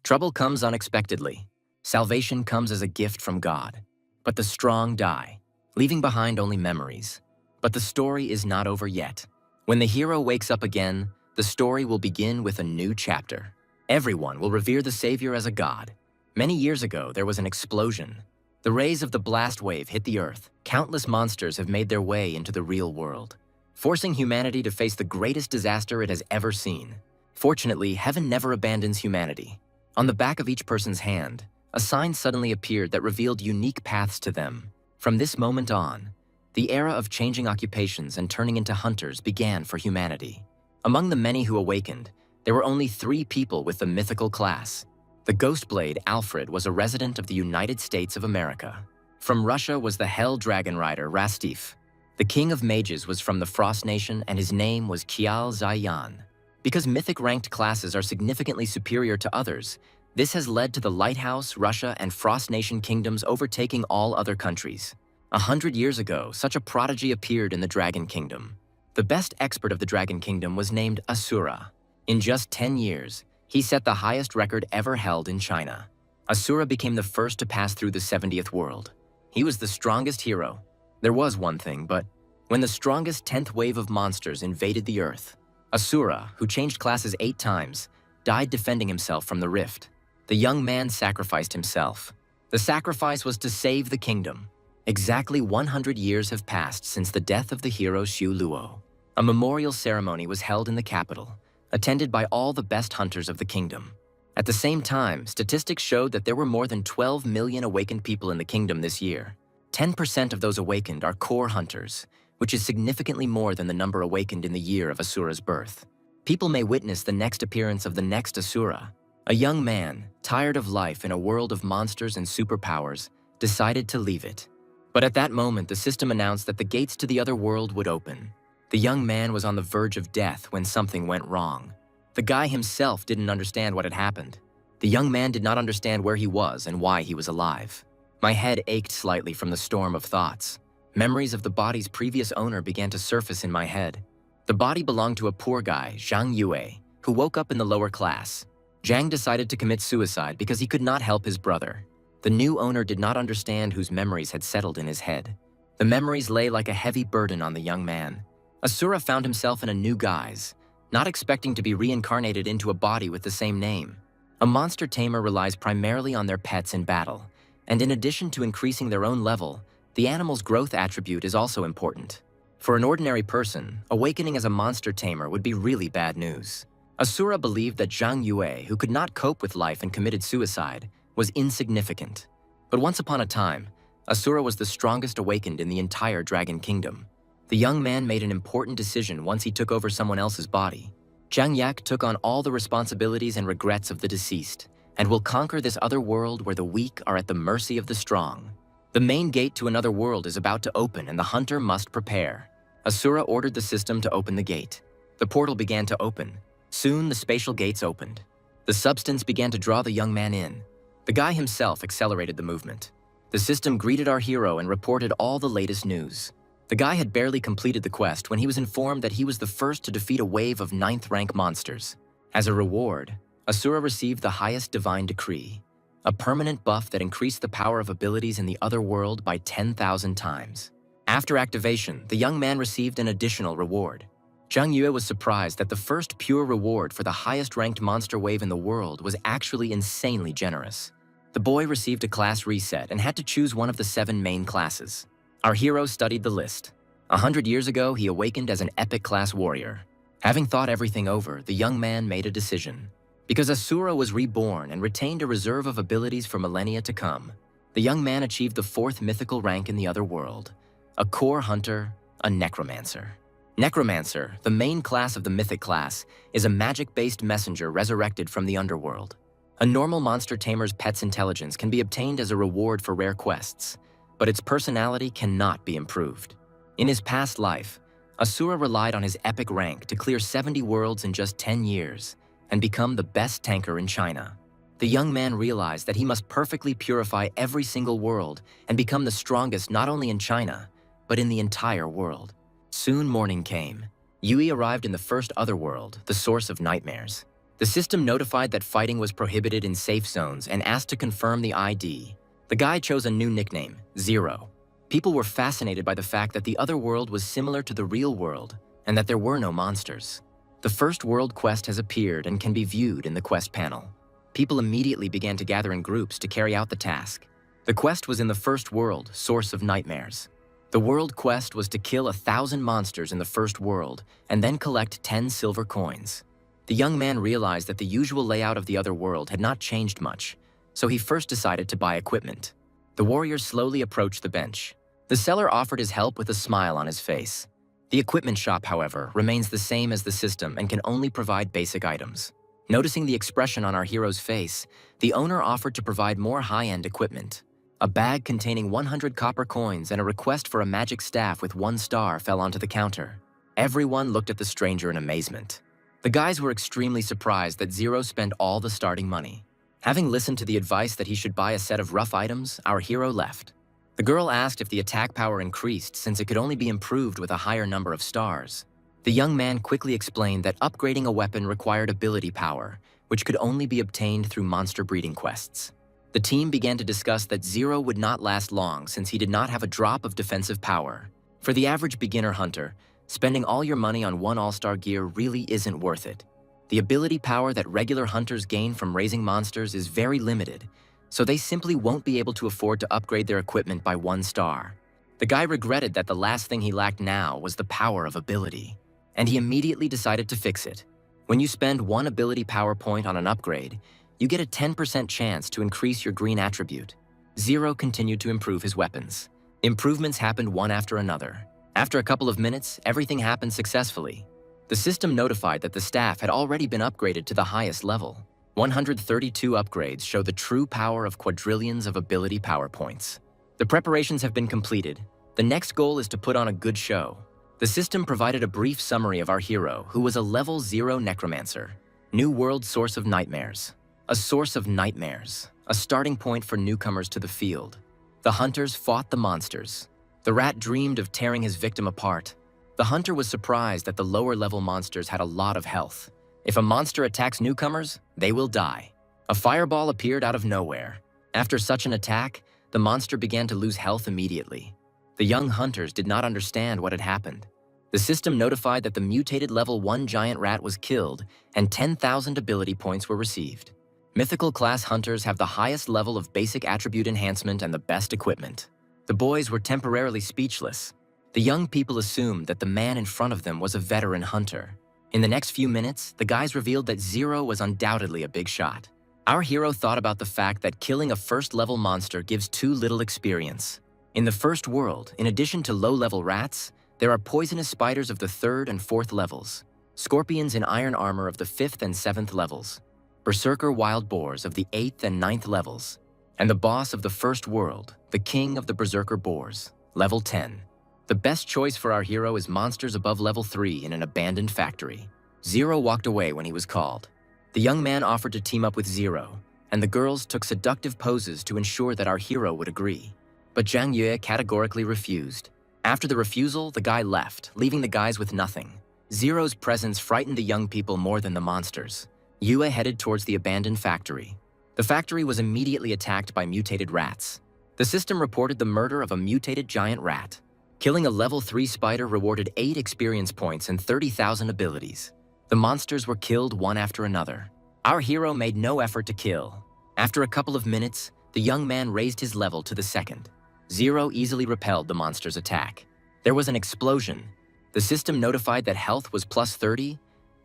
Trouble comes unexpectedly. Salvation comes as a gift from God. But the strong die, leaving behind only memories. But the story is not over yet. When the hero wakes up again, the story will begin with a new chapter. Everyone will revere the savior as a god. Many years ago, there was an explosion. The rays of the blast wave hit the earth. Countless monsters have made their way into the real world, forcing humanity to face the greatest disaster it has ever seen. Fortunately, heaven never abandons humanity. On the back of each person's hand, a sign suddenly appeared that revealed unique paths to them. From this moment on, the era of changing occupations and turning into hunters began for humanity. Among the many who awakened, there were only 3 people with the mythical class. The Ghostblade Alfred was a resident of the United States of America. From Russia was the Hell Dragon Rider Rastif. The King of Mages was from the Frost Nation and his name was Kial Zayan. Because mythic ranked classes are significantly superior to others, this has led to the Lighthouse, Russia, and Frost Nation kingdoms overtaking all other countries. 100 years ago, such a prodigy appeared in the Dragon Kingdom. The best expert of the Dragon Kingdom was named Asura. In just 10 years, he set the highest record ever held in China. Asura became the first to pass through the 70th world. He was the strongest hero. There was one thing, but when the strongest 10th wave of monsters invaded the Earth, Asura, who changed classes 8 times, died defending himself from the rift. The young man sacrificed himself. The sacrifice was to save the kingdom. Exactly 100 years have passed since the death of the hero Xu Luo. A memorial ceremony was held in the capital, attended by all the best hunters of the kingdom. At the same time, statistics showed that there were more than 12 million awakened people in the kingdom this year. 10% of those awakened are core hunters, which is significantly more than the number awakened in the year of Asura's birth. People may witness the next appearance of the next Asura. A young man, tired of life in a world of monsters and superpowers, decided to leave it. But at that moment, the system announced that the gates to the other world would open. The young man was on the verge of death when something went wrong. The guy himself didn't understand what had happened. The young man did not understand where he was and why he was alive. My head ached slightly from the storm of thoughts. Memories of the body's previous owner began to surface in my head. The body belonged to a poor guy, Zhang Yue, who woke up in the lower class. Zhang decided to commit suicide because he could not help his brother. The new owner did not understand whose memories had settled in his head. The memories lay like a heavy burden on the young man. Asura found himself in a new guise, not expecting to be reincarnated into a body with the same name. A monster tamer relies primarily on their pets in battle, and in addition to increasing their own level, the animal's growth attribute is also important. For an ordinary person, awakening as a monster tamer would be really bad news. Asura believed that Zhang Yue, who could not cope with life and committed suicide, was insignificant. But once upon a time, Asura was the strongest awakened in the entire Dragon Kingdom. The young man made an important decision once he took over someone else's body. Zhang Yak took on all the responsibilities and regrets of the deceased, and will conquer this other world where the weak are at the mercy of the strong. The main gate to another world is about to open and the hunter must prepare. Asura ordered the system to open the gate. The portal began to open. Soon the spatial gates opened. The substance began to draw the young man in. The guy himself accelerated the movement. The system greeted our hero and reported all the latest news. The guy had barely completed the quest when he was informed that he was the first to defeat a wave of 9th rank monsters. As a reward, Asura received the highest divine decree, a permanent buff that increased the power of abilities in the other world by 10,000 times. After activation, the young man received an additional reward. Zhang Yue was surprised that the first pure reward for the highest ranked monster wave in the world was actually insanely generous. The boy received a class reset and had to choose one of the 7 main classes. Our hero studied the list. 100 years ago, he awakened as an epic class warrior. Having thought everything over, the young man made a decision. Because Asura was reborn and retained a reserve of abilities for millennia to come, the young man achieved the 4th mythical rank in the other world, a core hunter, a Necromancer. Necromancer, the main class of the mythic class, is a magic-based messenger resurrected from the underworld. A normal monster tamer's pet's intelligence can be obtained as a reward for rare quests, but its personality cannot be improved. In his past life, Asura relied on his epic rank to clear 70 worlds in just 10 years and become the best tanker in China. The young man realized that he must perfectly purify every single world and become the strongest not only in China, but in the entire world. Soon morning came. Yui arrived in the first other world, the source of nightmares. The system notified that fighting was prohibited in safe zones and asked to confirm the ID. The guy chose a new nickname, Zero. People were fascinated by the fact that the other world was similar to the real world and that there were no monsters. The first world quest has appeared and can be viewed in the quest panel. People immediately began to gather in groups to carry out the task. The quest was in the first world, Source of Nightmares. The world quest was to kill 1,000 monsters in the first world and then collect 10 silver coins. The young man realized that the usual layout of the other world had not changed much, so he first decided to buy equipment. The warrior slowly approached the bench. The seller offered his help with a smile on his face. The equipment shop, however, remains the same as the system and can only provide basic items. Noticing the expression on our hero's face, the owner offered to provide more high-end equipment. A bag containing 100 copper coins and a request for a magic staff with 1 star fell onto the counter. Everyone looked at the stranger in amazement. The guys were extremely surprised that Zero spent all the starting money. Having listened to the advice that he should buy a set of rough items, our hero left. The girl asked if the attack power increased since it could only be improved with a higher number of stars. The young man quickly explained that upgrading a weapon required ability power, which could only be obtained through monster breeding quests. The team began to discuss that Zero would not last long since he did not have a drop of defensive power. For the average beginner hunter, spending all your money on one all-star gear really isn't worth it. The ability power that regular hunters gain from raising monsters is very limited, so they simply won't be able to afford to upgrade their equipment by 1 star. The guy regretted that the last thing he lacked now was the power of ability, and he immediately decided to fix it. When you spend 1 ability power point on an upgrade, you get a 10% chance to increase your green attribute. Zero continued to improve his weapons. Improvements happened one after another. After a couple of minutes, everything happened successfully. The system notified that the staff had already been upgraded to the highest level. 132 upgrades show the true power of quadrillions of ability power points. The preparations have been completed. The next goal is to put on a good show. The system provided a brief summary of our hero, who was a level 0 Necromancer. New world source of nightmares. A source of nightmares, a starting point for newcomers to the field. The hunters fought the monsters. The rat dreamed of tearing his victim apart. The hunter was surprised that the lower-level monsters had a lot of health. If a monster attacks newcomers, they will die. A fireball appeared out of nowhere. After such an attack, the monster began to lose health immediately. The young hunters did not understand what had happened. The system notified that the mutated level 1 giant rat was killed and 10,000 ability points were received. Mythical class hunters have the highest level of basic attribute enhancement and the best equipment. The boys were temporarily speechless. The young people assumed that the man in front of them was a veteran hunter. In the next few minutes, the guys revealed that Zero was undoubtedly a big shot. Our hero thought about the fact that killing a first-level monster gives too little experience. In the first world, in addition to low-level rats, there are poisonous spiders of the 3rd and 4th levels, scorpions in iron armor of the 5th and 7th levels, berserker wild boars of the 8th and 9th levels, and the boss of the first world, the king of the berserker boars, level 10. The best choice for our hero is monsters above level 3 in an abandoned factory. Zero walked away when he was called. The young man offered to team up with Zero, and the girls took seductive poses to ensure that our hero would agree. But Zhang Yue categorically refused. After the refusal, the guy left, leaving the guys with nothing. Zero's presence frightened the young people more than the monsters. Yue headed towards the abandoned factory. The factory was immediately attacked by mutated rats. The system reported the murder of a mutated giant rat. Killing a level 3 spider rewarded 8 experience points and 30,000 abilities. The monsters were killed one after another. Our hero made no effort to kill. After a couple of minutes, the young man raised his level to the 2nd. Zero easily repelled the monster's attack. There was an explosion. The system notified that health was plus 30,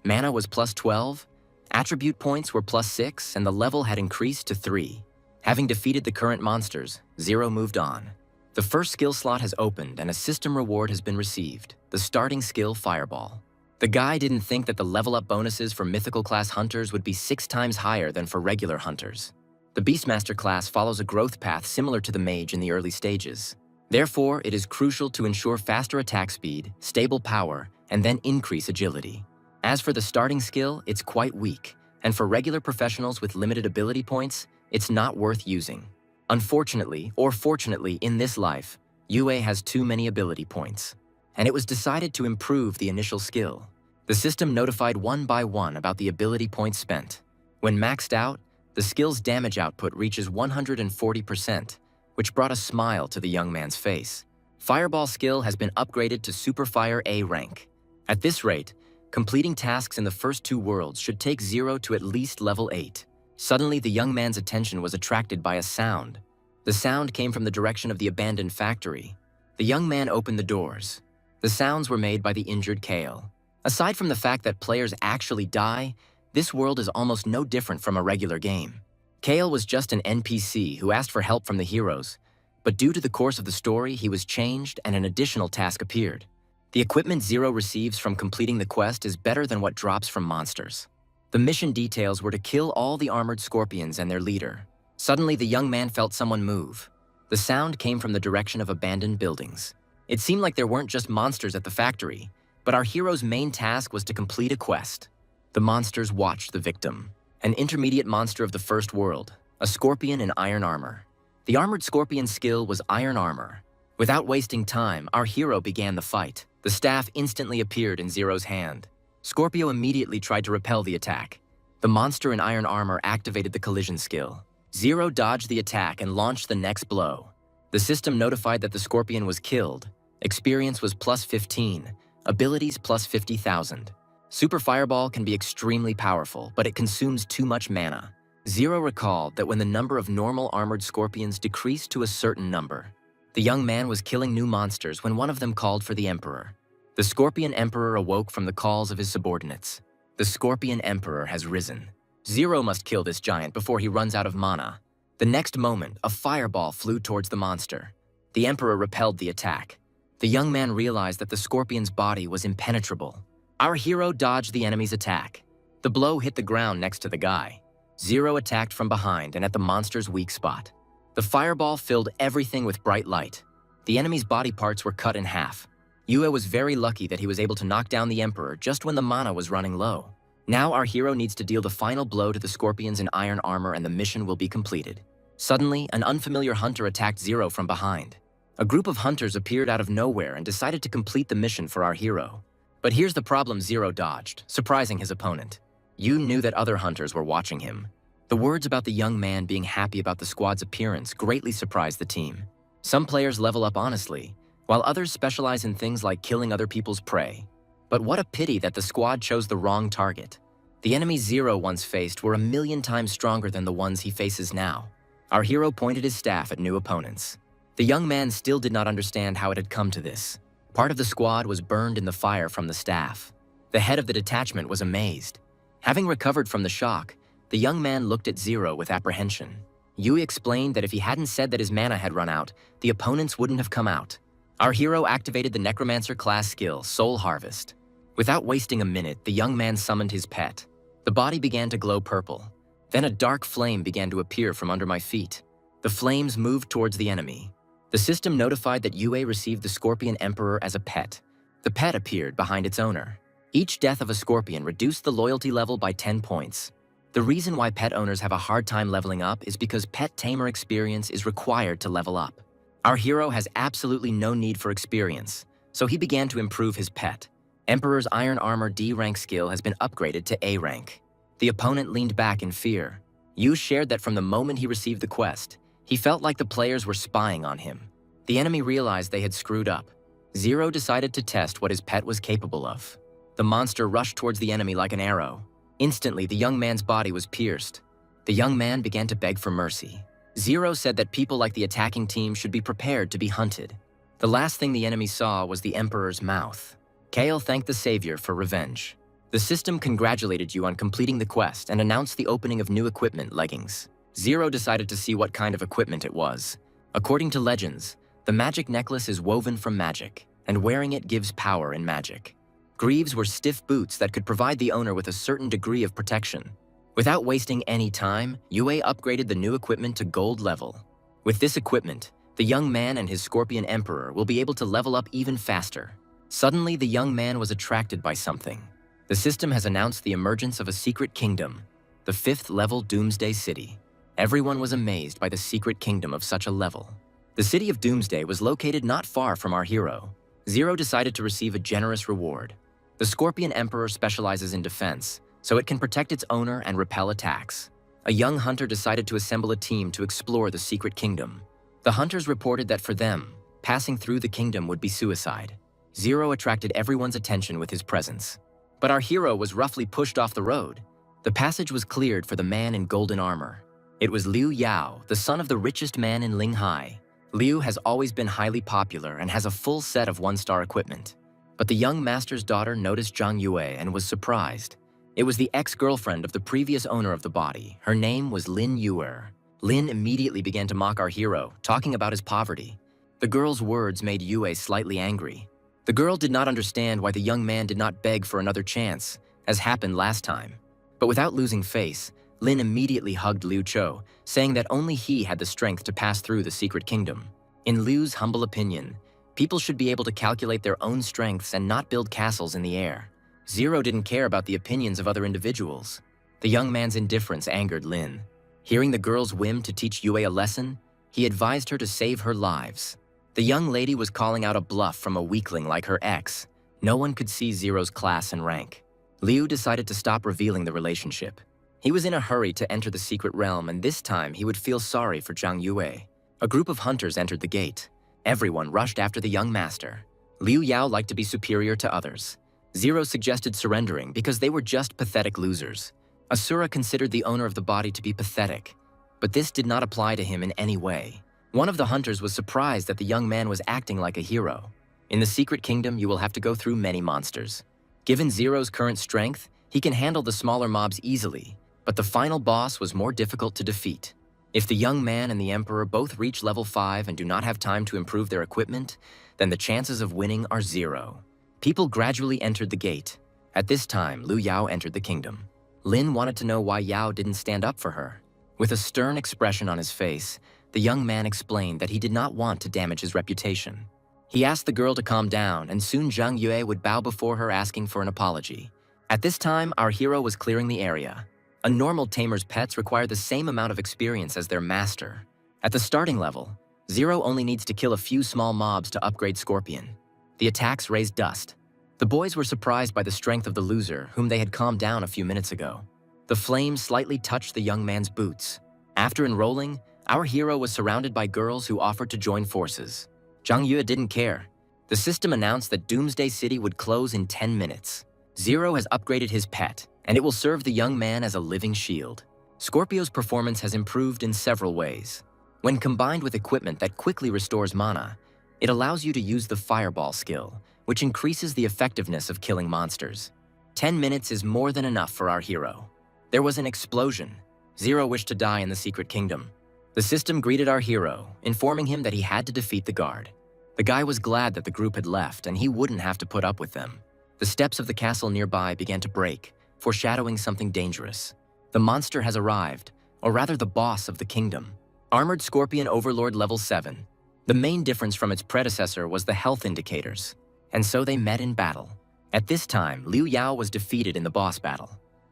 mana was plus 12, attribute points were plus 6, and the level had increased to 3. Having defeated the current monsters, Zero moved on. The first skill slot has opened and a system reward has been received, the starting skill Fireball. The guy didn't think that the level-up bonuses for mythical class hunters would be 6 times higher than for regular hunters. The Beastmaster class follows a growth path similar to the mage in the early stages. Therefore, it is crucial to ensure faster attack speed, stable power, and then increase agility. As for the starting skill, it's quite weak, and for regular professionals with limited ability points, it's not worth using. Unfortunately, or fortunately in this life, Yue has too many ability points, and it was decided to improve the initial skill. The system notified one by one about the ability points spent. When maxed out, the skill's damage output reaches 140%, which brought a smile to the young man's face. Fireball skill has been upgraded to Super Fire A rank. At this rate, completing tasks in the first 2 worlds should take 0 to at least level 8. Suddenly, the young man's attention was attracted by a sound. The sound came from the direction of the abandoned factory. The young man opened the doors. The sounds were made by the injured Kale. Aside from the fact that players actually die, this world is almost no different from a regular game. Kale was just an NPC who asked for help from the heroes, but due to the course of the story, he was changed and an additional task appeared. The equipment Zero receives from completing the quest is better than what drops from monsters. The mission details were to kill all the armored scorpions and their leader. Suddenly, the young man felt someone move. The sound came from the direction of abandoned buildings. It seemed like there weren't just monsters at the factory, but our hero's main task was to complete a quest. The monsters watched the victim, an intermediate monster of the first world, a scorpion in iron armor. The armored scorpion skill was iron armor. Without wasting time, our hero began the fight. The staff instantly appeared in Zero's hand. Scorpio immediately tried to repel the attack. The monster in iron armor activated the collision skill. Zero dodged the attack and launched the next blow. The system notified that the scorpion was killed. Experience was plus 15, abilities plus 50,000. Super Fireball can be extremely powerful, but it consumes too much mana. Zero recalled that when the number of normal armored scorpions decreased to a certain number, the young man was killing new monsters when one of them called for the Emperor. The Scorpion Emperor awoke from the calls of his subordinates. The Scorpion Emperor has risen. Zero must kill this giant before he runs out of mana. The next moment, a fireball flew towards the monster. The Emperor repelled the attack. The young man realized that the scorpion's body was impenetrable. Our hero dodged the enemy's attack. The blow hit the ground next to the guy. Zero attacked from behind and at the monster's weak spot. The fireball filled everything with bright light. The enemy's body parts were cut in half. Yue was very lucky that he was able to knock down the Emperor just when the mana was running low. Now our hero needs to deal the final blow to the scorpions in iron armor and the mission will be completed. Suddenly, an unfamiliar hunter attacked Zero from behind. A group of hunters appeared out of nowhere and decided to complete the mission for our hero. But here's the problem: Zero dodged, surprising his opponent. Yu knew that other hunters were watching him. The words about the young man being happy about the squad's appearance greatly surprised the team. Some players level up honestly, while others specialize in things like killing other people's prey. But what a pity that the squad chose the wrong target. The enemies Zero once faced were 1,000,000 times stronger than the ones he faces now. Our hero pointed his staff at new opponents. The young man still did not understand how it had come to this. Part of the squad was burned in the fire from the staff. The head of the detachment was amazed. Having recovered from the shock, the young man looked at Zero with apprehension. Yui explained that if he hadn't said that his mana had run out, the opponents wouldn't have come out. Our hero activated the Necromancer class skill, Soul Harvest. Without wasting a minute, the young man summoned his pet. The body began to glow purple. Then a dark flame began to appear from under my feet. The flames moved towards the enemy. The system notified that Yue received the Scorpion Emperor as a pet. The pet appeared behind its owner. Each death of a scorpion reduced the loyalty level by 10 points. The reason why pet owners have a hard time leveling up is because pet tamer experience is required to level up. Our hero has absolutely no need for experience, so he began to improve his pet. Emperor's Iron Armor D rank skill has been upgraded to A rank. The opponent leaned back in fear. Yu shared that from the moment he received the quest, he felt like the players were spying on him. The enemy realized they had screwed up. Zero decided to test what his pet was capable of. The monster rushed towards the enemy like an arrow. Instantly, the young man's body was pierced. The young man began to beg for mercy. Zero said that people like the attacking team should be prepared to be hunted. The last thing the enemy saw was the Emperor's mouth. Kale thanked the savior for revenge. The system congratulated you on completing the quest and announced the opening of new equipment leggings. Zero decided to see what kind of equipment it was. According to legends, the magic necklace is woven from magic, and wearing it gives power in magic. Greaves were stiff boots that could provide the owner with a certain degree of protection. Without wasting any time, Yue upgraded the new equipment to gold level. With this equipment, the young man and his Scorpion Emperor will be able to level up even faster. Suddenly, the young man was attracted by something. The system has announced the emergence of a secret kingdom, the 5th level Doomsday City. Everyone was amazed by the secret kingdom of such a level. The city of Doomsday was located not far from our hero. Zero decided to receive a generous reward. The The Scorpion Emperor specializes in defense, so it can protect its owner and repel attacks. A young hunter decided to assemble a team to explore the secret kingdom. The hunters reported that for them, passing through the kingdom would be suicide. Zero attracted everyone's attention with his presence. But our hero was roughly pushed off the road. The passage was cleared for the man in golden armor. It was Liu Yao, the son of the richest man in Linghai. Liu has always been highly popular and has a full set of one-star equipment. But the young master's daughter noticed Zhang Yue and was surprised. It was the ex-girlfriend of the previous owner of the body. Her name was Lin Yuer. Lin immediately began to mock our hero, talking about his poverty. The girl's words made Yue slightly angry. The girl did not understand why the young man did not beg for another chance, as happened last time. But without losing face, Lin immediately hugged Liu Chou, saying that only he had the strength to pass through the secret kingdom. In Liu's humble opinion, people should be able to calculate their own strengths and not build castles in the air. Zero didn't care about the opinions of other individuals. The young man's indifference angered Lin. Hearing the girl's whim to teach Yue a lesson, he advised her to save her lives. The young lady was calling out a bluff from a weakling like her ex. No one could see Zero's class and rank. Liu decided to stop revealing the relationship. He was in a hurry to enter the secret realm, and this time he would feel sorry for Zhang Yue. A group of hunters entered the gate. Everyone rushed after the young master. Liu Yao liked to be superior to others. Zero suggested surrendering because they were just pathetic losers. Asura considered the owner of the body to be pathetic, but this did not apply to him in any way. One of the hunters was surprised that the young man was acting like a hero. In the secret kingdom, you will have to go through many monsters. Given Zero's current strength, he can handle the smaller mobs easily, but the final boss was more difficult to defeat. If the young man and the Emperor both reach level 5 and do not have time to improve their equipment, then the chances of winning are 0. People gradually entered the gate. At this time, Liu Yao entered the kingdom. Lin wanted to know why Yao didn't stand up for her. With a stern expression on his face, the young man explained that he did not want to damage his reputation. He asked the girl to calm down, and soon Zhang Yue would bow before her, asking for an apology. At this time, our hero was clearing the area. A normal tamer's pets require the same amount of experience as their master. At the starting level, Zero only needs to kill a few small mobs to upgrade Scorpion. The attacks raised dust. The boys were surprised by the strength of the loser, whom they had calmed down a few minutes ago. The flames slightly touched the young man's boots. After enrolling, our hero was surrounded by girls who offered to join forces. Zhang Yue didn't care. The system announced that Doomsday City would close in 10 minutes. Zero has upgraded his pet, and it will serve the young man as a living shield. Scorpio's performance has improved in several ways. When combined with equipment that quickly restores mana, it allows you to use the Fireball skill, which increases the effectiveness of killing monsters. 10 minutes is more than enough for our hero. There was an explosion. Zero wished to die in the secret kingdom. The system greeted our hero, informing him that he had to defeat the guard. The guy was glad that the group had left and he wouldn't have to put up with them. The steps of the castle nearby began to break, foreshadowing something dangerous. The monster has arrived, or rather the boss of the kingdom. Armored Scorpion Overlord level 7. The main difference from its predecessor was the health indicators, and so they met in battle. At this time, Liu Yao was defeated in the boss battle.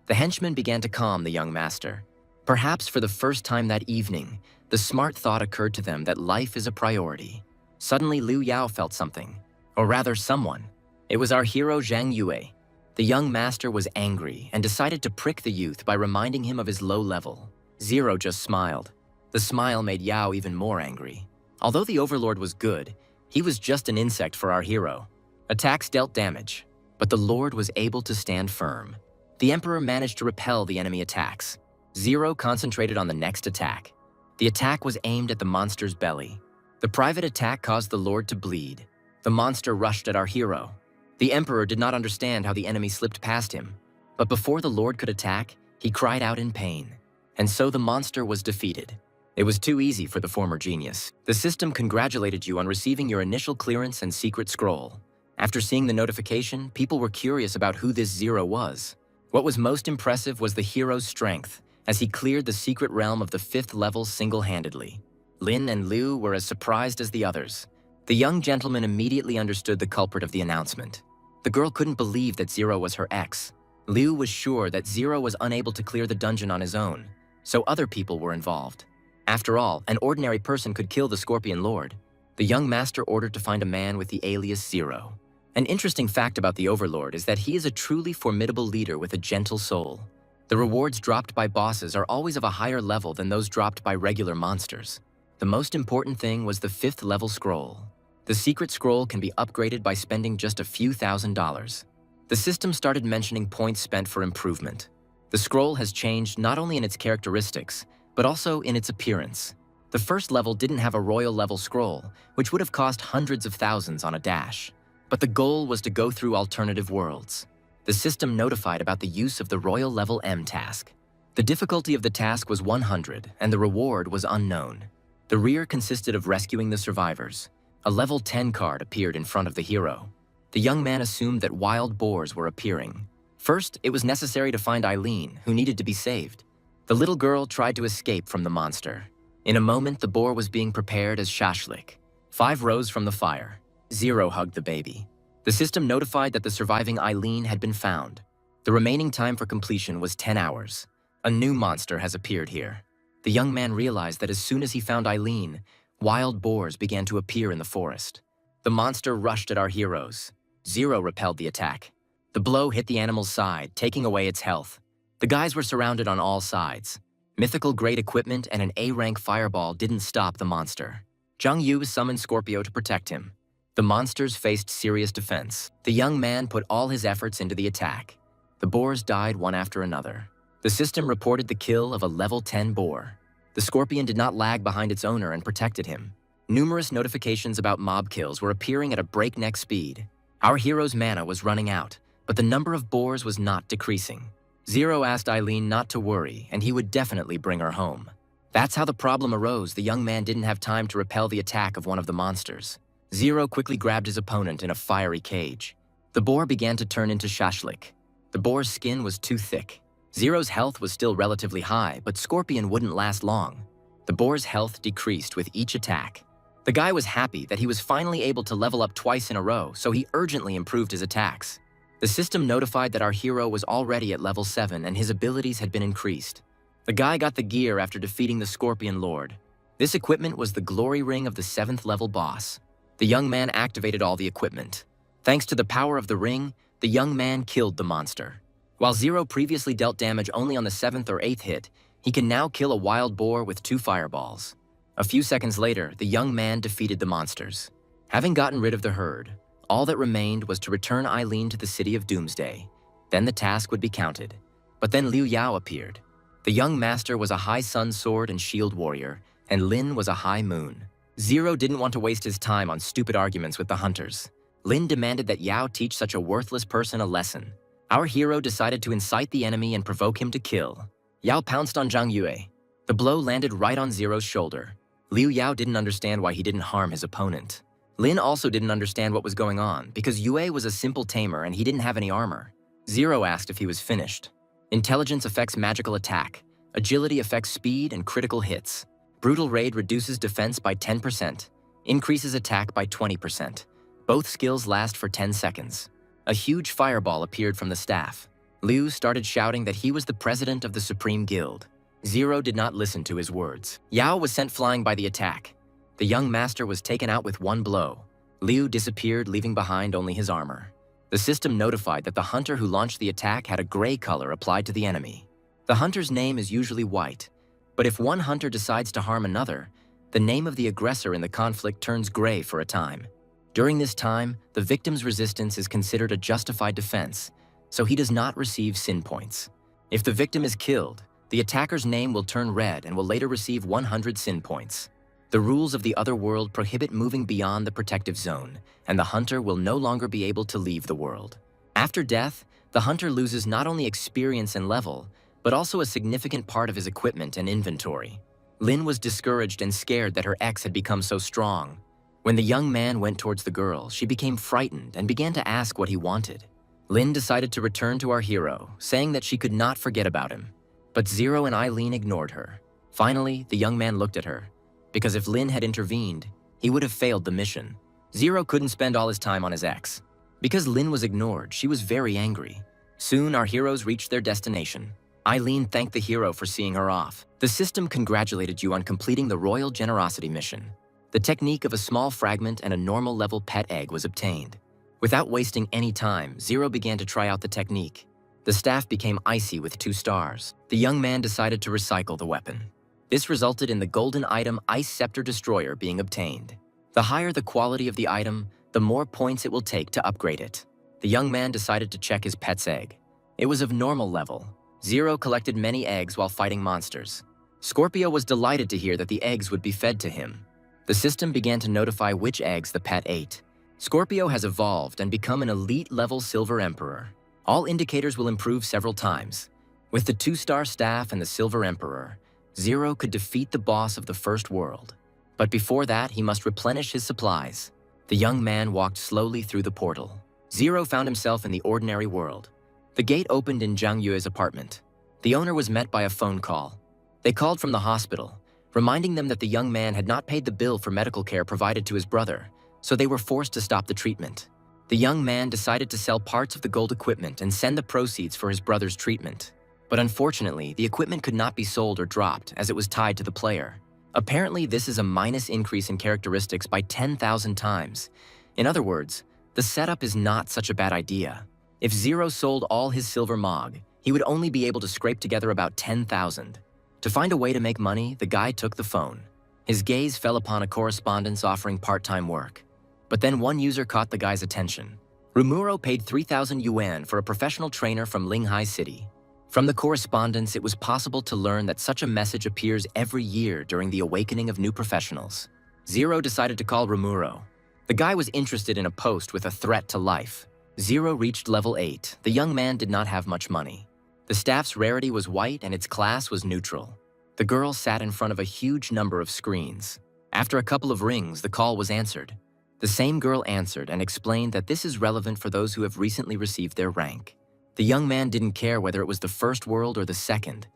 The henchmen began to calm the young master. Perhaps for the first time that evening, the smart thought occurred to them that life is a priority. Suddenly, Liu Yao felt something, or rather someone. It was our hero Zhang Yue. The young master was angry and decided to prick the youth by reminding him of his low level. Zero just smiled. The smile made Yao even more angry. Although the Overlord was good, he was just an insect for our hero. Attacks dealt damage, but the Lord was able to stand firm. The Emperor managed to repel the enemy attacks. Zero concentrated on the next attack. The attack was aimed at the monster's belly. The private attack caused the Lord to bleed. The monster rushed at our hero. The Emperor did not understand how the enemy slipped past him, but before the Lord could attack, he cried out in pain. And so the monster was defeated. It was too easy for the former genius. The system congratulated you on receiving your initial clearance and secret scroll. After seeing the notification, people were curious about who this Zero was. What was most impressive was the hero's strength, as he cleared the secret realm of the 5th level single-handedly. Lin and Liu were as surprised as the others. The young gentleman immediately understood the culprit of the announcement. The girl couldn't believe that Zero was her ex. Liu was sure that Zero was unable to clear the dungeon on his own, so other people were involved. After all, an ordinary person could kill the Scorpion Lord. The young master ordered to find a man with the alias Zero. An interesting fact about the Overlord is that he is a truly formidable leader with a gentle soul. The rewards dropped by bosses are always of a higher level than those dropped by regular monsters. The most important thing was the 5th level scroll. The secret scroll can be upgraded by spending just a few $1,000s. The system started mentioning points spent for improvement. The scroll has changed not only in its characteristics, but also in its appearance. The first level didn't have a royal level scroll, which would have cost hundreds of thousands on a dash. But the goal was to go through alternative worlds. The system notified about the use of the royal level M task. The difficulty of the task was 100, and the reward was unknown. The rear consisted of rescuing the survivors. A level 10 card appeared in front of the hero. The young man assumed that wild boars were appearing. First, it was necessary to find Eileen, who needed to be saved. The little girl tried to escape from the monster. In a moment, the boar was being prepared as shashlik. 5 rose from the fire. 0 hugged the baby. The system notified that the surviving Eileen had been found. The remaining time for completion was 10 hours. A new monster has appeared here. The young man realized that as soon as he found Eileen, wild boars began to appear in the forest. The monster rushed at our heroes. 0 repelled the attack. The blow hit the animal's side, taking away its health. The guys were surrounded on all sides. Mythical grade equipment and an A-rank fireball didn't stop the monster. Zhang Yu summoned Scorpio to protect him. The monsters faced serious defense. The young man put all his efforts into the attack. The boars died one after another. The system reported the kill of a level 10 boar. The scorpion did not lag behind its owner and protected him. Numerous notifications about mob kills were appearing at a breakneck speed. Our hero's mana was running out, but the number of boars was not decreasing. 0 asked Eileen not to worry, and he would definitely bring her home. That's how the problem arose. The young man didn't have time to repel the attack of one of the monsters. 0 quickly grabbed his opponent in a fiery cage. The boar began to turn into shashlik. The boar's skin was too thick. 0's health was still relatively high, but Scorpion wouldn't last long. The boar's health decreased with each attack. The guy was happy that he was finally able to level up twice in a row, so he urgently improved his attacks. The system notified that our hero was already at level 7 and his abilities had been increased. The guy got the gear after defeating the Scorpion Lord. This equipment was the glory ring of the 7th level boss. The young man activated all the equipment. Thanks to the power of the ring, the young man killed the monster. While 0 previously dealt damage only on the 7th or 8th hit, he can now kill a wild boar with 2 fireballs. A few seconds later, the young man defeated the monsters. Having gotten rid of the herd, all that remained was to return Eileen to the city of Doomsday. Then the task would be counted. But then Liu Yao appeared. The young master was a high sun sword and shield warrior, and Lin was a high moon. 0 didn't want to waste his time on stupid arguments with the hunters. Lin demanded that Yao teach such a worthless person a lesson. Our hero decided to incite the enemy and provoke him to kill. Yao pounced on Zhang Yue. The blow landed right on 0's shoulder. Liu Yao didn't understand why he didn't harm his opponent. Lin also didn't understand what was going on because Yue was a simple tamer and he didn't have any armor. 0 asked if he was finished. Intelligence affects magical attack. Agility affects speed and critical hits. Brutal Raid reduces defense by 10%, increases attack by 20%. Both skills last for 10 seconds. A huge fireball appeared from the staff. Liu started shouting that he was the president of the Supreme Guild. 0 did not listen to his words. Yao was sent flying by the attack. The young master was taken out with one blow. Liu disappeared, leaving behind only his armor. The system notified that the hunter who launched the attack had a gray color applied to the enemy. The hunter's name is usually white, but if one hunter decides to harm another, the name of the aggressor in the conflict turns gray for a time. During this time, the victim's resistance is considered a justified defense, so he does not receive sin points. If the victim is killed, the attacker's name will turn red and will later receive 100 sin points. The rules of the other world prohibit moving beyond the protective zone, and the hunter will no longer be able to leave the world. After death, the hunter loses not only experience and level, but also a significant part of his equipment and inventory. Lin was discouraged and scared that her ex had become so strong. When the young man went towards the girl, she became frightened and began to ask what he wanted. Lin decided to return to our hero, saying that she could not forget about him. But 0 and Eileen ignored her. Finally, the young man looked at her, because if Lin had intervened, he would have failed the mission. 0 couldn't spend all his time on his ex. Because Lin was ignored, she was very angry. Soon, our heroes reached their destination. Eileen thanked the hero for seeing her off. The system congratulated you on completing the Royal Generosity mission. The technique of a small fragment and a normal level pet egg was obtained. Without wasting any time, Zero began to try out the technique. The staff became icy with 2 stars. The young man decided to recycle the weapon. This resulted in the golden item Ice Scepter Destroyer being obtained. The higher the quality of the item, the more points it will take to upgrade it. The young man decided to check his pet's egg. It was of normal level. Zero collected many eggs while fighting monsters. Scorpio was delighted to hear that the eggs would be fed to him. The system began to notify which eggs the pet ate. Scorpio has evolved and become an elite-level Silver Emperor. All indicators will improve several times. With the 2-star staff and the Silver Emperor, Zero could defeat the boss of the first world. But before that, he must replenish his supplies. The young man walked slowly through the portal. Zero found himself in the ordinary world. The gate opened in Zhang Yue's apartment. The owner was met by a phone call. They called from the hospital, reminding them that the young man had not paid the bill for medical care provided to his brother, so they were forced to stop the treatment. The young man decided to sell parts of the gold equipment and send the proceeds for his brother's treatment. But unfortunately, the equipment could not be sold or dropped as it was tied to the player. Apparently, this is a minus increase in characteristics by 10,000 times. In other words, the setup is not such a bad idea. If Zero sold all his silver Mog, he would only be able to scrape together about 10,000. To find a way to make money, the guy took the phone. His gaze fell upon a correspondence offering part-time work. But then one user caught the guy's attention. Rumuro paid 3,000 yuan for a professional trainer from Linghai City. From the correspondence, it was possible to learn that such a message appears every year during the awakening of new professionals. Zero decided to call Rumuro. The guy was interested in a post with a threat to life. Zero reached level 8. The young man did not have much money. The staff's rarity was white and its class was neutral. The girl sat in front of a huge number of screens. After a couple of rings, the call was answered. The same girl answered and explained that this is relevant for those who have recently received their rank. The young man didn't care whether it was the first world or the second,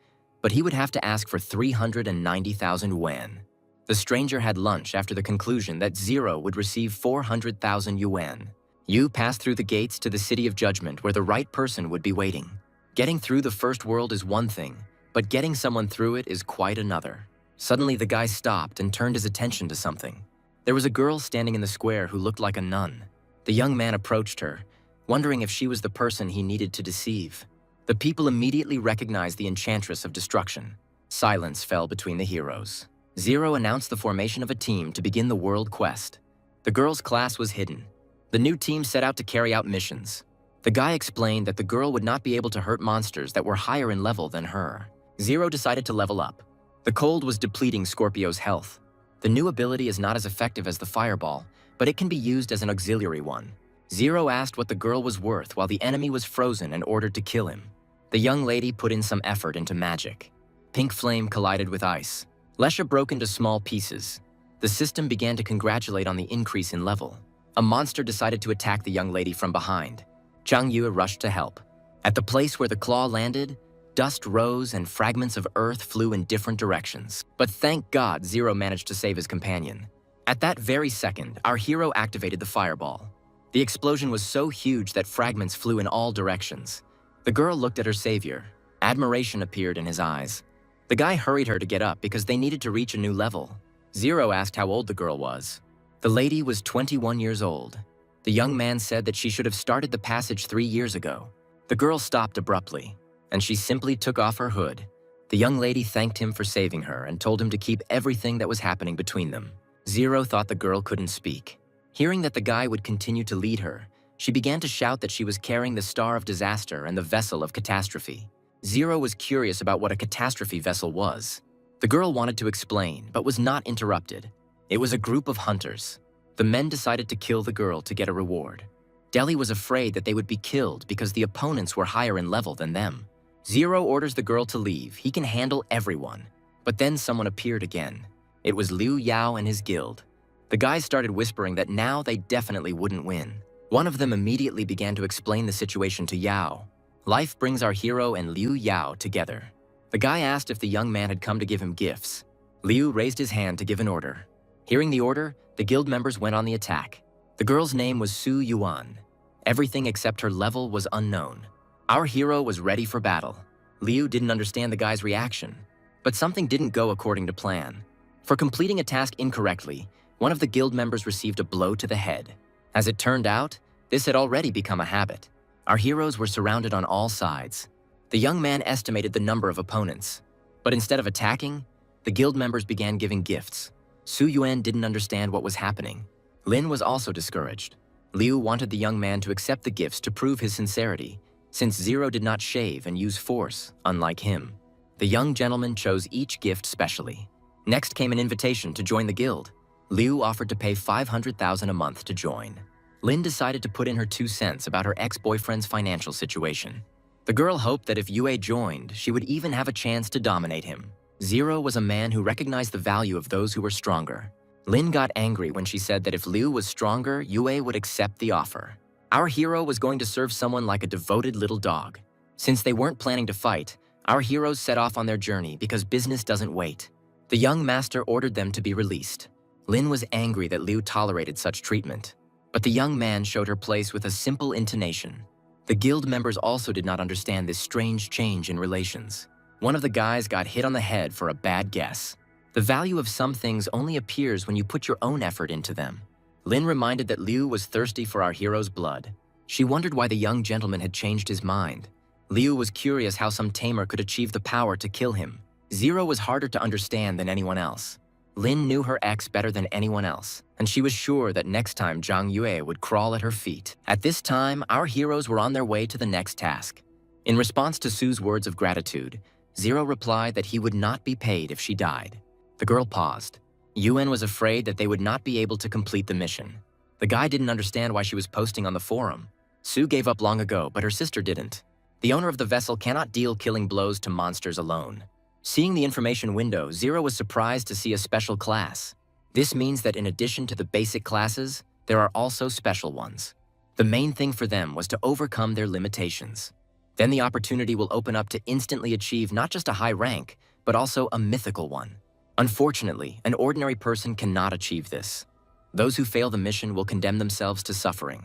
but he would have to ask for 390,000 yuan. The stranger had lunch after the conclusion that Zero would receive 400,000 yuan. You passed through the gates to the City of Judgment where the right person would be waiting. Getting through the first world is one thing, but getting someone through it is quite another. Suddenly, the guy stopped and turned his attention to something. There was a girl standing in the square who looked like a nun. The young man approached her, wondering if she was the person he needed to deceive. The people immediately recognized the Enchantress of Destruction. Silence fell between the heroes. Zero announced the formation of a team to begin the world quest. The girl's class was hidden. The new team set out to carry out missions. The guy explained that the girl would not be able to hurt monsters that were higher in level than her. Zero decided to level up. The cold was depleting Scorpio's health. The new ability is not as effective as the fireball, but it can be used as an auxiliary one. Zero asked what the girl was worth while the enemy was frozen and ordered to kill him. The young lady put in some effort into magic. Pink flame collided with ice. Lesha broke into small pieces. The system began to congratulate on the increase in level. A monster decided to attack the young lady from behind. Zhang Yue rushed to help. At the place where the claw landed, dust rose and fragments of earth flew in different directions. But thank God, Zero managed to save his companion. At that very second, our hero activated the fireball. The explosion was so huge that fragments flew in all directions. The girl looked at her savior. Admiration appeared in his eyes. The guy hurried her to get up because they needed to reach a new level. Zero asked how old the girl was. The lady was 21 years old. The young man said that she should have started the passage 3 years ago. The girl stopped abruptly, and she simply took off her hood. The young lady thanked him for saving her and told him to keep everything that was happening between them. Zero thought the girl couldn't speak. Hearing that the guy would continue to lead her, she began to shout that she was carrying the Star of Disaster and the Vessel of Catastrophe. Zero was curious about what a catastrophe vessel was. The girl wanted to explain, but was not interrupted. It was a group of hunters. The men decided to kill the girl to get a reward. Deli was afraid that they would be killed because the opponents were higher in level than them. Zero orders the girl to leave. He can handle everyone. But then someone appeared again. It was Liu Yao and his guild. The guys started whispering that now they definitely wouldn't win. One of them immediately began to explain the situation to Yao. Life brings our hero and Liu Yao together. The guy asked if the young man had come to give him gifts. Liu raised his hand to give an order. Hearing the order, the guild members went on the attack. The girl's name was Su Yuan. Everything except her level was unknown. Our hero was ready for battle. Liu didn't understand the guy's reaction, but something didn't go according to plan. For completing a task incorrectly, one of the guild members received a blow to the head. As it turned out, This had already become a habit. Our heroes were surrounded on all sides. The young man estimated the number of opponents. But instead of attacking, the guild members began giving gifts. Su Yuan didn't understand what was happening. Lin was also discouraged. Liu wanted the young man to accept the gifts to prove his sincerity, since Zero did not shave and use force, unlike him. The young gentleman chose each gift specially. Next came an invitation to join the guild. Liu offered to pay 500,000 a month to join. Lin decided to put in her 2 cents about her ex-boyfriend's financial situation. The girl hoped that if Yue joined, she would even have a chance to dominate him. Zero was a man who recognized the value of those who were stronger. Lin got angry when she said that if Liu was stronger, Yue would accept the offer. Our hero was going to serve someone like a devoted little dog. Since they weren't planning to fight, our heroes set off on their journey because business doesn't wait. The young master ordered them to be released. Lin was angry that Liu tolerated such treatment. But the young man showed her place with a simple intonation. The guild members also did not understand this strange change in relations. One of the guys got hit on the head for a bad guess. The value of some things only appears when you put your own effort into them. Lin reminded that Liu was thirsty for our hero's blood. She wondered why the young gentleman had changed his mind. Liu was curious how some tamer could achieve the power to kill him. Zero was harder to understand than anyone else. Lin knew her ex better than anyone else, and she was sure that next time Zhang Yue would crawl at her feet. At this time, our heroes were on their way to the next task. In response to Su's words of gratitude, Zero replied that he would not be paid if she died. The girl paused. Yuan was afraid that they would not be able to complete the mission. The guy didn't understand why she was posting on the forum. Su gave up long ago, but her sister didn't. The owner of the vessel cannot deal killing blows to monsters alone. Seeing the information window, Zero was surprised to see a special class. This means that in addition to the basic classes, there are also special ones. The main thing for them was to overcome their limitations. Then the opportunity will open up to instantly achieve not just a high rank, but also a mythical one. Unfortunately, an ordinary person cannot achieve this. Those who fail the mission will condemn themselves to suffering.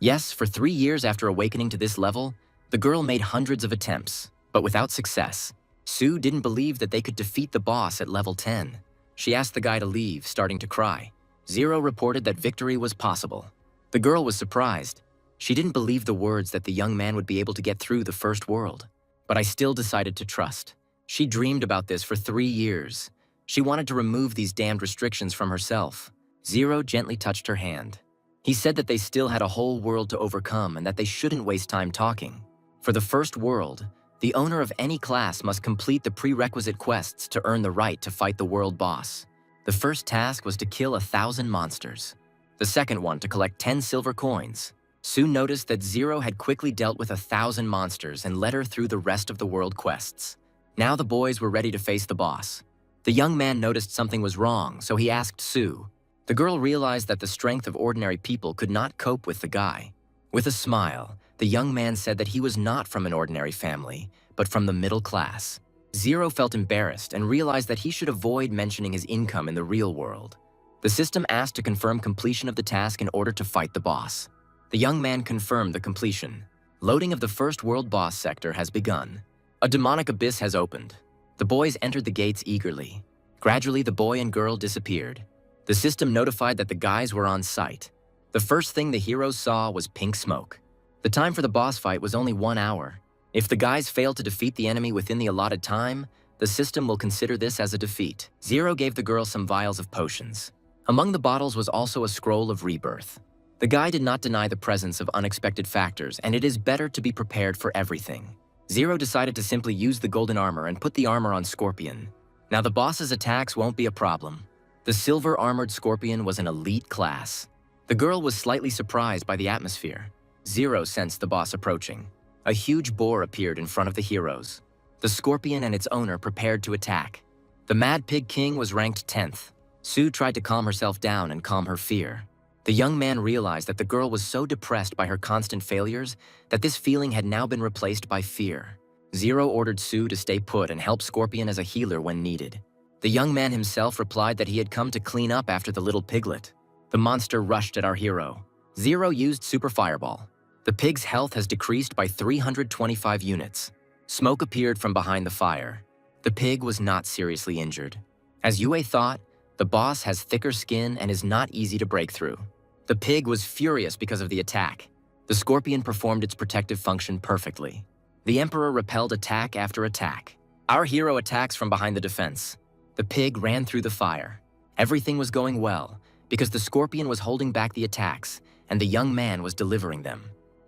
Yes, for 3 years after awakening to this level, the girl made hundreds of attempts, but without success. Su didn't believe that they could defeat the boss at level 10. She asked the guy to leave, starting to cry. Zero reported that victory was possible. The girl was surprised. She didn't believe the words that the young man would be able to get through the first world. But I still decided to trust. She dreamed about this for 3 years. She wanted to remove these damned restrictions from herself. Zero gently touched her hand. He said that they still had a whole world to overcome and that they shouldn't waste time talking. For the first world, the owner of any class must complete the prerequisite quests to earn the right to fight the world boss. The first task was to kill 1,000 monsters. The second one to collect 10 silver coins. Su noticed that Zero had quickly dealt with 1,000 monsters and led her through the rest of the world quests. Now the boys were ready to face the boss. The young man noticed something was wrong, so he asked Su. The girl realized that the strength of ordinary people could not cope with the guy. With a smile, the young man said that he was not from an ordinary family, but from the middle class. Zero felt embarrassed and realized that he should avoid mentioning his income in the real world. The system asked to confirm completion of the task in order to fight the boss. The young man confirmed the completion. Loading of the first world boss sector has begun. A demonic abyss has opened. The boys entered the gates eagerly. Gradually, the boy and girl disappeared. The system notified that the guys were on site. The first thing the heroes saw was pink smoke. The time for the boss fight was only 1 hour. If the guys fail to defeat the enemy within the allotted time, the system will consider this as a defeat. Zero gave the girl some vials of potions. Among the bottles was also a scroll of rebirth. The guy did not deny the presence of unexpected factors, and it is better to be prepared for everything. Zero decided to simply use the golden armor and put the armor on Scorpion. Now the boss's attacks won't be a problem. The silver-armored Scorpion was an elite class. The girl was slightly surprised by the atmosphere. Zero sensed the boss approaching. A huge boar appeared in front of the heroes. The Scorpion and its owner prepared to attack. The Mad Pig King was ranked 10th. Su tried to calm herself down and calm her fear. The young man realized that the girl was so depressed by her constant failures that this feeling had now been replaced by fear. Zero ordered Su to stay put and help Scorpion as a healer when needed. The young man himself replied that he had come to clean up after the little piglet. The monster rushed at our hero. Zero used Super Fireball. The pig's health has decreased by 325 units. Smoke appeared from behind the fire. The pig was not seriously injured. As Yue thought, the boss has thicker skin and is not easy to break through. The pig was furious because of the attack. The scorpion performed its protective function perfectly. The Emperor repelled attack after attack. Our hero attacks from behind the defense. The pig ran through the fire. Everything was going well, because the scorpion was holding back the attacks, and the young man was delivering them.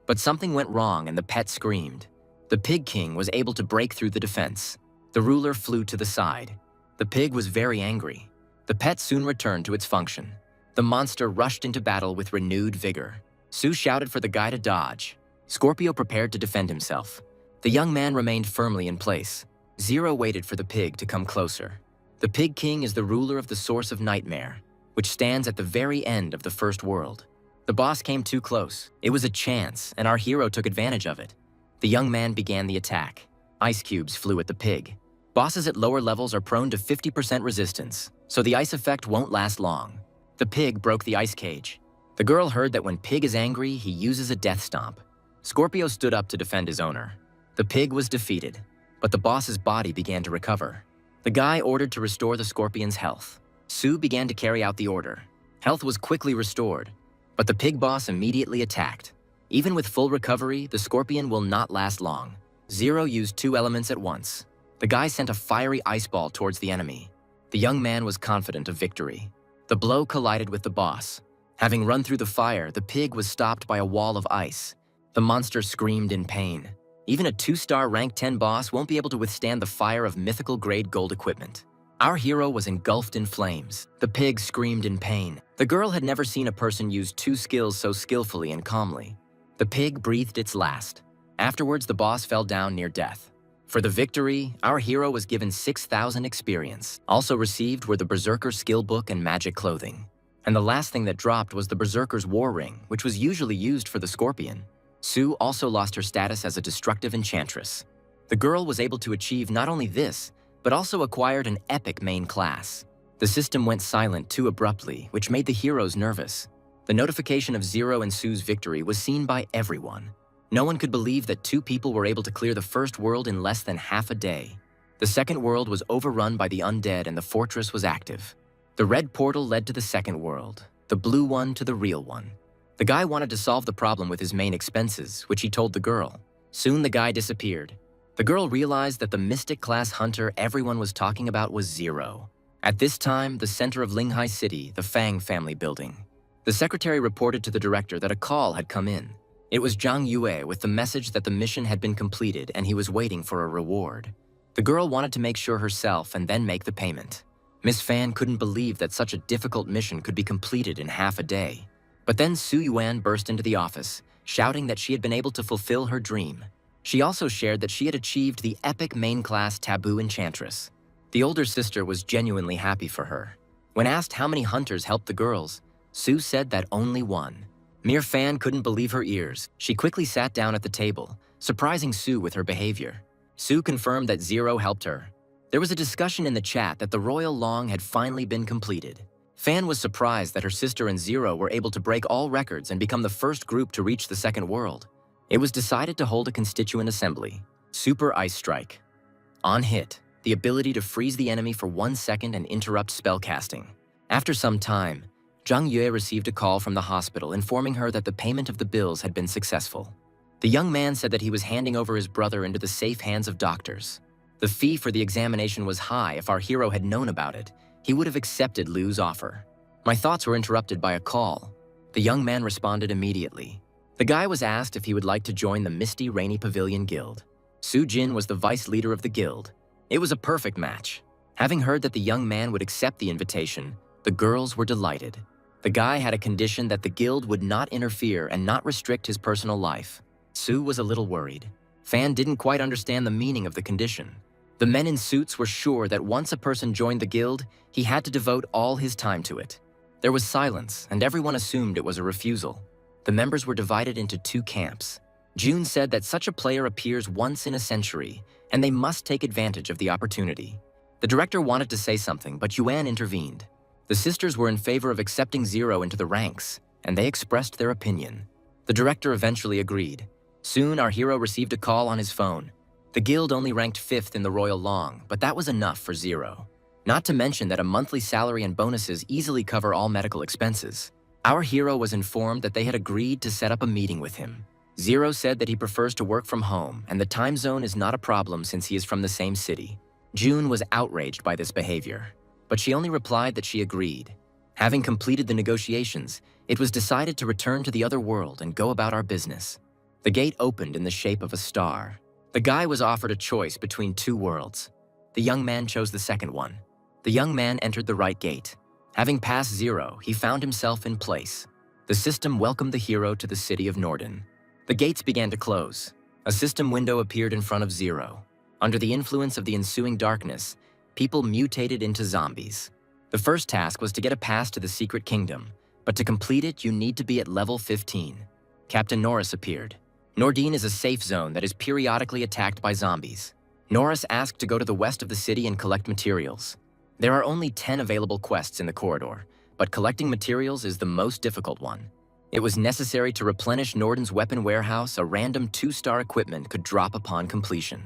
But something went wrong and the pet screamed. The Pig King was able to break through the defense. The ruler flew to the side. The pig was very angry. The pet soon returned to its function. The monster rushed into battle with renewed vigor. Sue shouted for the guy to dodge. Scorpio prepared to defend himself. The young man remained firmly in place. Zero waited for the pig to come closer. The Pig King is the ruler of the Source of Nightmare, which stands at the very end of the first world. The boss came too close. It was a chance, and our hero took advantage of it. The young man began the attack. Ice cubes flew at the pig. Bosses at lower levels are prone to 50% resistance, so the ice effect won't last long. The pig broke the ice cage. The girl heard that when Pig is angry, he uses a death stomp. Scorpio stood up to defend his owner. The pig was defeated, but the boss's body began to recover. The guy ordered to restore the scorpion's health. Sue began to carry out the order. Health was quickly restored, but the pig boss immediately attacked. Even with full recovery, the scorpion will not last long. Zero used 2 elements at once. The guy sent a fiery ice ball towards the enemy. The young man was confident of victory. The blow collided with the boss. Having run through the fire, the pig was stopped by a wall of ice. The monster screamed in pain. Even a 2-star rank 10 boss won't be able to withstand the fire of mythical-grade gold equipment. Our hero was engulfed in flames. The pig screamed in pain. The girl had never seen a person use 2 skills so skillfully and calmly. The pig breathed its last. Afterwards, the boss fell down near death. For the victory, our hero was given 6,000 experience. Also received were the Berserker skill book and magic clothing. And the last thing that dropped was the Berserker's war ring, which was usually used for the scorpion. Sue also lost her status as a destructive enchantress. The girl was able to achieve not only this, but also acquired an epic main class. The system went silent too abruptly, which made the heroes nervous. The notification of Zero and Sue's victory was seen by everyone. No one could believe that 2 people were able to clear the first world in less than half a day. The second world was overrun by the undead and the fortress was active. The red portal led to the second world, the blue one to the real one. The guy wanted to solve the problem with his main expenses, which he told the girl. Soon the guy disappeared. The girl realized that the mystic class hunter everyone was talking about was Zero. At this time, the center of Linghai City, the Fang family building. The secretary reported to the director that a call had come in. It was Zhang Yue with the message that the mission had been completed and he was waiting for a reward. The girl wanted to make sure herself and then make the payment. Miss Fan couldn't believe that such a difficult mission could be completed in half a day. But then Su Yuan burst into the office, shouting that she had been able to fulfill her dream. She also shared that she had achieved the epic main-class Taboo Enchantress. The older sister was genuinely happy for her. When asked how many hunters helped the girls, Su said that only one. Mir Fan couldn't believe her ears. She quickly sat down at the table, surprising Su with her behavior. Su confirmed that Zero helped her. There was a discussion in the chat that the Royal Long had finally been completed. Fan was surprised that her sister and Zero were able to break all records and become the first group to reach the second world. It was decided to hold a constituent assembly. Super Ice Strike. On hit, the ability to freeze the enemy for 1 second and interrupt spellcasting. After some time, Zhang Yue received a call from the hospital informing her that the payment of the bills had been successful. The young man said that he was handing over his brother into the safe hands of doctors. The fee for the examination was high. If our hero had known about it, he would have accepted Lu's offer. My thoughts were interrupted by a call. The young man responded immediately. The guy was asked if he would like to join the Misty Rainy Pavilion Guild. Su Jin was the vice leader of the guild. It was a perfect match. Having heard that the young man would accept the invitation, the girls were delighted. The guy had a condition that the guild would not interfere and not restrict his personal life. Su was a little worried. Fan didn't quite understand the meaning of the condition. The men in suits were sure that once a person joined the guild, he had to devote all his time to it. There was silence, and everyone assumed it was a refusal. The members were divided into 2 camps. June said that such a player appears once in a century, and they must take advantage of the opportunity. The director wanted to say something, but Yuan intervened. The sisters were in favor of accepting Zero into the ranks, and they expressed their opinion. The director eventually agreed. Soon, our hero received a call on his phone. The guild only ranked 5th in the Royal Long, but that was enough for Zero. Not to mention that a monthly salary and bonuses easily cover all medical expenses. Our hero was informed that they had agreed to set up a meeting with him. Zero said that he prefers to work from home and the time zone is not a problem since he is from the same city. June was outraged by this behavior, but she only replied that she agreed. Having completed the negotiations, it was decided to return to the other world and go about our business. The gate opened in the shape of a star. The guy was offered a choice between two worlds. The young man chose the second one. The young man entered the right gate. Having passed Zero, he found himself in place. The system welcomed the hero to the city of Norden. The gates began to close. A system window appeared in front of Zero. Under the influence of the ensuing darkness, people mutated into zombies. The first task was to get a pass to the secret kingdom, but to complete it, you need to be at level 15. Captain Norris appeared. Norden is a safe zone that is periodically attacked by zombies. Norris asked to go to the west of the city and collect materials. There are only 10 available quests in the corridor, but collecting materials is the most difficult one. It was necessary to replenish Norden's weapon warehouse. A random 2-star equipment could drop upon completion.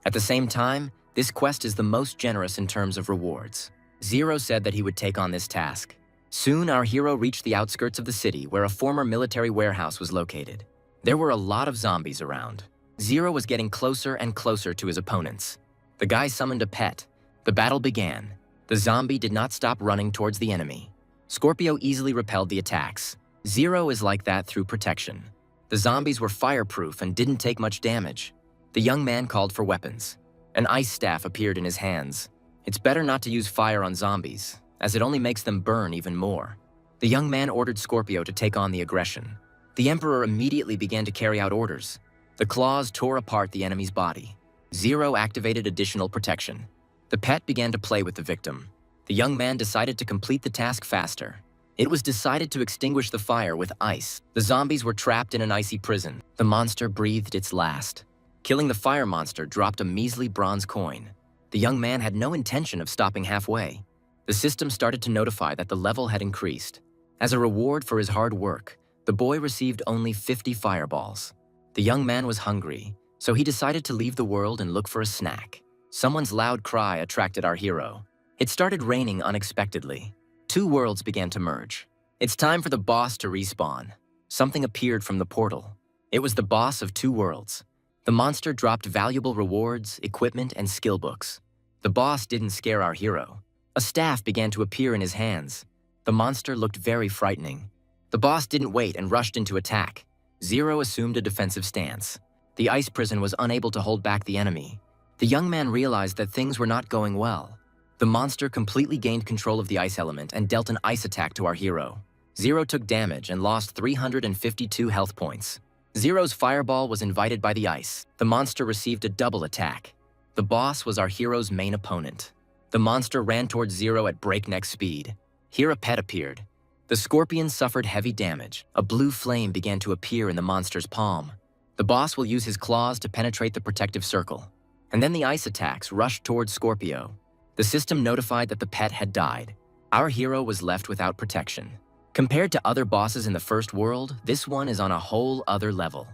At the same time, this quest is the most generous in terms of rewards. Zero said that he would take on this task. Soon, our hero reached the outskirts of the city where a former military warehouse was located. There were a lot of zombies around. Zero was getting closer and closer to his opponents. The guy summoned a pet. The battle began. The zombie did not stop running towards the enemy. Scorpio easily repelled the attacks. Zero is like that through protection. The zombies were fireproof and didn't take much damage. The young man called for weapons. An ice staff appeared in his hands. It's better not to use fire on zombies, as it only makes them burn even more. The young man ordered Scorpio to take on the aggression. The Emperor immediately began to carry out orders. The claws tore apart the enemy's body. Zero activated additional protection. The pet began to play with the victim. The young man decided to complete the task faster. It was decided to extinguish the fire with ice. The zombies were trapped in an icy prison. The monster breathed its last. Killing the fire monster dropped a measly bronze coin. The young man had no intention of stopping halfway. The system started to notify that the level had increased. As a reward for his hard work, the boy received only 50 fireballs. The young man was hungry, so he decided to leave the world and look for a snack. Someone's loud cry attracted our hero. It started raining unexpectedly. Two worlds began to merge. It's time for the boss to respawn. Something appeared from the portal. It was the boss of two worlds. The monster dropped valuable rewards, equipment, and skill books. The boss didn't scare our hero. A staff began to appear in his hands. The monster looked very frightening. The boss didn't wait and rushed into attack. Zero assumed a defensive stance. The ice prison was unable to hold back the enemy. The young man realized that things were not going well. The monster completely gained control of the ice element and dealt an ice attack to our hero. Zero took damage and lost 352 health points. Zero's fireball was invited by the ice. The monster received a double attack. The boss was our hero's main opponent. The monster ran towards Zero at breakneck speed. Here a pet appeared. The scorpion suffered heavy damage. A blue flame began to appear in the monster's palm. The boss will use his claws to penetrate the protective circle. And then the ice attacks rushed towards Scorpio. The system notified that the pet had died. Our hero was left without protection. Compared to other bosses in the first world, this one is on a whole other level.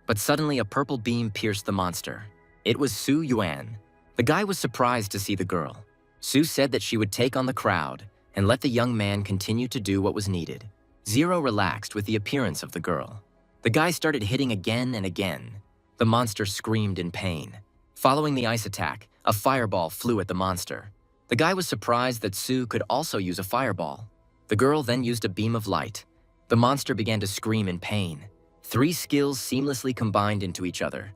But suddenly a purple beam pierced the monster. It was Su Yuan. The guy was surprised to see the girl. Su said that she would take on the crowd and let the young man continue to do what was needed. Zero relaxed with the appearance of the girl. The guy started hitting again and again. The monster screamed in pain. Following the ice attack, a fireball flew at the monster. The guy was surprised that Su could also use a fireball. The girl then used a beam of light. The monster began to scream in pain. 3 skills seamlessly combined into each other.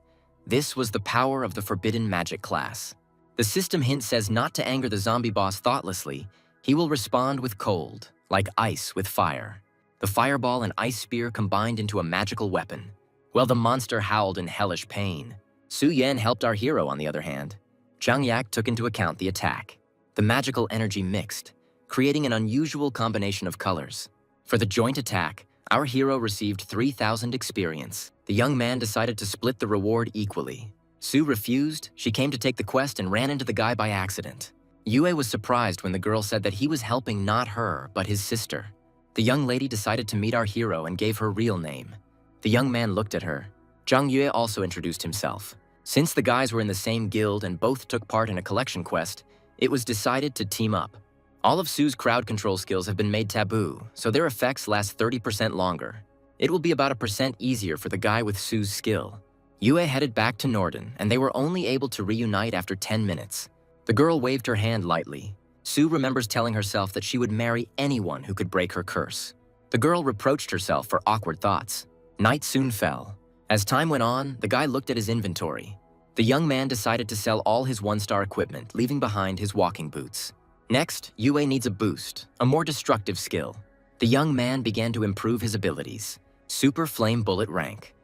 This was the power of the forbidden magic class. The system hint says not to anger the zombie boss thoughtlessly. He will respond with cold, like ice with fire. The fireball and ice spear combined into a magical weapon. While the monster howled in hellish pain. Su Yan helped our hero on the other hand. Zhang Yak took into account the attack. The magical energy mixed, creating an unusual combination of colors. For the joint attack, our hero received 3,000 experience. The young man decided to split the reward equally. Su refused. She came to take the quest and ran into the guy by accident. Yue was surprised when the girl said that he was helping not her, but his sister. The young lady decided to meet our hero and gave her real name. The young man looked at her. Zhang Yue also introduced himself. Since the guys were in the same guild and both took part in a collection quest, it was decided to team up. All of Su's crowd control skills have been made taboo, so their effects last 30% longer. It will be about 1% easier for the guy with Sue's skill. Yue headed back to Norden, and they were only able to reunite after 10 minutes. The girl waved her hand lightly. Sue remembers telling herself that she would marry anyone who could break her curse. The girl reproached herself for awkward thoughts. Night soon fell. As time went on, the guy looked at his inventory. The young man decided to sell all his one-star equipment, leaving behind his walking boots. Next, Yue needs a boost, a more destructive skill. The young man began to improve his abilities. Super Flame Bullet rank.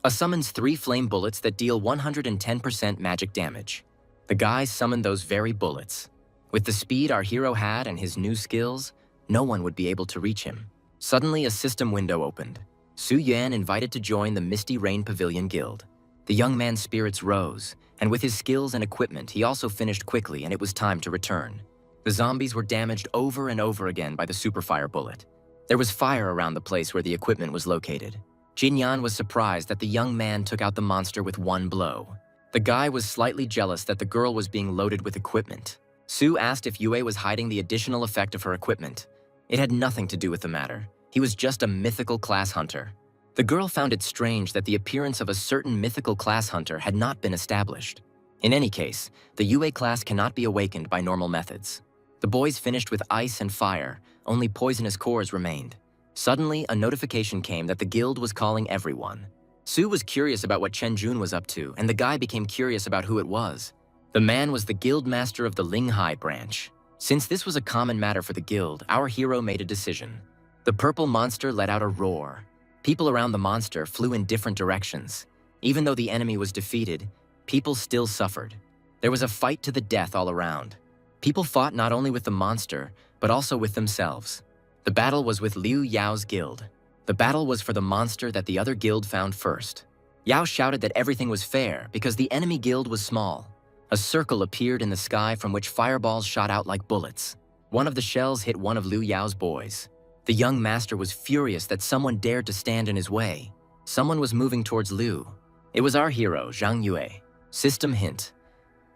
Summons 3 flame bullets that deal 110% magic damage. The guy summoned those very bullets. With the speed our hero had and his new skills, no one would be able to reach him. Suddenly, a system window opened. Su Yuan invited to join the Misty Rain Pavilion Guild. The young man's spirits rose, and with his skills and equipment, he also finished quickly and it was time to return. The zombies were damaged over and over again by the Superfire Bullet. There was fire around the place where the equipment was located. Jinyan was surprised that the young man took out the monster with one blow. The guy was slightly jealous that the girl was being loaded with equipment. Su asked if Yue was hiding the additional effect of her equipment. It had nothing to do with the matter. He was just a mythical class hunter. The girl found it strange that the appearance of a certain mythical class hunter had not been established. In any case, the Yue class cannot be awakened by normal methods. The boys finished with ice and fire, only poisonous cores remained. Suddenly, a notification came that the guild was calling everyone. Su was curious about what Chen Jun was up to, and the guy became curious about who it was. The man was the guild master of the Linghai branch. Since this was a common matter for the guild, our hero made a decision. The purple monster let out a roar. People around the monster flew in different directions. Even though the enemy was defeated, people still suffered. There was a fight to the death all around. People fought not only with the monster, but also with themselves. The battle was with Liu Yao's guild. The battle was for the monster that the other guild found first. Yao shouted that everything was fair because the enemy guild was small. A circle appeared in the sky from which fireballs shot out like bullets. One of the shells hit one of Liu Yao's boys. The young master was furious that someone dared to stand in his way. Someone was moving towards Liu. It was our hero, Zhang Yue. System hint.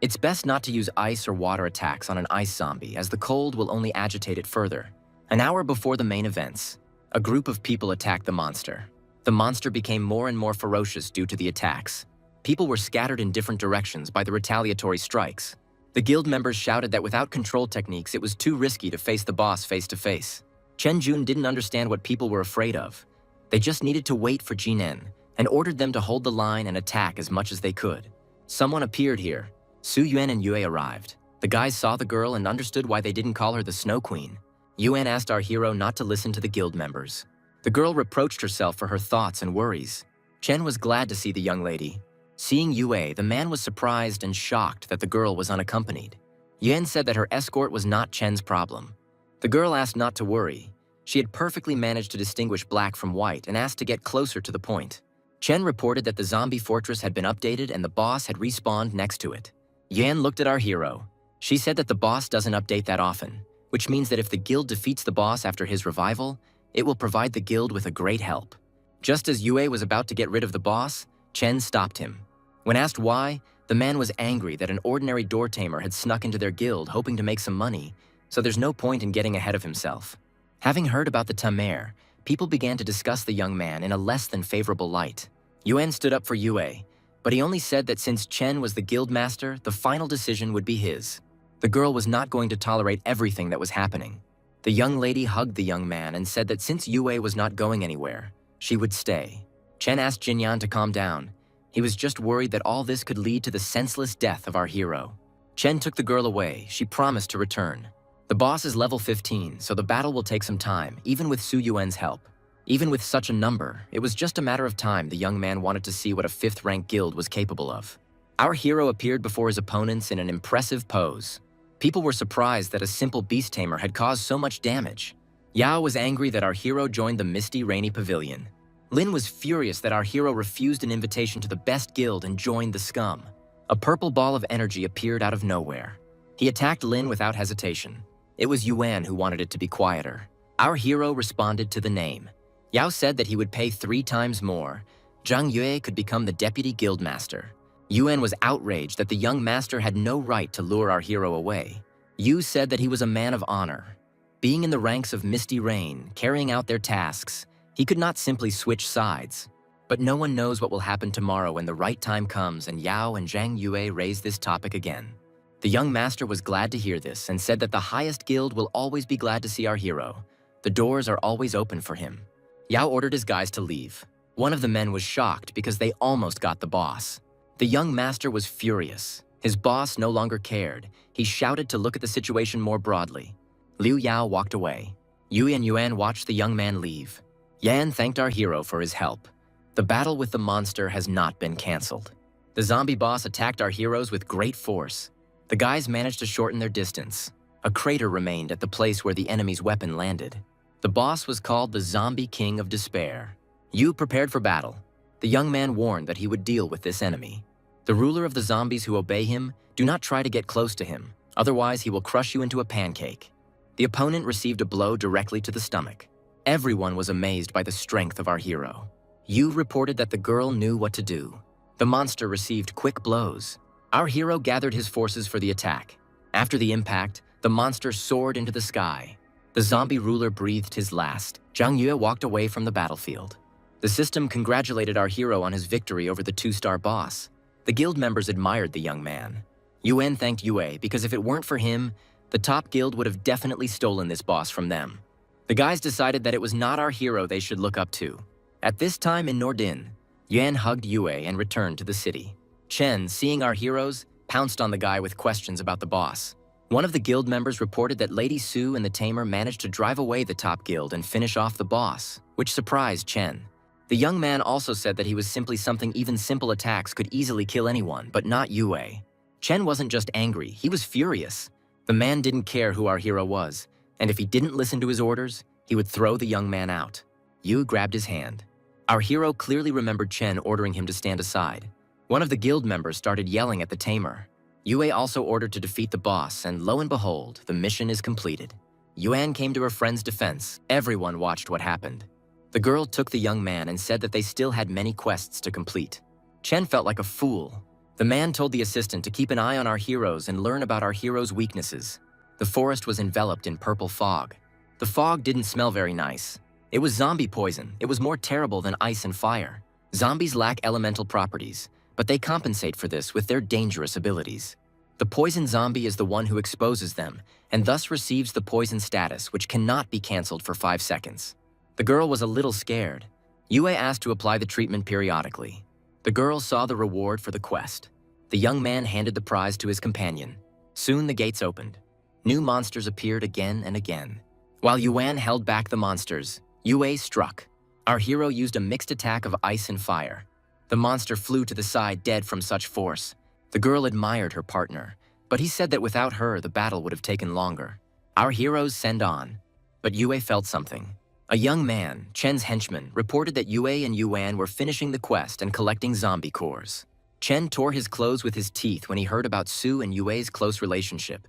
It's best not to use ice or water attacks on an ice zombie, as the cold will only agitate it further. An hour before the main events, a group of people attacked the monster. The monster became more and more ferocious due to the attacks. People were scattered in different directions by the retaliatory strikes. The guild members shouted that without control techniques, it was too risky to face the boss face to face. Chen Jun didn't understand what people were afraid of. They just needed to wait for Jinen and ordered them to hold the line and attack as much as they could. Someone appeared here. Su Yuan and Yue arrived. The guys saw the girl and understood why they didn't call her the Snow Queen. Yuan asked our hero not to listen to the guild members. The girl reproached herself for her thoughts and worries. Chen was glad to see the young lady. Seeing Yue, the man was surprised and shocked that the girl was unaccompanied. Yuan said that her escort was not Chen's problem. The girl asked not to worry. She had perfectly managed to distinguish black from white and asked to get closer to the point. Chen reported that the zombie fortress had been updated and the boss had respawned next to it. Yuan looked at our hero. She said that the boss doesn't update that often, which means that if the guild defeats the boss after his revival, it will provide the guild with a great help. Just as Yue was about to get rid of the boss, Chen stopped him. When asked why, the man was angry that an ordinary door tamer had snuck into their guild hoping to make some money, so there's no point in getting ahead of himself. Having heard about the tamer, people began to discuss the young man in a less than favorable light. Yuan stood up for Yue, but he only said that since Chen was the guild master, the final decision would be his. The girl was not going to tolerate everything that was happening. The young lady hugged the young man and said that since Yue was not going anywhere, she would stay. Chen asked Jinyan to calm down. He was just worried that all this could lead to the senseless death of our hero. Chen took the girl away. She promised to return. The boss is level 15, so the battle will take some time, even with Su Yuan's help. Even with such a number, it was just a matter of time the young man wanted to see what a 5th-rank guild was capable of. Our hero appeared before his opponents in an impressive pose. People were surprised that a simple beast tamer had caused so much damage. Yao was angry that our hero joined the Misty Rainy Pavilion. Lin was furious that our hero refused an invitation to the best guild and joined the scum. A purple ball of energy appeared out of nowhere. He attacked Lin without hesitation. It was Yuan who wanted it to be quieter. Our hero responded to the name. Yao said that he would pay 3 times more. Zhang Yue could become the deputy guild master. Yuan was outraged that the young master had no right to lure our hero away. Yu said that he was a man of honor. Being in the ranks of Misty Rain, carrying out their tasks, He could not simply switch sides. But no one knows what will happen tomorrow when the right time comes and Yao and Zhang Yue raise this topic again. The young master was glad to hear this and said that the highest guild will always be glad to see our hero. The doors are always open for him. Yao ordered his guys to leave. One of the men was shocked because they almost got the boss. The young master was furious. His boss no longer cared. He shouted to look at the situation more broadly. Liu Yao walked away. Yui and Yuan watched the young man leave. Yan thanked our hero for his help. The battle with the monster has not been cancelled. The zombie boss attacked our heroes with great force. The guys managed to shorten their distance. A crater remained at the place where the enemy's weapon landed. The boss was called the Zombie King of Despair. Yu prepared for battle. The young man warned that he would deal with this enemy. The ruler of the zombies who obey him, do not try to get close to him, otherwise he will crush you into a pancake. The opponent received a blow directly to the stomach. Everyone was amazed by the strength of our hero. Yu reported that the girl knew what to do. The monster received quick blows. Our hero gathered his forces for the attack. After the impact, the monster soared into the sky. The zombie ruler breathed his last. Zhang Yue walked away from the battlefield. The system congratulated our hero on his victory over the 2-star boss. The guild members admired the young man. Yuan thanked Yue because if it weren't for him, the top guild would have definitely stolen this boss from them. The guys decided that it was not our hero they should look up to. At this time in Nordin, Yuan hugged Yue and returned to the city. Chen, seeing our heroes, pounced on the guy with questions about the boss. One of the guild members reported that Lady Su and the Tamer managed to drive away the top guild and finish off the boss, which surprised Chen. The young man also said that he was simply something even simple attacks could easily kill anyone, but not Yue. Chen wasn't just angry, he was furious. The man didn't care who our hero was, and if he didn't listen to his orders, he would throw the young man out. Yu grabbed his hand. Our hero clearly remembered Chen ordering him to stand aside. One of the guild members started yelling at the Tamer. Yue also ordered to defeat the boss, and lo and behold, the mission is completed. Yuan came to her friend's defense. Everyone watched what happened. The girl took the young man and said that they still had many quests to complete. Chen felt like a fool. The man told the assistant to keep an eye on our heroes and learn about our heroes' weaknesses. The forest was enveloped in purple fog. The fog didn't smell very nice. It was zombie poison. It was more terrible than ice and fire. Zombies lack elemental properties, but they compensate for this with their dangerous abilities. The poison zombie is the one who exposes them, and thus receives the poison status, which cannot be cancelled for 5 seconds. The girl was a little scared. Yue asked to apply the treatment periodically. The girl saw the reward for the quest. The young man handed the prize to his companion. Soon the gates opened. New monsters appeared again and again. While Yuan held back the monsters, Yue struck. Our hero used a mixed attack of ice and fire. The monster flew to the side dead from such force. The girl admired her partner, but he said that without her, the battle would have taken longer. Our heroes send on, but Yue felt something. A young man, Chen's henchman, reported that Yue and Yuan were finishing the quest and collecting zombie cores. Chen tore his clothes with his teeth when he heard about Su and Yue's close relationship,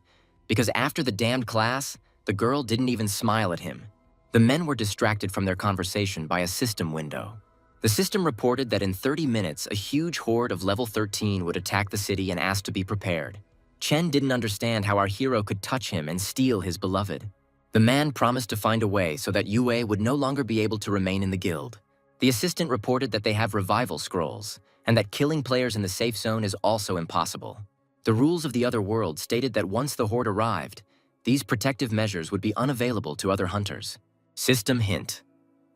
because after the damned class, the girl didn't even smile at him. The men were distracted from their conversation by a system window. The system reported that in 30 minutes, a huge horde of level 13 would attack the city and asked to be prepared. Chen didn't understand how our hero could touch him and steal his beloved. The man promised to find a way so that Yue would no longer be able to remain in the guild. The assistant reported that they have revival scrolls, and that killing players in the safe zone is also impossible. The rules of the other world stated that once the horde arrived, these protective measures would be unavailable to other hunters. System hint.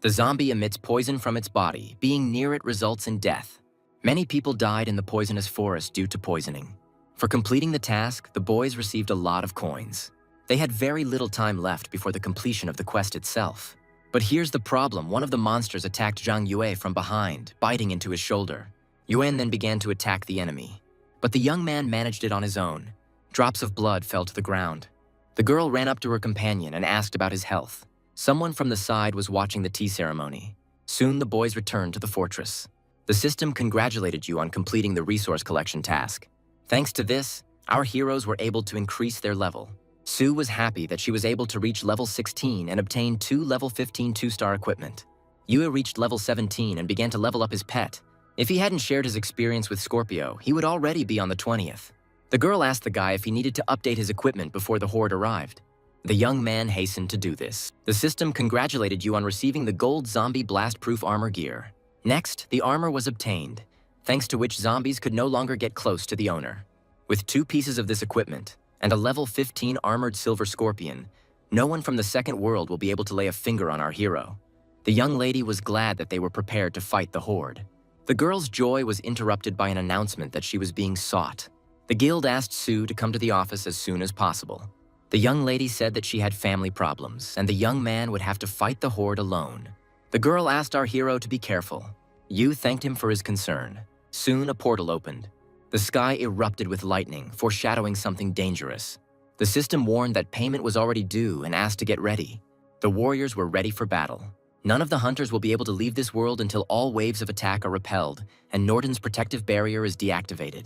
The zombie emits poison from its body. Being near it results in death. Many people died in the poisonous forest due to poisoning. For completing the task, the boys received a lot of coins. They had very little time left before the completion of the quest itself. But here's the problem. One of the monsters attacked Zhang Yue from behind, biting into his shoulder. Yuan then began to attack the enemy. But the young man managed it on his own. Drops of blood fell to the ground. The girl ran up to her companion and asked about his health. Someone from the side was watching the tea ceremony. Soon the boys returned to the fortress. The system congratulated you on completing the resource collection task. Thanks to this, our heroes were able to increase their level. Su was happy that she was able to reach level 16 and obtain 2 level 15 2-star equipment. Yue reached level 17 and began to level up his pet. If he hadn't shared his experience with Scorpio, he would already be on the 20th. The girl asked the guy if he needed to update his equipment before the horde arrived. The young man hastened to do this. The system congratulated you on receiving the gold zombie blast-proof armor gear. Next, the armor was obtained, thanks to which zombies could no longer get close to the owner. With 2 pieces of this equipment and a level 15 armored silver scorpion, no one from the second world will be able to lay a finger on our hero. The young lady was glad that they were prepared to fight the horde. The girl's joy was interrupted by an announcement that she was being sought. The guild asked Sue to come to the office as soon as possible. The young lady said that she had family problems, and the young man would have to fight the horde alone. The girl asked our hero to be careful. Yu thanked him for his concern. Soon, a portal opened. The sky erupted with lightning, foreshadowing something dangerous. The system warned that payment was already due and asked to get ready. The warriors were ready for battle. None of the hunters will be able to leave this world until all waves of attack are repelled and Norton's protective barrier is deactivated.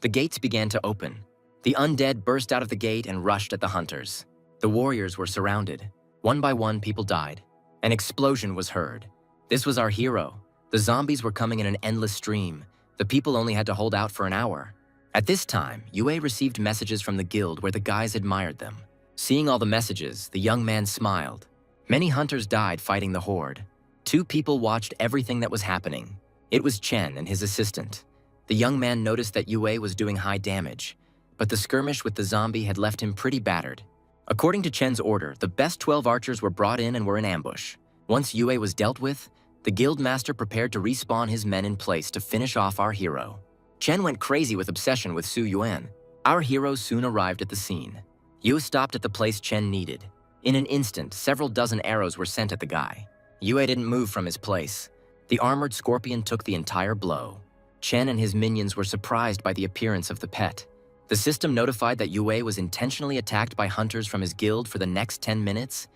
The gates began to open. The undead burst out of the gate and rushed at the hunters. The warriors were surrounded. One by one, people died. An explosion was heard. This was our hero. The zombies were coming in an endless stream. The people only had to hold out for an hour. At this time, Yue received messages from the guild where the guys admired them. Seeing all the messages, the young man smiled. Many hunters died fighting the horde. 2 people watched everything that was happening. It was Chen and his assistant. The young man noticed that Yue was doing high damage, but the skirmish with the zombie had left him pretty battered. According to Chen's order, the best 12 archers were brought in and were in ambush. Once Yue was dealt with, the guild master prepared to respawn his men in place to finish off our hero. Chen went crazy with obsession with Su Yuan. Our hero soon arrived at the scene. Yu stopped at the place Chen needed. In an instant, several dozen arrows were sent at the guy. Yue didn't move from his place. The armored scorpion took the entire blow. Chen and his minions were surprised by the appearance of the pet. The system notified that Yue was intentionally attacked by hunters from his guild for the next 10 minutes.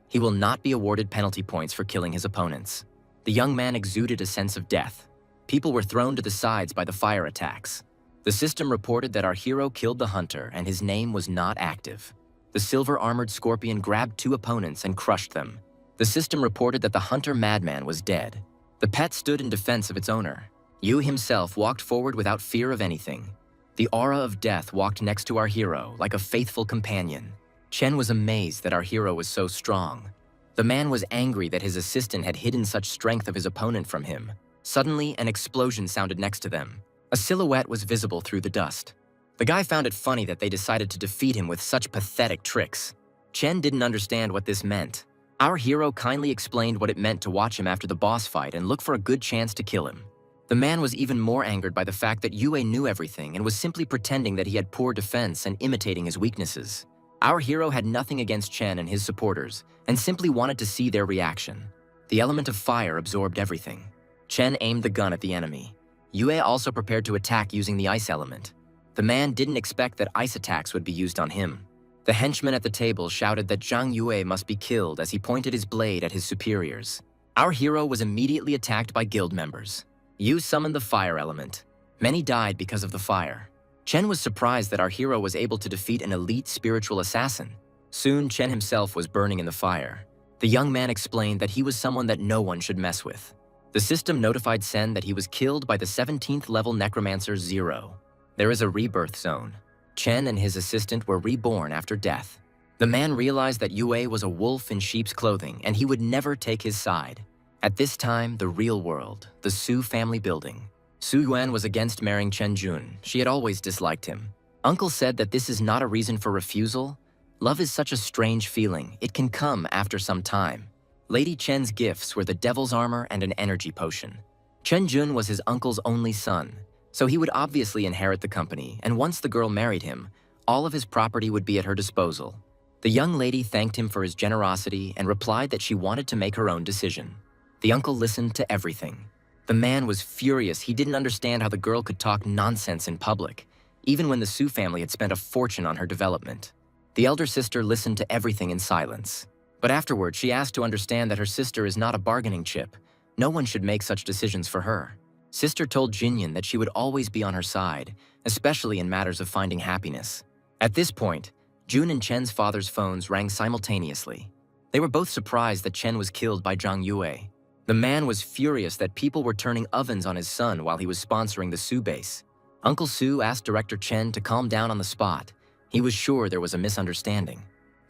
He will not be awarded penalty points for killing his opponents. The young man exuded a sense of death. People were thrown to the sides by the fire attacks. The system reported that our hero killed the hunter and his name was not active. The silver-armored scorpion grabbed 2 opponents and crushed them. The system reported that the hunter madman was dead. The pet stood in defense of its owner. Yu himself walked forward without fear of anything. The aura of death walked next to our hero like a faithful companion. Chen was amazed that our hero was so strong. The man was angry that his assistant had hidden such strength of his opponent from him. Suddenly, an explosion sounded next to them. A silhouette was visible through the dust. The guy found it funny that they decided to defeat him with such pathetic tricks. Chen didn't understand what this meant. Our hero kindly explained what it meant to watch him after the boss fight and look for a good chance to kill him. The man was even more angered by the fact that Yue knew everything and was simply pretending that he had poor defense and imitating his weaknesses. Our hero had nothing against Chen and his supporters and simply wanted to see their reaction. The element of fire absorbed everything. Chen aimed the gun at the enemy. Yue also prepared to attack using the ice element. The man didn't expect that ice attacks would be used on him. The henchman at the table shouted that Zhang Yue must be killed as he pointed his blade at his superiors. Our hero was immediately attacked by guild members. Yu summoned the fire element. Many died because of the fire. Chen was surprised that our hero was able to defeat an elite spiritual assassin. Soon, Chen himself was burning in the fire. The young man explained that he was someone that no one should mess with. The system notified Sen that he was killed by the 17th level Necromancer 0. There is a rebirth zone. Chen and his assistant were reborn after death. The man realized that Yue was a wolf in sheep's clothing and he would never take his side. At this time, the real world, the Su family building. Su Yuan was against marrying Chen Jun. She had always disliked him. Uncle said that this is not a reason for refusal. Love is such a strange feeling. It can come after some time. Lady Chen's gifts were the devil's armor and an energy potion. Chen Jun was his uncle's only son, so he would obviously inherit the company, and once the girl married him, all of his property would be at her disposal. The young lady thanked him for his generosity and replied that she wanted to make her own decision. The uncle listened to everything. The man was furious. He didn't understand how the girl could talk nonsense in public, even when the Su family had spent a fortune on her development. The elder sister listened to everything in silence. But afterward, she asked to understand that her sister is not a bargaining chip. No one should make such decisions for her. Sister told Jinyan that she would always be on her side, especially in matters of finding happiness. At this point, Jun and Chen's father's phones rang simultaneously. They were both surprised that Chen was killed by Zhang Yue. The man was furious that people were turning ovens on his son while he was sponsoring the Su base. Uncle Su asked Director Chen to calm down on the spot. He was sure there was a misunderstanding.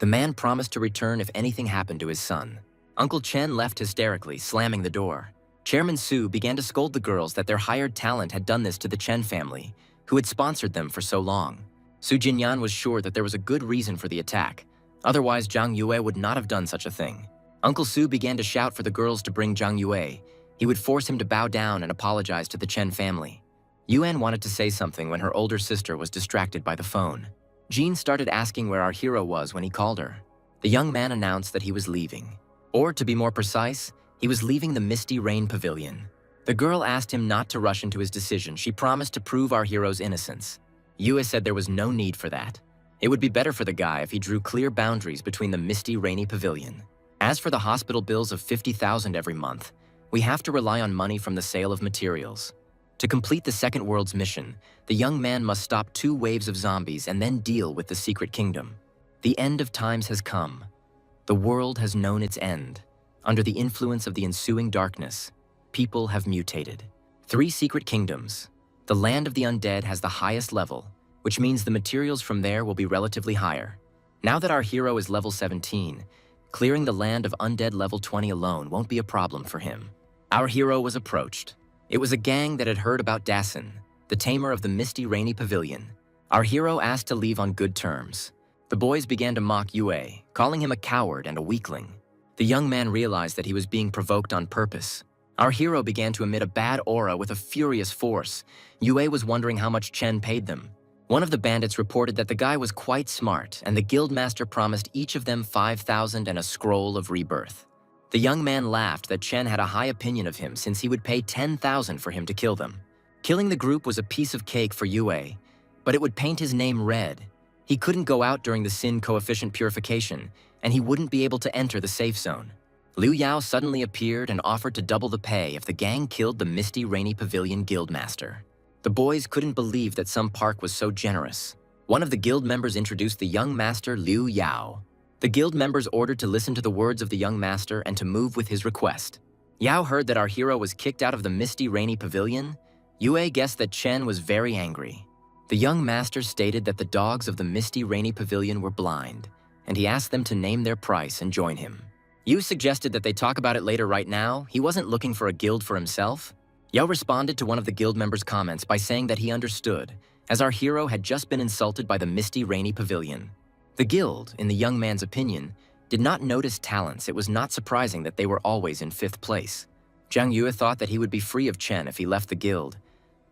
The man promised to return if anything happened to his son. Uncle Chen left hysterically, slamming the door. Chairman Su began to scold the girls that their hired talent had done this to the Chen family, who had sponsored them for so long. Su Jinyan was sure that there was a good reason for the attack. Otherwise, Zhang Yue would not have done such a thing. Uncle Su began to shout for the girls to bring Zhang Yue. He would force him to bow down and apologize to the Chen family. Yuan wanted to say something when her older sister was distracted by the phone. Jean started asking where our hero was when he called her. The young man announced that he was leaving. Or, to be more precise, he was leaving the Misty Rain Pavilion. The girl asked him not to rush into his decision. She promised to prove our hero's innocence. Yue said there was no need for that. It would be better for the guy if he drew clear boundaries between the Misty Rainy Pavilion. As for the hospital bills of 50,000 every month, we have to rely on money from the sale of materials. To complete the Second World's mission, the young man must stop 2 waves of zombies and then deal with the Secret Kingdom. The end of times has come. The world has known its end. Under the influence of the ensuing darkness, people have mutated. 3 secret kingdoms. The land of the undead has the highest level, which means the materials from there will be relatively higher. Now that our hero is level 17, clearing the land of undead level 20 alone won't be a problem for him. Our hero was approached. It was a gang that had heard about Dasin, the tamer of the Misty Rainy Pavilion. Our hero asked to leave on good terms. The boys began to mock Yue, calling him a coward and a weakling. The young man realized that he was being provoked on purpose. Our hero began to emit a bad aura with a furious force. Yue was wondering how much Chen paid them. One of the bandits reported that the guy was quite smart, and the guildmaster promised each of them 5,000 and a scroll of rebirth. The young man laughed that Chen had a high opinion of him since he would pay 10,000 for him to kill them. Killing the group was a piece of cake for Yue, but it would paint his name red. He couldn't go out during the sin coefficient purification, and he wouldn't be able to enter the safe zone. Liu Yao suddenly appeared and offered to double the pay if the gang killed the Misty Rainy Pavilion guildmaster. The boys couldn't believe that some park was so generous. One of the guild members introduced the young master Liu Yao. The guild members ordered to listen to the words of the young master and to move with his request. Yao heard that our hero was kicked out of the Misty Rainy Pavilion. Yue guessed that Chen was very angry. The young master stated that the dogs of the Misty Rainy Pavilion were blind, and he asked them to name their price and join him. Yu suggested that they talk about it later right now. He wasn't looking for a guild for himself. Yao responded to one of the guild members' comments by saying that he understood, as our hero had just been insulted by the Misty Rainy Pavilion. The guild, in the young man's opinion, did not notice talents. It was not surprising that they were always in 5th place. Zhang Yue thought that he would be free of Chen if he left the guild.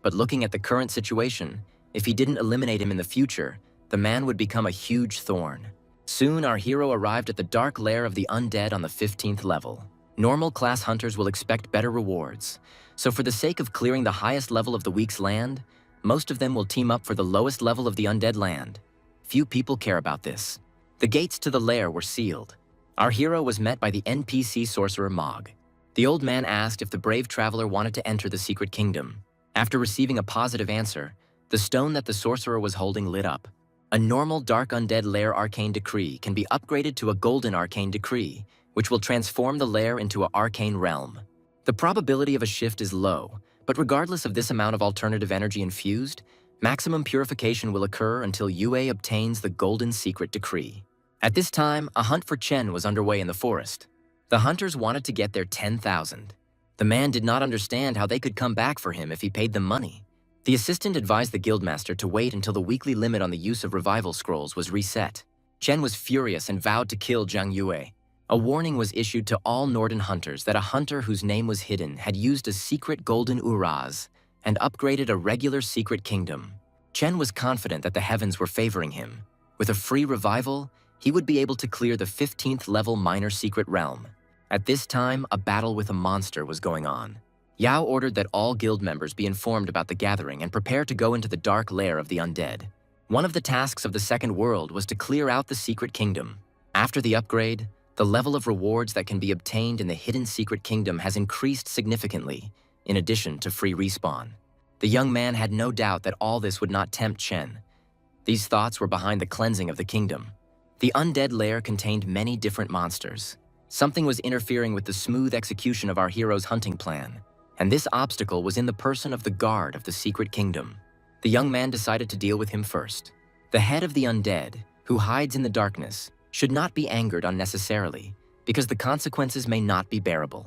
But looking at the current situation, if he didn't eliminate him in the future, the man would become a huge thorn. Soon, our hero arrived at the dark lair of the undead on the 15th level. Normal class hunters will expect better rewards. So for the sake of clearing the highest level of the week's land, most of them will team up for the lowest level of the undead land. Few people care about this. The gates to the lair were sealed. Our hero was met by the NPC sorcerer Mog. The old man asked if the brave traveler wanted to enter the secret kingdom. After receiving a positive answer, the stone that the sorcerer was holding lit up. A normal dark undead lair arcane decree can be upgraded to a golden arcane decree, which will transform the lair into an arcane realm. The probability of a shift is low, but regardless of this amount of alternative energy infused, maximum purification will occur until Yue obtains the golden secret decree. At this time, a hunt for Chen was underway in the forest. The hunters wanted to get their 10,000. The man did not understand how they could come back for him if he paid them money. The assistant advised the guildmaster to wait until the weekly limit on the use of revival scrolls was reset. Chen was furious and vowed to kill Zhang Yue. A warning was issued to all Norden hunters that a hunter whose name was hidden had used a secret golden uraz and upgraded a regular secret kingdom. Chen was confident that the heavens were favoring him. With a free revival, he would be able to clear the 15th level minor secret realm. At this time, a battle with a monster was going on. Yao ordered that all guild members be informed about the gathering and prepare to go into the dark lair of the undead. One of the tasks of the Second World was to clear out the secret kingdom. After the upgrade, the level of rewards that can be obtained in the hidden secret kingdom has increased significantly, in addition to free respawn. The young man had no doubt that all this would not tempt Chen. These thoughts were behind the cleansing of the kingdom. The undead lair contained many different monsters. Something was interfering with the smooth execution of our hero's hunting plan, and this obstacle was in the person of the guard of the secret kingdom. The young man decided to deal with him first. The head of the undead, who hides in the darkness, should not be angered unnecessarily, because the consequences may not be bearable.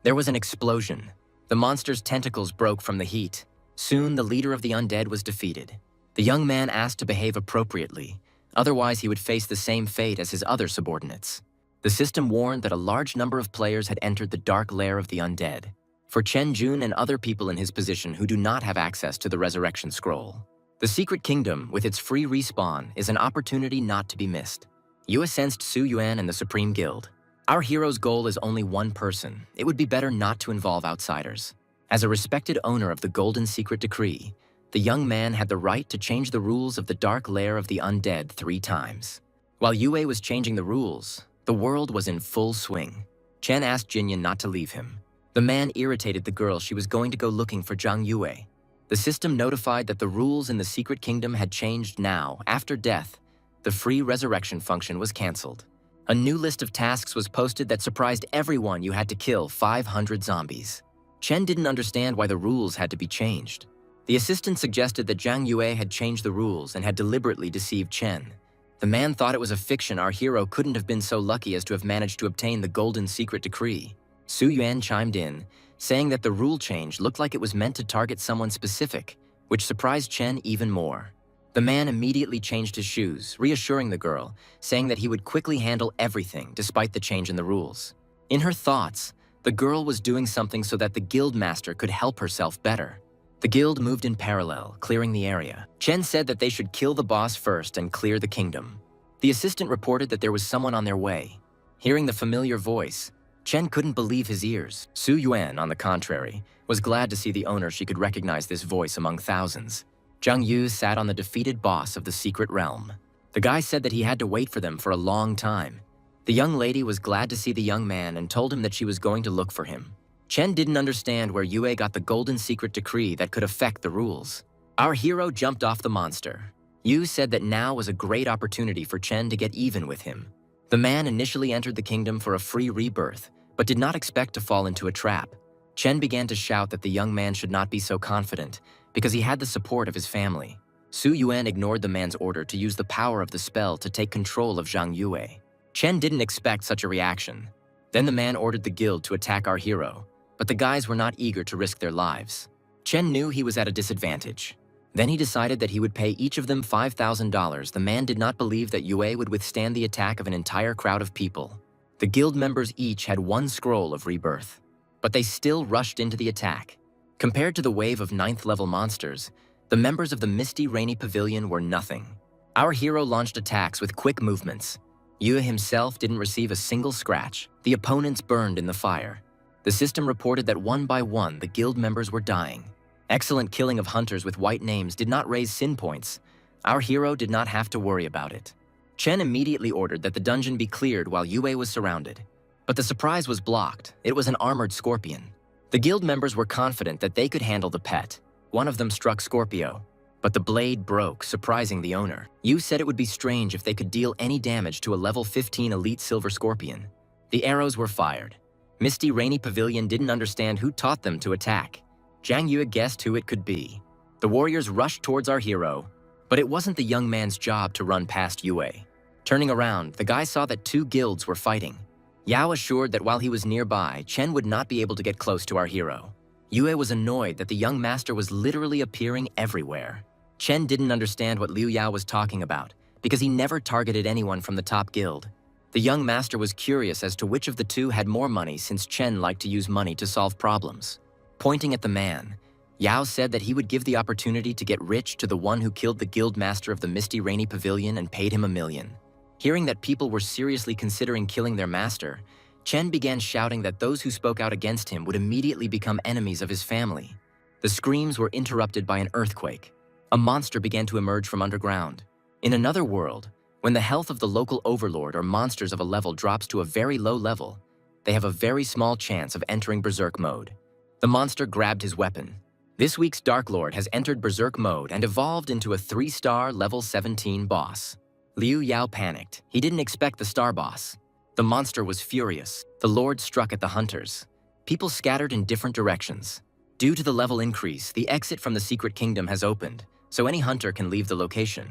There was an explosion. The monster's tentacles broke from the heat. Soon, the leader of the undead was defeated. The young man asked to behave appropriately, otherwise he would face the same fate as his other subordinates. The system warned that a large number of players had entered the dark lair of the undead. For Chen Jun and other people in his position who do not have access to the Resurrection Scroll. The Secret Kingdom, with its free respawn, is an opportunity not to be missed. Yue sensed Su Yuan and the Supreme Guild. Our hero's goal is only one person. It would be better not to involve outsiders. As a respected owner of the Golden Secret Decree, the young man had the right to change the rules of the dark lair of the undead 3 times. While Yue was changing the rules, the world was in full swing. Chen asked Jinyan not to leave him. The man irritated the girl she was going to go looking for Zhang Yue. The system notified that the rules in the Secret Kingdom had changed now. After death, the free resurrection function was cancelled. A new list of tasks was posted that surprised everyone. You had to kill 500 zombies. Chen didn't understand why the rules had to be changed. The assistant suggested that Zhang Yue had changed the rules and had deliberately deceived Chen. The man thought it was a fiction. Our hero couldn't have been so lucky as to have managed to obtain the Golden Secret Decree. Su Yuan chimed in, saying that the rule change looked like it was meant to target someone specific, which surprised Chen even more. The man immediately changed his shoes, reassuring the girl, saying that he would quickly handle everything despite the change in the rules. In her thoughts, the girl was doing something so that the guild master could help herself better. The guild moved in parallel, clearing the area. Chen said that they should kill the boss first and clear the kingdom. The assistant reported that there was someone on their way. Hearing the familiar voice, Chen couldn't believe his ears. Su Yuan, on the contrary, was glad to see the owner. She could recognize this voice among thousands. Zhang Yu sat on the defeated boss of the secret realm. The guy said that he had to wait for them for a long time. The young lady was glad to see the young man and told him that she was going to look for him. Chen didn't understand where Yue got the Golden Secret Decree that could affect the rules. Our hero jumped off the monster. Yu said that now was a great opportunity for Chen to get even with him. The man initially entered the kingdom for a free rebirth, but did not expect to fall into a trap. Chen began to shout that the young man should not be so confident, because he had the support of his family. Su Yuan ignored the man's order to use the power of the spell to take control of Zhang Yue. Chen didn't expect such a reaction. Then the man ordered the guild to attack our hero, but the guys were not eager to risk their lives. Chen knew he was at a disadvantage. Then he decided that he would pay each of them $5,000. The man did not believe that Yue would withstand the attack of an entire crowd of people. The guild members each had 1 scroll of rebirth, but they still rushed into the attack. Compared to the wave of 9th-level monsters, the members of the Misty Rainy Pavilion were nothing. Our hero launched attacks with quick movements. Yue himself didn't receive a single scratch. The opponents burned in the fire. The system reported that one by one the guild members were dying. Excellent killing of hunters with white names did not raise sin points. Our hero did not have to worry about it. Chen immediately ordered that the dungeon be cleared while Yue was surrounded. But the surprise was blocked. It was an armored scorpion. The guild members were confident that they could handle the pet. One of them struck Scorpio, but the blade broke, surprising the owner. Yu said it would be strange if they could deal any damage to a level 15 elite silver scorpion. The arrows were fired. Misty Rainy Pavilion didn't understand who taught them to attack. Zhang Yue guessed who it could be. The warriors rushed towards our hero, but it wasn't the young man's job to run past Yue. Turning around, the guy saw that 2 guilds were fighting. Yao assured that while he was nearby, Chen would not be able to get close to our hero. Yue was annoyed that the young master was literally appearing everywhere. Chen didn't understand what Liu Yao was talking about, because he never targeted anyone from the top guild. The young master was curious as to which of the 2 had more money, since Chen liked to use money to solve problems. Pointing at the man, Yao said that he would give the opportunity to get rich to the one who killed the guild master of the Misty Rainy Pavilion and paid him $1 million. Hearing that people were seriously considering killing their master, Chen began shouting that those who spoke out against him would immediately become enemies of his family. The screams were interrupted by an earthquake. A monster began to emerge from underground. In another world, when the health of the local overlord or monsters of a level drops to a very low level, they have a very small chance of entering Berserk mode. The monster grabbed his weapon. This week's Dark Lord has entered Berserk mode and evolved into a 3-star level 17 boss. Liu Yao panicked. He didn't expect the star boss. The monster was furious. The Lord struck at the hunters. People scattered in different directions. Due to the level increase, the exit from the Secret Kingdom has opened, so any hunter can leave the location.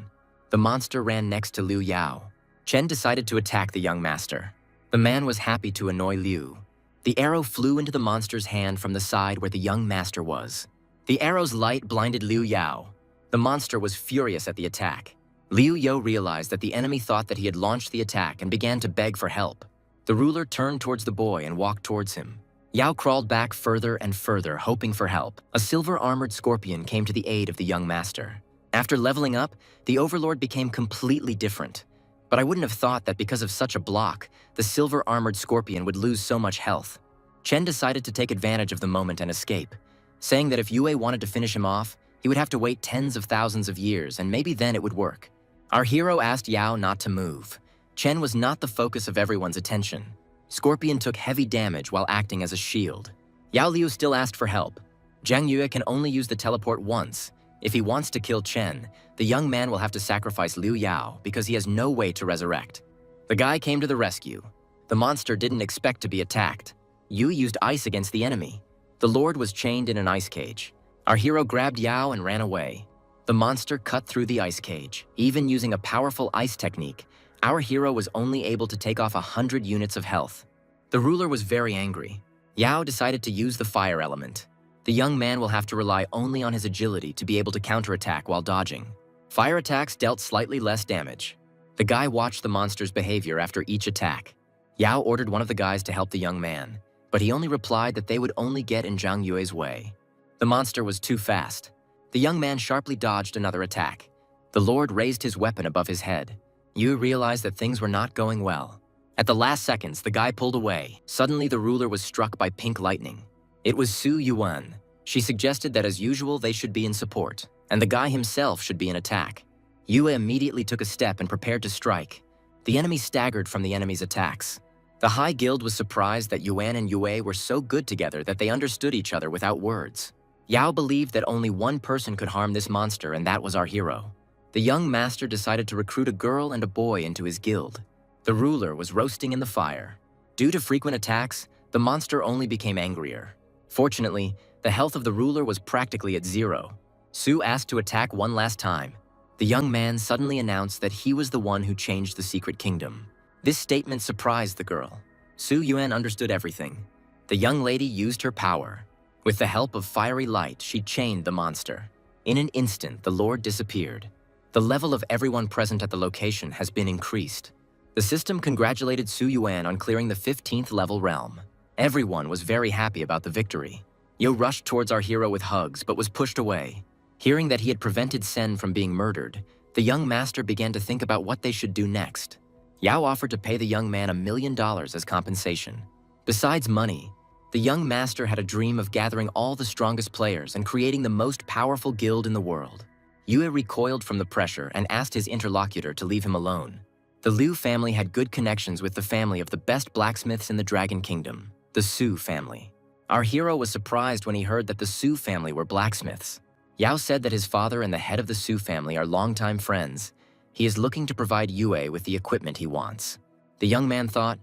The monster ran next to Liu Yao. Chen decided to attack the young master. The man was happy to annoy Liu. The arrow flew into the monster's hand from the side where the young master was. The arrow's light blinded Liu Yao. The monster was furious at the attack. Liu Yao realized that the enemy thought that he had launched the attack and began to beg for help. The ruler turned towards the boy and walked towards him. Yao crawled back further and further, hoping for help. A silver-armored scorpion came to the aid of the young master. After leveling up, the overlord became completely different. But I wouldn't have thought that because of such a block, the silver-armored scorpion would lose so much health. Chen decided to take advantage of the moment and escape, saying that if Yue wanted to finish him off, he would have to wait tens of thousands of years, and maybe then it would work. Our hero asked Yao not to move. Chen was not the focus of everyone's attention. Scorpion took heavy damage while acting as a shield. Yao Liu still asked for help. Zhang Yue can only use the teleport once. If he wants to kill Chen, the young man will have to sacrifice Liu Yao because he has no way to resurrect. The guy came to the rescue. The monster didn't expect to be attacked. Yu used ice against the enemy. The lord was chained in an ice cage. Our hero grabbed Yao and ran away. The monster cut through the ice cage. Even using a powerful ice technique, our hero was only able to take off 100 units of health. The ruler was very angry. Yao decided to use the fire element. The young man will have to rely only on his agility to be able to counterattack while dodging. Fire attacks dealt slightly less damage. The guy watched the monster's behavior after each attack. Yao ordered one of the guys to help the young man, but he only replied that they would only get in Zhang Yue's way. The monster was too fast. The young man sharply dodged another attack. The lord raised his weapon above his head. Yu realized that things were not going well. At the last seconds, the guy pulled away. Suddenly, the ruler was struck by pink lightning. It was Su Yuan. She suggested that as usual, they should be in support, and the guy himself should be in attack. Yue immediately took a step and prepared to strike. The enemy staggered from the enemy's attacks. The High Guild was surprised that Yuan and Yue were so good together that they understood each other without words. Yao believed that only one person could harm this monster, and that was our hero. The young master decided to recruit a girl and a boy into his guild. The ruler was roasting in the fire. Due to frequent attacks, the monster only became angrier. Fortunately, the health of the ruler was practically at zero. Su asked to attack one last time. The young man suddenly announced that he was the one who changed the secret kingdom. This statement surprised the girl. Su Yuan understood everything. The young lady used her power. With the help of fiery light, she chained the monster. In an instant, the lord disappeared. The level of everyone present at the location has been increased. The system congratulated Su Yuan on clearing the 15th level realm. Everyone was very happy about the victory. Yo rushed towards our hero with hugs, but was pushed away. Hearing that he had prevented Sen from being murdered, the young master began to think about what they should do next. Yao offered to pay the young man $1 million as compensation. Besides money, the young master had a dream of gathering all the strongest players and creating the most powerful guild in the world. Yue recoiled from the pressure and asked his interlocutor to leave him alone. The Liu family had good connections with the family of the best blacksmiths in the Dragon Kingdom, the Su family. Our hero was surprised when he heard that the Su family were blacksmiths. Yao said that his father and the head of the Su family are longtime friends. He is looking to provide Yue with the equipment he wants. The young man thought,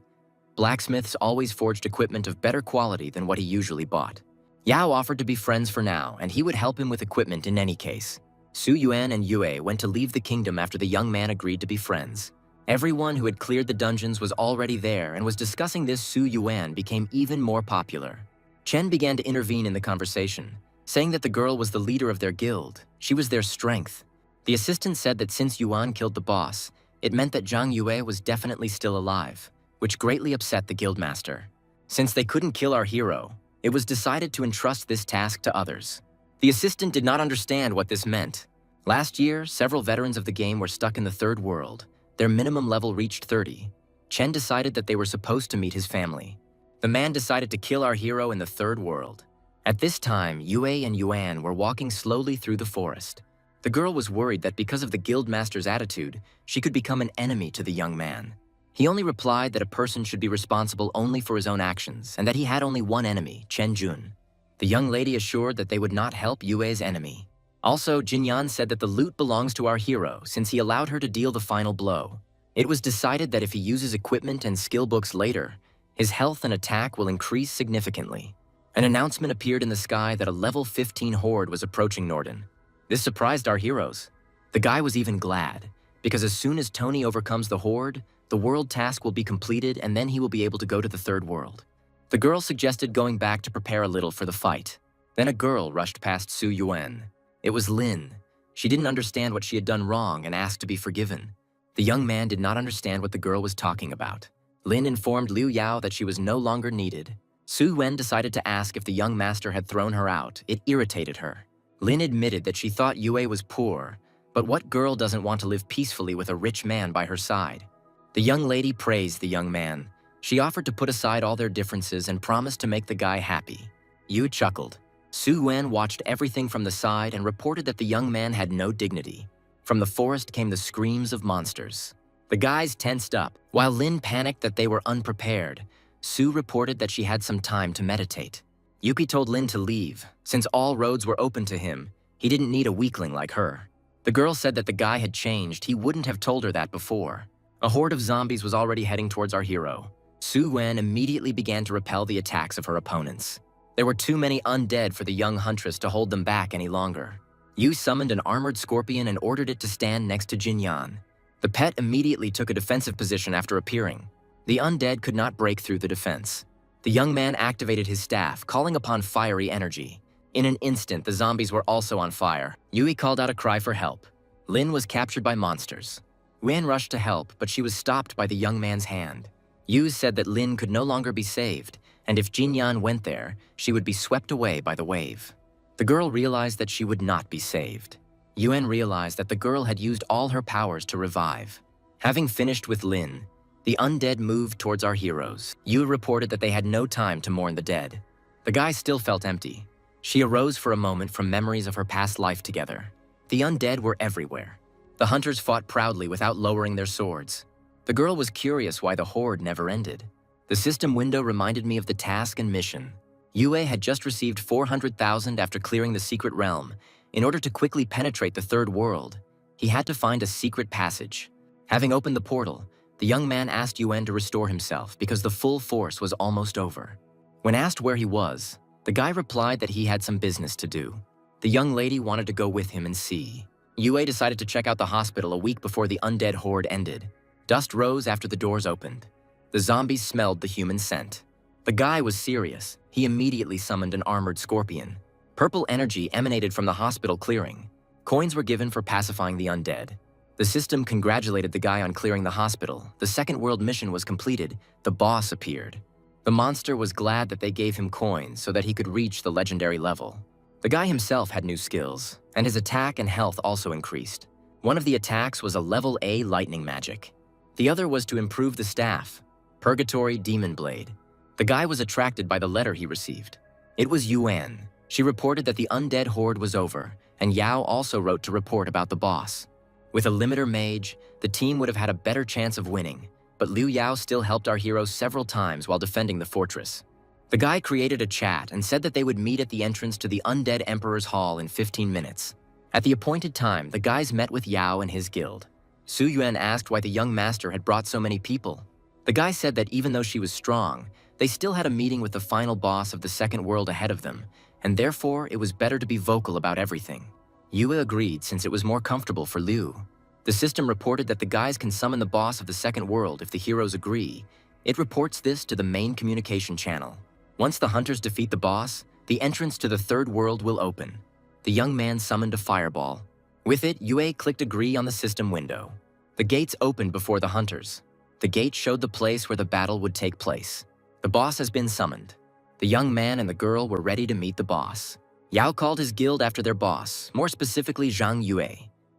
blacksmiths always forged equipment of better quality than what he usually bought. Yao offered to be friends for now, and he would help him with equipment in any case. Su Yuan and Yue went to leave the kingdom after the young man agreed to be friends. Everyone who had cleared the dungeons was already there and was discussing this. Su Yuan became even more popular. Chen began to intervene in the conversation, saying that the girl was the leader of their guild. She was their strength. The assistant said that since Yuan killed the boss, it meant that Zhang Yue was definitely still alive, which greatly upset the guildmaster. Since they couldn't kill our hero, it was decided to entrust this task to others. The assistant did not understand what this meant. Last year, several veterans of the game were stuck in the third world. Their minimum level reached 30. Chen decided that they were supposed to meet his family. The man decided to kill our hero in the third world. At this time, Yue and Yuan were walking slowly through the forest. The girl was worried that because of the guildmaster's attitude, she could become an enemy to the young man. He only replied that a person should be responsible only for his own actions and that he had only one enemy, Chen Jun. The young lady assured that they would not help Yue's enemy. Also, Jinyan said that the loot belongs to our hero since he allowed her to deal the final blow. It was decided that if he uses equipment and skill books later, his health and attack will increase significantly. An announcement appeared in the sky that a level 15 horde was approaching Norden. This surprised our heroes. The guy was even glad, because as soon as Tony overcomes the horde, The world task will be completed and then he will be able to go to the third world. The girl suggested going back to prepare a little for the fight. Then a girl rushed past Su Yuan. It was Lin. She didn't understand what she had done wrong and asked to be forgiven. The young man did not understand what the girl was talking about. Lin informed Liu Yao that she was no longer needed. Su Yuan decided to ask if the young master had thrown her out. It irritated her. Lin admitted that she thought Yue was poor, but what girl doesn't want to live peacefully with a rich man by her side? The young lady praised the young man. She offered to put aside all their differences and promised to make the guy happy. Yu chuckled. Su Yuan watched everything from the side and reported that the young man had no dignity. From the forest came the screams of monsters. The guys tensed up. While Lin panicked that they were unprepared, Su reported that she had some time to meditate. Yuki told Lin to leave. Since all roads were open to him, he didn't need a weakling like her. The girl said that the guy had changed. He wouldn't have told her that before. A horde of zombies was already heading towards our hero. Su Yuan immediately began to repel the attacks of her opponents. There were too many undead for the young huntress to hold them back any longer. Yu summoned an armored scorpion and ordered it to stand next to Jinyan. The pet immediately took a defensive position after appearing. The undead could not break through the defense. The young man activated his staff, calling upon fiery energy. In an instant, the zombies were also on fire. Yui called out a cry for help. Lin was captured by monsters. Yuan rushed to help, but she was stopped by the young man's hand. Yu said that Lin could no longer be saved, and if Jinyan went there, she would be swept away by the wave. The girl realized that she would not be saved. Yuan realized that the girl had used all her powers to revive. Having finished with Lin, the undead moved towards our heroes. Yu reported that they had no time to mourn the dead. The guy still felt empty. She arose for a moment from memories of her past life together. The undead were everywhere. The hunters fought proudly without lowering their swords. The girl was curious why the horde never ended. The system window reminded me of the task and mission. Yue had just received 400,000 after clearing the secret realm. In order to quickly penetrate the third world, he had to find a secret passage. Having opened the portal, the young man asked Yuan to restore himself because the full force was almost over. When asked where he was, the guy replied that he had some business to do. The young lady wanted to go with him and see. Yue decided to check out the hospital a week before the undead horde ended. Dust rose after the doors opened. The zombies smelled the human scent. The guy was serious. He immediately summoned an armored scorpion. Purple energy emanated from the hospital clearing. Coins were given for pacifying the undead. The system congratulated the guy on clearing the hospital. The second world mission was completed. The boss appeared. The monster was glad that they gave him coins so that he could reach the legendary level. The guy himself had new skills, and his attack and health also increased. One of the attacks was a level A lightning magic. The other was to improve the staff, Purgatory Demon Blade. The guy was attracted by the letter he received. It was Yuan. She reported that the undead horde was over, and Yao also wrote to report about the boss. With a limiter mage, the team would have had a better chance of winning, but Liu Yao still helped our heroes several times while defending the fortress. The guy created a chat and said that they would meet at the entrance to the Undead Emperor's Hall in 15 minutes. At the appointed time, the guys met with Yao and his guild. Su Yuan asked why the young master had brought so many people. The guy said that even though she was strong, they still had a meeting with the final boss of the second world ahead of them, and therefore it was better to be vocal about everything. Yue agreed since it was more comfortable for Liu. The system reported that the guys can summon the boss of the second world if the heroes agree. It reports this to the main communication channel. Once the hunters defeat the boss, the entrance to the third world will open. The young man summoned a fireball. With it, Yue clicked agree on the system window. The gates opened before the hunters. The gate showed the place where the battle would take place. The boss has been summoned. The young man and the girl were ready to meet the boss. Yao called his guild after their boss, more specifically Zhang Yue.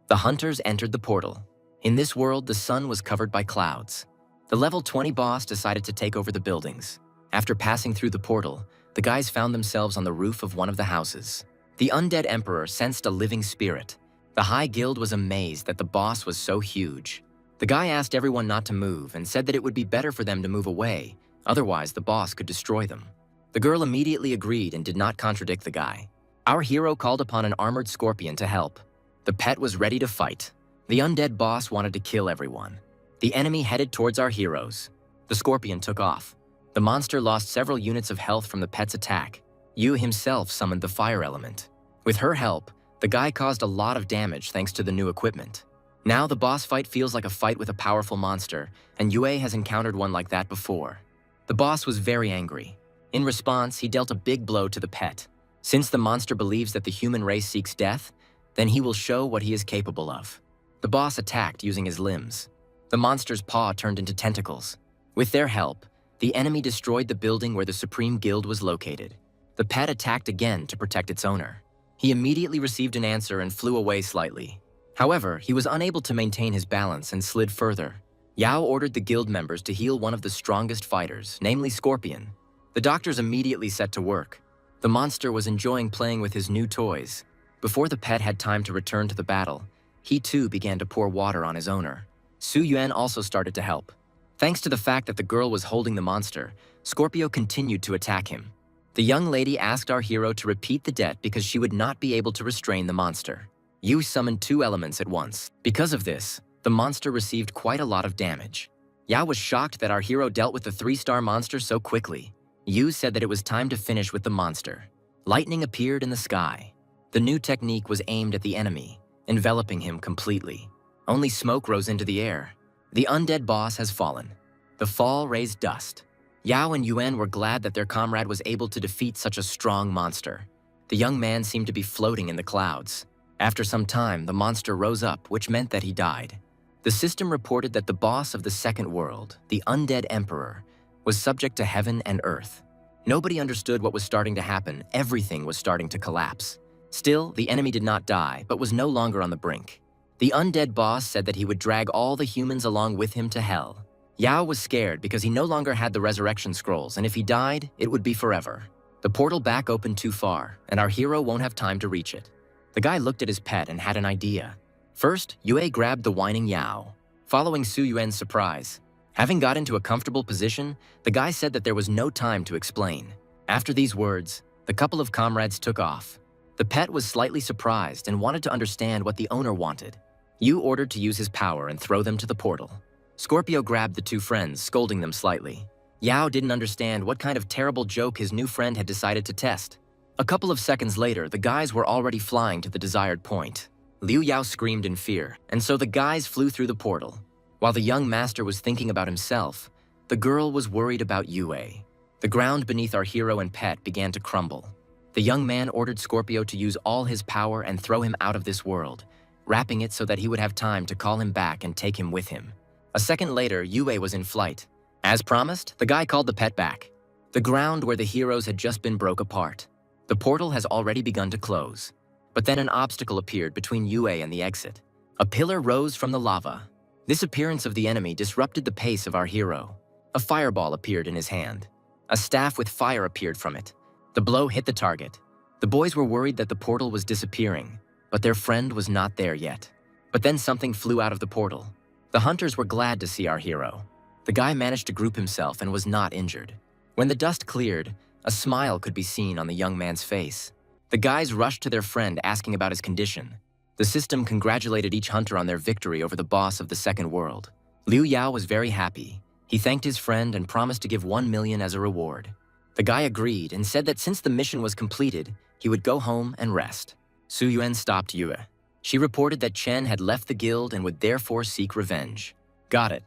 The hunters entered the portal. In this world, the sun was covered by clouds. The level 20 boss decided to take over the buildings. After passing through the portal, the guys found themselves on the roof of one of the houses. The undead emperor sensed a living spirit. The high guild was amazed that the boss was so huge. The guy asked everyone not to move and said that it would be better for them to move away, otherwise the boss could destroy them. The girl immediately agreed and did not contradict the guy. Our hero called upon an armored scorpion to help. The pet was ready to fight. The undead boss wanted to kill everyone. The enemy headed towards our heroes. The scorpion took off. The monster lost several units of health from the pet's attack. Yu himself summoned the fire element. With her help, the guy caused a lot of damage thanks to the new equipment. Now the boss fight feels like a fight with a powerful monster, and Yue has encountered one like that before. The boss was very angry. In response, he dealt a big blow to the pet. Since the monster believes that the human race seeks death, then he will show what he is capable of. The boss attacked using his limbs. The monster's paw turned into tentacles. With their help, the enemy destroyed the building where the Supreme Guild was located. The pet attacked again to protect its owner. He immediately received an answer and flew away slightly. However, he was unable to maintain his balance and slid further. Yao ordered the guild members to heal one of the strongest fighters, namely Scorpion. The doctors immediately set to work. The monster was enjoying playing with his new toys. Before the pet had time to return to the battle, he too began to pour water on his owner. Su Yuan also started to help. Thanks to the fact that the girl was holding the monster, Scorpio continued to attack him. The young lady asked our hero to repeat the debt because she would not be able to restrain the monster. Yu summoned 2 elements at once. Because of this, the monster received quite a lot of damage. Yao was shocked that our hero dealt with the 3-star monster so quickly. Yu said that it was time to finish with the monster. Lightning appeared in the sky. The new technique was aimed at the enemy, enveloping him completely. Only smoke rose into the air. The undead boss has fallen. The fall raised dust. Yao and Yuan were glad that their comrade was able to defeat such a strong monster. The young man seemed to be floating in the clouds. After some time, the monster rose up, which meant that he died. The system reported that the boss of the second world, the undead emperor, was subject to heaven and earth. Nobody understood what was starting to happen. Everything was starting to collapse. Still, the enemy did not die, but was no longer on the brink. The undead boss said that he would drag all the humans along with him to hell. Yao was scared because he no longer had the resurrection scrolls, and if he died, it would be forever. The portal back opened too far, and our hero won't have time to reach it. The guy looked at his pet and had an idea. First, Yue grabbed the whining Yao, following Su Yuan's surprise. Having got into a comfortable position, the guy said that there was no time to explain. After these words, the couple of comrades took off. The pet was slightly surprised and wanted to understand what the owner wanted. Yu ordered to use his power and throw them to the portal. Scorpio grabbed the 2 friends, scolding them slightly. Yao didn't understand what kind of terrible joke his new friend had decided to test. A couple of seconds later, the guys were already flying to the desired point. Liu Yao screamed in fear, and so the guys flew through the portal. While the young master was thinking about himself, the girl was worried about Yue. The ground beneath our hero and pet began to crumble. The young man ordered Scorpio to use all his power and throw him out of this world, wrapping it so that he would have time to call him back and take him with him. A second later, Yue was in flight. As promised, the guy called the pet back. The ground where the heroes had just been broke apart. The portal has already begun to close. But then an obstacle appeared between Yue and the exit. A pillar rose from the lava. This appearance of the enemy disrupted the pace of our hero. A fireball appeared in his hand. A staff with fire appeared from it. The blow hit the target. The boys were worried that the portal was disappearing, but their friend was not there yet. But then something flew out of the portal. The hunters were glad to see our hero. The guy managed to group himself and was not injured. When the dust cleared, a smile could be seen on the young man's face. The guys rushed to their friend asking about his condition. The system congratulated each hunter on their victory over the boss of the second world. Liu Yao was very happy. He thanked his friend and promised to give 1 million as a reward. The guy agreed and said that since the mission was completed, he would go home and rest. Su Yuan stopped Yue. She reported that Chen had left the guild and would therefore seek revenge. Got it.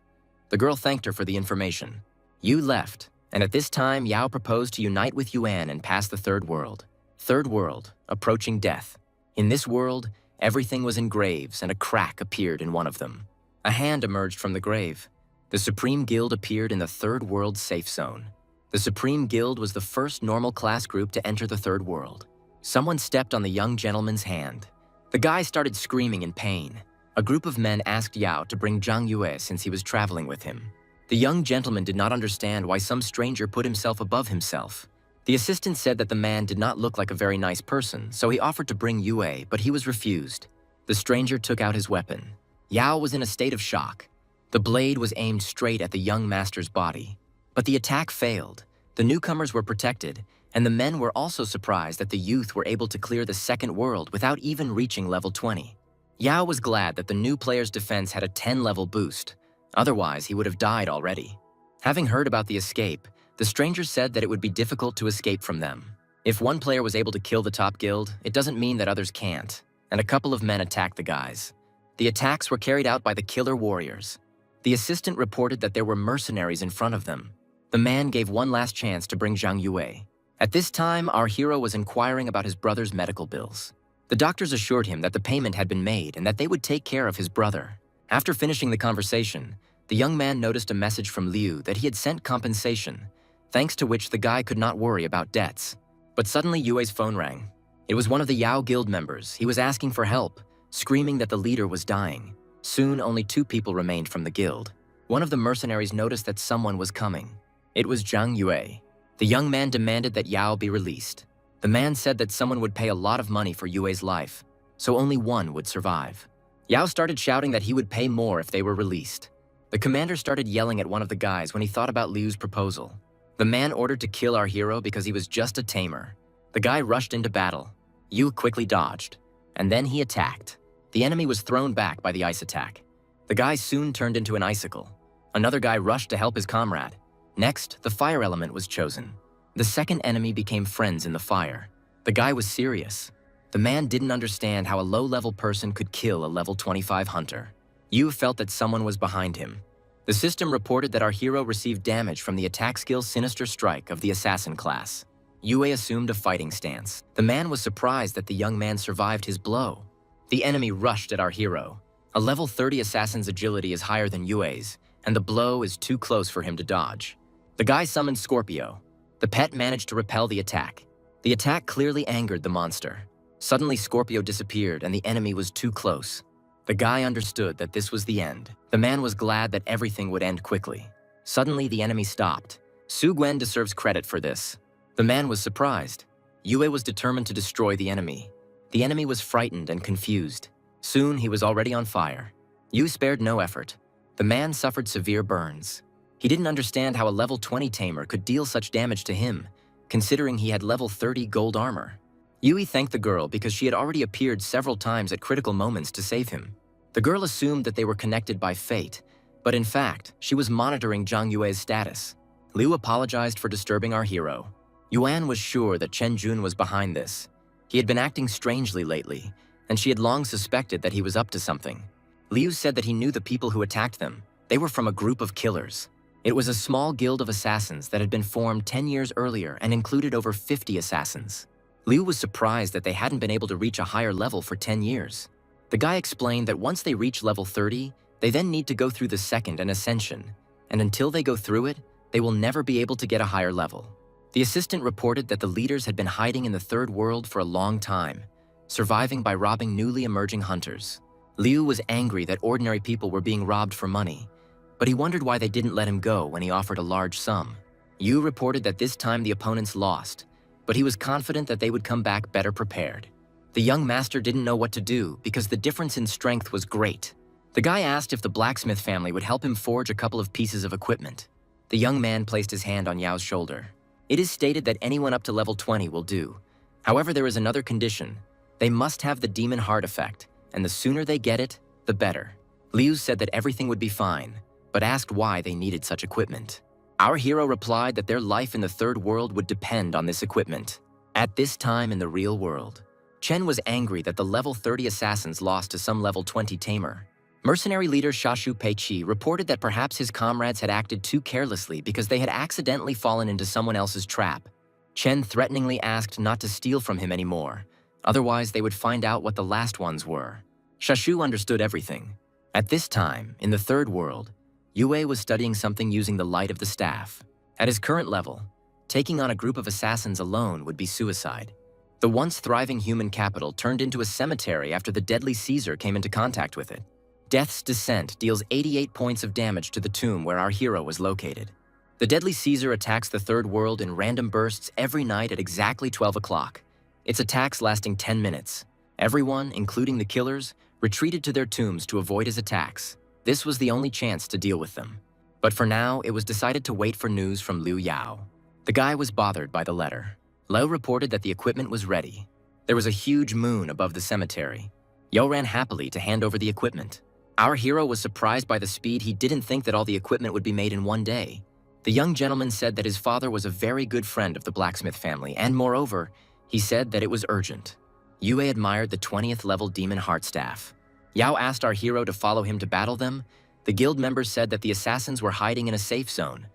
The girl thanked her for the information. Yu left, and at this time Yao proposed to unite with Yuan and pass the third world. Third world, approaching death. In this world, everything was in graves and a crack appeared in one of them. A hand emerged from the grave. The Supreme Guild appeared in the third world safe zone. The Supreme Guild was the first normal class group to enter the third world. Someone stepped on the young gentleman's hand. The guy started screaming in pain. A group of men asked Yao to bring Zhang Yue since he was traveling with him. The young gentleman did not understand why some stranger put himself above himself. The assistant said that the man did not look like a very nice person, so he offered to bring Yue, but he was refused. The stranger took out his weapon. Yao was in a state of shock. The blade was aimed straight at the young master's body. But the attack failed. The newcomers were protected, and the men were also surprised that the youth were able to clear the second world without even reaching level 20. Yao was glad that the new player's defense had a 10-level boost. Otherwise, he would have died already. Having heard about the escape, the stranger said that it would be difficult to escape from them. If one player was able to kill the top guild, it doesn't mean that others can't, and a couple of men attacked the guys. The attacks were carried out by the killer warriors. The assistant reported that there were mercenaries in front of them. The man gave one last chance to bring Zhang Yue. At this time, our hero was inquiring about his brother's medical bills. The doctors assured him that the payment had been made and that they would take care of his brother. After finishing the conversation, the young man noticed a message from Liu that he had sent compensation, thanks to which the guy could not worry about debts. But suddenly Yue's phone rang. It was one of the Yao Guild members. He was asking for help, screaming that the leader was dying. Soon, only 2 people remained from the guild. One of the mercenaries noticed that someone was coming. It was Zhang Yue. The young man demanded that Yao be released. The man said that someone would pay a lot of money for Yue's life, so only one would survive. Yao started shouting that he would pay more if they were released. The commander started yelling at one of the guys when he thought about Liu's proposal. The man ordered to kill our hero because he was just a tamer. The guy rushed into battle. Yu quickly dodged, and then he attacked. The enemy was thrown back by the ice attack. The guy soon turned into an icicle. Another guy rushed to help his comrade. Next, the fire element was chosen. The second enemy became friends in the fire. The guy was serious. The man didn't understand how a low-level person could kill a level 25 hunter. Yu felt that someone was behind him. The system reported that our hero received damage from the attack skill Sinister Strike of the Assassin class. Yue assumed a fighting stance. The man was surprised that the young man survived his blow. The enemy rushed at our hero. A level 30 assassin's agility is higher than Yue's, and the blow is too close for him to dodge. The guy summoned Scorpio. The pet managed to repel the attack. The attack clearly angered the monster. Suddenly, Scorpio disappeared and the enemy was too close. The guy understood that this was the end. The man was glad that everything would end quickly. Suddenly, the enemy stopped. Su Gwen deserves credit for this. The man was surprised. Yue was determined to destroy the enemy. The enemy was frightened and confused. Soon, he was already on fire. Yu spared no effort. The man suffered severe burns. He didn't understand how a level 20 tamer could deal such damage to him, considering he had level 30 gold armor. Yui thanked the girl because she had already appeared several times at critical moments to save him. The girl assumed that they were connected by fate, but in fact, she was monitoring Zhang Yue's status. Liu apologized for disturbing our hero. Yuan was sure that Chen Jun was behind this. He had been acting strangely lately, and she had long suspected that he was up to something. Liu said that he knew the people who attacked them. They were from a group of killers. It was a small guild of assassins that had been formed 10 years earlier and included over 50 assassins. Liu was surprised that they hadn't been able to reach a higher level for 10 years. The guy explained that once they reach level 30, they then need to go through the second and ascension, and until they go through it, they will never be able to get a higher level. The assistant reported that the leaders had been hiding in the third world for a long time, surviving by robbing newly emerging hunters. Liu was angry that ordinary people were being robbed for money, but he wondered why they didn't let him go when he offered a large sum. Yu reported that this time the opponents lost, but he was confident that they would come back better prepared. The young master didn't know what to do because the difference in strength was great. The guy asked if the blacksmith family would help him forge a couple of pieces of equipment. The young man placed his hand on Yao's shoulder. It is stated that anyone up to level 20 will do. However, there is another condition. They must have the demon heart effect, and the sooner they get it, the better. Liu said that everything would be fine, but asked why they needed such equipment. Our hero replied that their life in the third world would depend on this equipment. At this time in the real world, Chen was angry that the level 30 assassins lost to some level 20 tamer. Mercenary leader Shashu Peiqi reported that perhaps his comrades had acted too carelessly because they had accidentally fallen into someone else's trap. Chen threateningly asked not to steal from him anymore, otherwise they would find out what the last ones were. Shashu understood everything. At this time, in the third world, Yue was studying something using the light of the staff. At his current level, taking on a group of assassins alone would be suicide. The once thriving human capital turned into a cemetery after the deadly Caesar came into contact with it. Death's Descent deals 88 points of damage to the tomb where our hero was located. The deadly Caesar attacks the third world in random bursts every night at exactly 12 o'clock. Its attacks lasting 10 minutes. Everyone, including the killers, retreated to their tombs to avoid his attacks. This was the only chance to deal with them. But for now, it was decided to wait for news from Liu Yao. The guy was bothered by the letter. Liu reported that the equipment was ready. There was a huge moon above the cemetery. Yao ran happily to hand over the equipment. Our hero was surprised by the speed. He didn't think that all the equipment would be made in one day. The young gentleman said that his father was a very good friend of the blacksmith family, and moreover, he said that it was urgent. Yue admired the 20th level demon heart staff. Yao asked our hero to follow him to battle them. The guild members said that the assassins were hiding in a safe zone.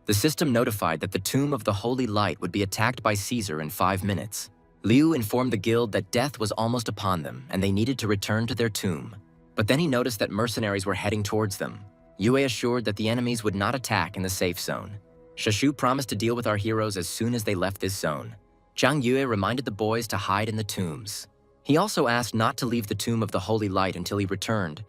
The system notified that the tomb of the Holy Light would be attacked by Caesar in 5 minutes. Liu informed the guild that death was almost upon them and they needed to return to their tomb. But then he noticed that mercenaries were heading towards them. Yue assured that the enemies would not attack in the safe zone. Shashu promised to deal with our heroes as soon as they left this zone. Zhang Yue reminded the boys to hide in the tombs. He also asked not to leave the tomb of the Holy Light until he returned,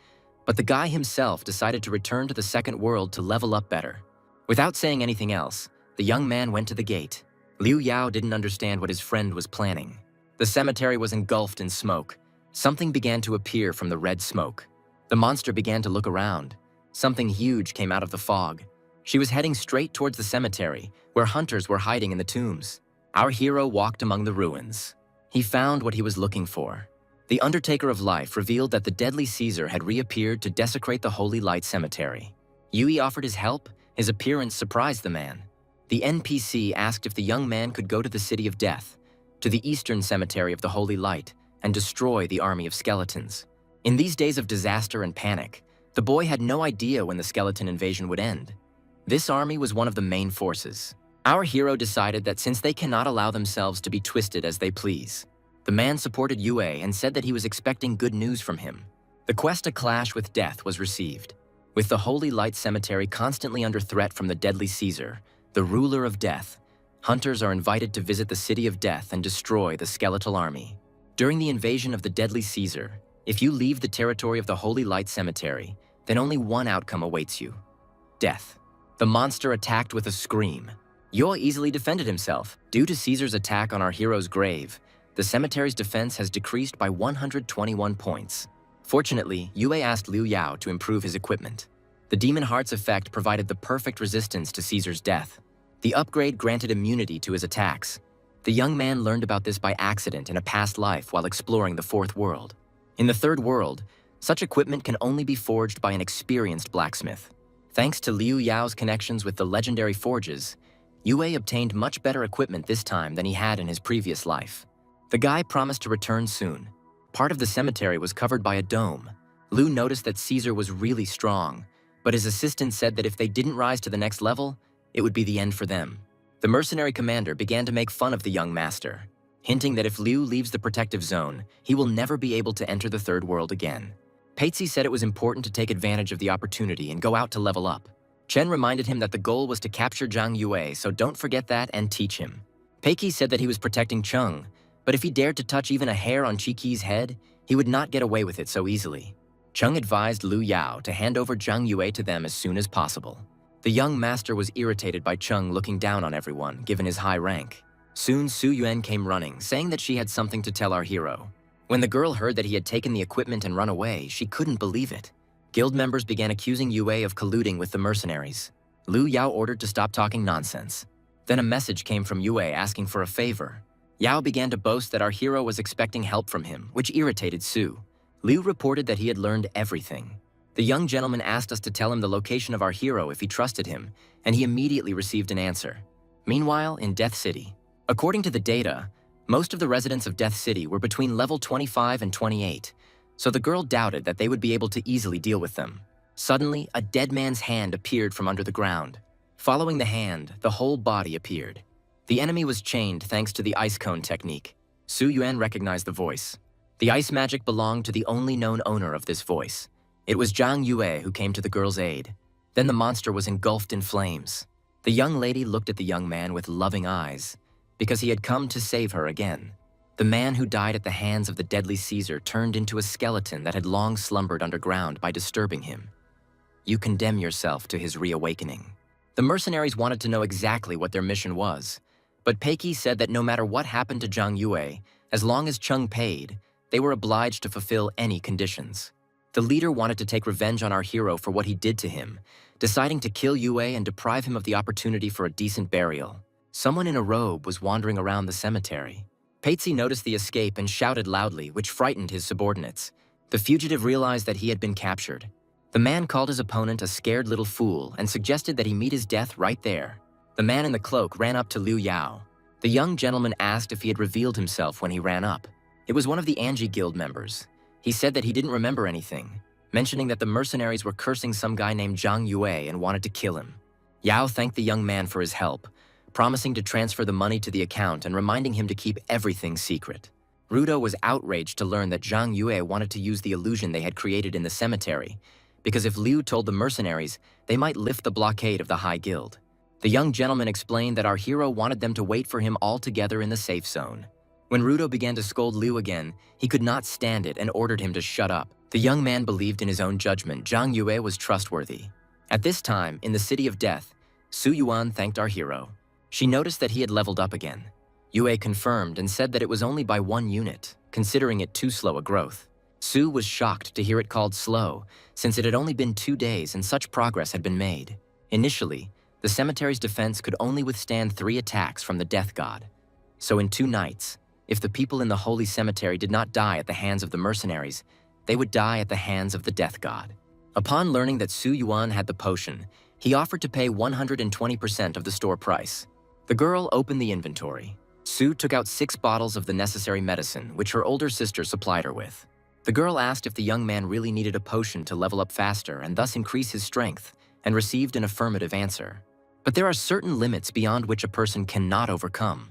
but the guy himself decided to return to the second world to level up better. Without saying anything else, the young man went to the gate. Liu Yao didn't understand what his friend was planning. The cemetery was engulfed in smoke. Something began to appear from the red smoke. The monster began to look around. Something huge came out of the fog. She was heading straight towards the cemetery, where hunters were hiding in the tombs. Our hero walked among the ruins. He found what he was looking for. The Undertaker of Life revealed that the deadly Caesar had reappeared to desecrate the Holy Light Cemetery. Yui offered his help. His appearance surprised the man. The NPC asked if the young man could go to the City of Death, to the eastern cemetery of the Holy Light, and destroy the army of skeletons. In these days of disaster and panic, the boy had no idea when the skeleton invasion would end. This army was one of the main forces. Our hero decided that since they cannot allow themselves to be twisted as they please, the man supported Yue and said that he was expecting good news from him. The quest to clash with death was received. With the Holy Light Cemetery constantly under threat from the deadly Caesar, the ruler of death, hunters are invited to visit the City of Death and destroy the skeletal army. During the invasion of the deadly Caesar, if you leave the territory of the Holy Light Cemetery, then only one outcome awaits you: death. The monster attacked with a scream. Yue easily defended himself. Due to Caesar's attack on our hero's grave, the cemetery's defense has decreased by 121 points. Fortunately, Yue asked Liu Yao to improve his equipment. The Demon Heart's effect provided the perfect resistance to Caesar's death. The upgrade granted immunity to his attacks. The young man learned about this by accident in a past life while exploring the fourth world. In the third world, such equipment can only be forged by an experienced blacksmith. Thanks to Liu Yao's connections with the legendary forges, Yue obtained much better equipment this time than he had in his previous life. The guy promised to return soon. Part of the cemetery was covered by a dome. Liu noticed that Caesar was really strong, but his assistant said that if they didn't rise to the next level, it would be the end for them. The mercenary commander began to make fun of the young master, hinting that if Liu leaves the protective zone, he will never be able to enter the third world again. Paitsy said it was important to take advantage of the opportunity and go out to level up. Chen reminded him that the goal was to capture Zhang Yue, so don't forget that and teach him. Peiki said that he was protecting Cheng, but if he dared to touch even a hair on Chiqi's head, he would not get away with it so easily. Cheng advised Liu Yao to hand over Zhang Yue to them as soon as possible. The young master was irritated by Cheng looking down on everyone, given his high rank. Soon Su Yuan came running, saying that she had something to tell our hero. When the girl heard that he had taken the equipment and run away, she couldn't believe it. Guild members began accusing Yue of colluding with the mercenaries. Liu Yao ordered to stop talking nonsense. Then a message came from Yue asking for a favor. Yao began to boast that our hero was expecting help from him, which irritated Su. Liu reported that he had learned everything. The young gentleman asked us to tell him the location of our hero if he trusted him, and he immediately received an answer. Meanwhile, in Death City, according to the data, most of the residents of Death City were between level 25 and 28, so the girl doubted that they would be able to easily deal with them. Suddenly, a dead man's hand appeared from under the ground. Following the hand, the whole body appeared. The enemy was chained thanks to the ice cone technique. Su Yuan recognized the voice. The ice magic belonged to the only known owner of this voice. It was Zhang Yue who came to the girl's aid. Then the monster was engulfed in flames. The young lady looked at the young man with loving eyes, because he had come to save her again. The man who died at the hands of the deadly Caesar turned into a skeleton that had long slumbered underground by disturbing him. You condemn yourself to his reawakening. The mercenaries wanted to know exactly what their mission was, but Peiki said that no matter what happened to Zhang Yue, as long as Cheng paid, they were obliged to fulfill any conditions. The leader wanted to take revenge on our hero for what he did to him, deciding to kill Yue and deprive him of the opportunity for a decent burial. Someone in a robe was wandering around the cemetery. Peitsy noticed the escape and shouted loudly, which frightened his subordinates. The fugitive realized that he had been captured. The man called his opponent a scared little fool and suggested that he meet his death right there. The man in the cloak ran up to Liu Yao. The young gentleman asked if he had revealed himself when he ran up. It was one of the Angie Guild members. He said that he didn't remember anything, mentioning that the mercenaries were cursing some guy named Zhang Yue and wanted to kill him. Yao thanked the young man for his help, promising to transfer the money to the account and reminding him to keep everything secret. Rudo was outraged to learn that Zhang Yue wanted to use the illusion they had created in the cemetery, because if Liu told the mercenaries, they might lift the blockade of the High Guild. The young gentleman explained that our hero wanted them to wait for him all together in the safe zone. When Rudo began to scold Liu again, he could not stand it and ordered him to shut up. The young man believed in his own judgment. Zhang Yue was trustworthy. At this time, in the City of Death, Su Yuan thanked our hero. She noticed that he had leveled up again. Yue confirmed and said that it was only by 1 unit, considering it too slow a growth. Su was shocked to hear it called slow, since it had only been 2 days and such progress had been made. Initially, the cemetery's defense could only withstand 3 attacks from the Death God. So in 2 nights, if the people in the Holy Cemetery did not die at the hands of the mercenaries, they would die at the hands of the Death God. Upon learning that Su Yuan had the potion, he offered to pay 120% of the store price. The girl opened the inventory. Su took out 6 bottles of the necessary medicine, which her older sister supplied her with. The girl asked if the young man really needed a potion to level up faster and thus increase his strength, and received an affirmative answer. But there are certain limits beyond which a person cannot overcome.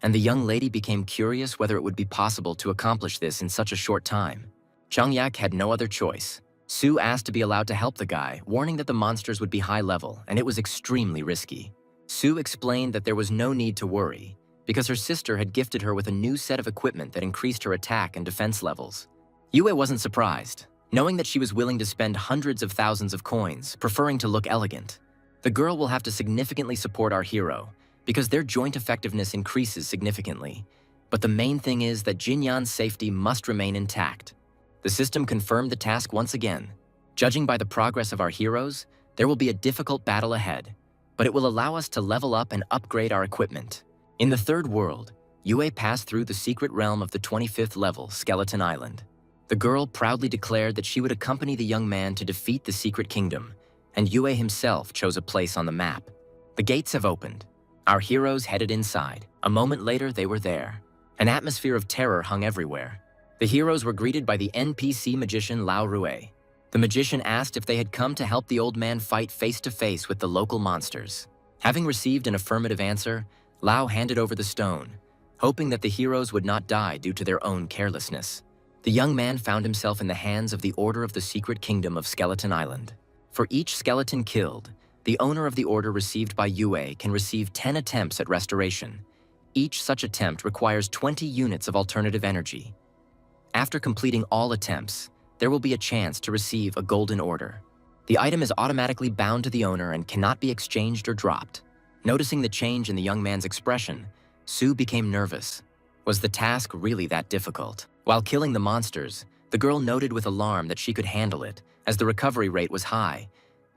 And the young lady became curious whether it would be possible to accomplish this in such a short time. Changyak had no other choice. Su asked to be allowed to help the guy, warning that the monsters would be high level and it was extremely risky. Su explained that there was no need to worry, because her sister had gifted her with a new set of equipment that increased her attack and defense levels. Yue wasn't surprised, knowing that she was willing to spend hundreds of thousands of coins, preferring to look elegant. The girl will have to significantly support our hero, because their joint effectiveness increases significantly. But the main thing is that Jinyan's safety must remain intact. The system confirmed the task once again. Judging by the progress of our heroes, there will be a difficult battle ahead, but it will allow us to level up and upgrade our equipment. In the third world, Yue passed through the secret realm of the 25th level, Skeleton Island. The girl proudly declared that she would accompany the young man to defeat the secret kingdom, and Yue himself chose a place on the map. The gates have opened. Our heroes headed inside. A moment later, they were there. An atmosphere of terror hung everywhere. The heroes were greeted by the NPC magician Lao Rue. The magician asked if they had come to help the old man fight face-to-face with the local monsters. Having received an affirmative answer, Lao handed over the stone, hoping that the heroes would not die due to their own carelessness. The young man found himself in the hands of the Order of the Secret Kingdom of Skeleton Island. For each skeleton killed, the owner of the order received by Yue can receive 10 attempts at restoration. Each such attempt requires 20 units of alternative energy. After completing all attempts, there will be a chance to receive a golden order. The item is automatically bound to the owner and cannot be exchanged or dropped. Noticing the change in the young man's expression, Su became nervous. Was the task really that difficult? While killing the monsters, the girl noted with alarm that she could handle it, as the recovery rate was high,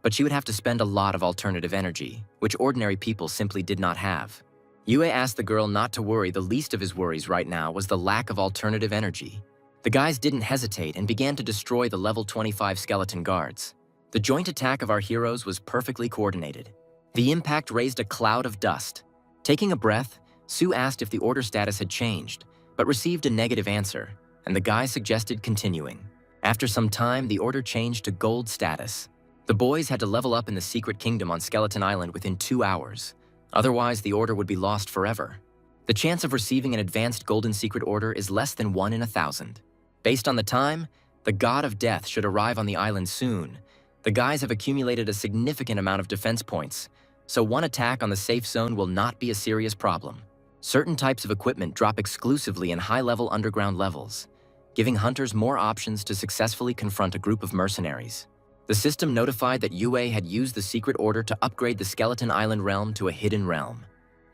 but she would have to spend a lot of alternative energy, which ordinary people simply did not have. Yue asked the girl not to worry. The least of his worries right now was the lack of alternative energy. The guys didn't hesitate and began to destroy the level 25 skeleton guards. The joint attack of our heroes was perfectly coordinated. The impact raised a cloud of dust. Taking a breath, Su asked if the order status had changed, but received a negative answer, and the guy suggested continuing. After some time, the order changed to gold status. The boys had to level up in the secret kingdom on Skeleton Island within 2 hours. Otherwise, the order would be lost forever. The chance of receiving an advanced golden secret order is less than 1 in 1,000. Based on the time, the God of Death should arrive on the island soon. The guys have accumulated a significant amount of defense points, so one attack on the safe zone will not be a serious problem. Certain types of equipment drop exclusively in high-level underground levels, giving hunters more options to successfully confront a group of mercenaries. The system notified that Yue had used the secret order to upgrade the Skeleton Island realm to a hidden realm.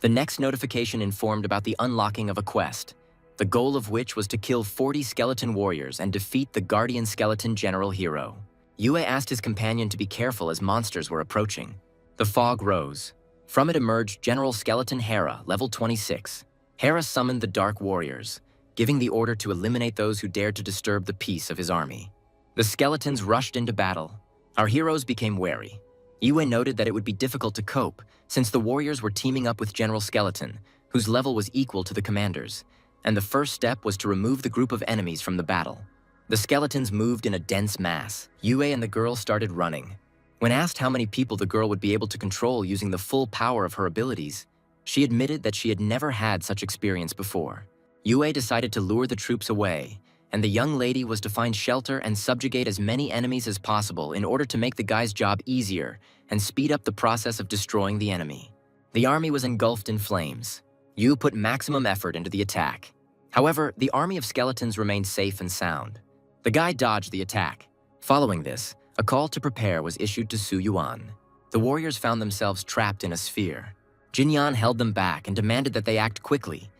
The next notification informed about the unlocking of a quest, the goal of which was to kill 40 skeleton warriors and defeat the Guardian Skeleton General Hero. Yue asked his companion to be careful as monsters were approaching. The fog rose. From it emerged General Skeleton Hera, level 26. Hera summoned the Dark Warriors, giving the order to eliminate those who dared to disturb the peace of his army. The skeletons rushed into battle. Our heroes became wary. Yue noted that it would be difficult to cope, since the warriors were teaming up with General Skeleton, whose level was equal to the commander's, and the first step was to remove the group of enemies from the battle. The skeletons moved in a dense mass. Yue and the girl started running. When asked how many people the girl would be able to control using the full power of her abilities, she admitted that she had never had such experience before. Yue decided to lure the troops away, and the young lady was to find shelter and subjugate as many enemies as possible in order to make the guy's job easier and speed up the process of destroying the enemy. The army was engulfed in flames. Yu put maximum effort into the attack. However, the army of skeletons remained safe and sound. The guy dodged the attack. Following this, a call to prepare was issued to Su Yuan. The warriors found themselves trapped in a sphere. Jinyan held them back and demanded that they act quickly,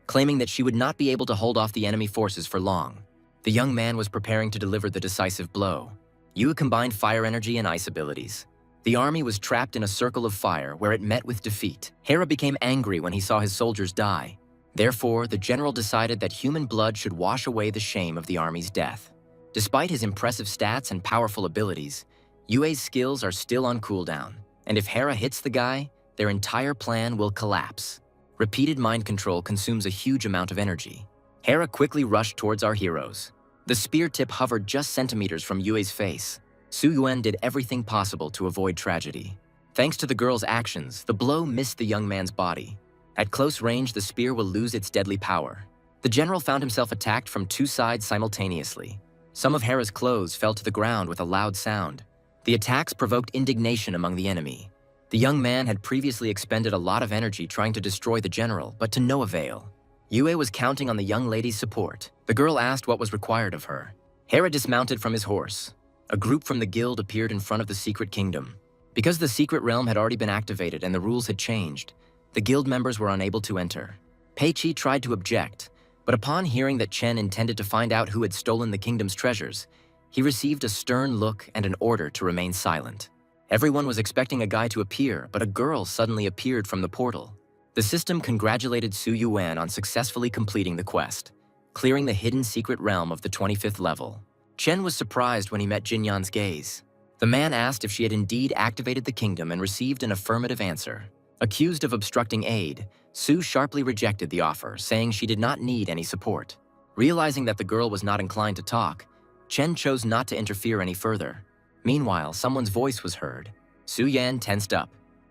claiming that she would not be able to hold off the enemy forces for long. The young man was preparing to deliver the decisive blow. Yu combined fire energy and ice abilities. The army was trapped in a circle of fire where it met with defeat. Hera became angry when he saw his soldiers die. Therefore, the general decided that human blood should wash away the shame of the army's death. Despite his impressive stats and powerful abilities, Yue's skills are still on cooldown, and if Hera hits the guy, their entire plan will collapse. Repeated mind control consumes a huge amount of energy. Hera quickly rushed towards our heroes. The spear tip hovered just centimeters from Yue's face. Su Yuan did everything possible to avoid tragedy. Thanks to the girl's actions, the blow missed the young man's body. At close range, the spear will lose its deadly power. The general found himself attacked from two sides simultaneously. Some of Hera's clothes fell to the ground with a loud sound. The attacks provoked indignation among the enemy. The young man had previously expended a lot of energy trying to destroy the general, but to no avail. Yue was counting on the young lady's support. The girl asked what was required of her. Hera dismounted from his horse. A group from the guild appeared in front of the secret kingdom. Because the secret realm had already been activated and the rules had changed, the guild members were unable to enter. Pei Qi tried to object, but upon hearing that Chen intended to find out who had stolen the kingdom's treasures, he received a stern look and an order to remain silent. Everyone was expecting a guy to appear, but a girl suddenly appeared from the portal. The system congratulated Su Yuan on successfully completing the quest, clearing the hidden secret realm of the 25th level. Chen was surprised when he met Jinyan's gaze. The man asked if she had indeed activated the kingdom and received an affirmative answer. Accused of obstructing aid, Su sharply rejected the offer, saying she did not need any support. Realizing that the girl was not inclined to talk, Chen chose not to interfere any further. Meanwhile, someone's voice was heard. Su Yan tensed up.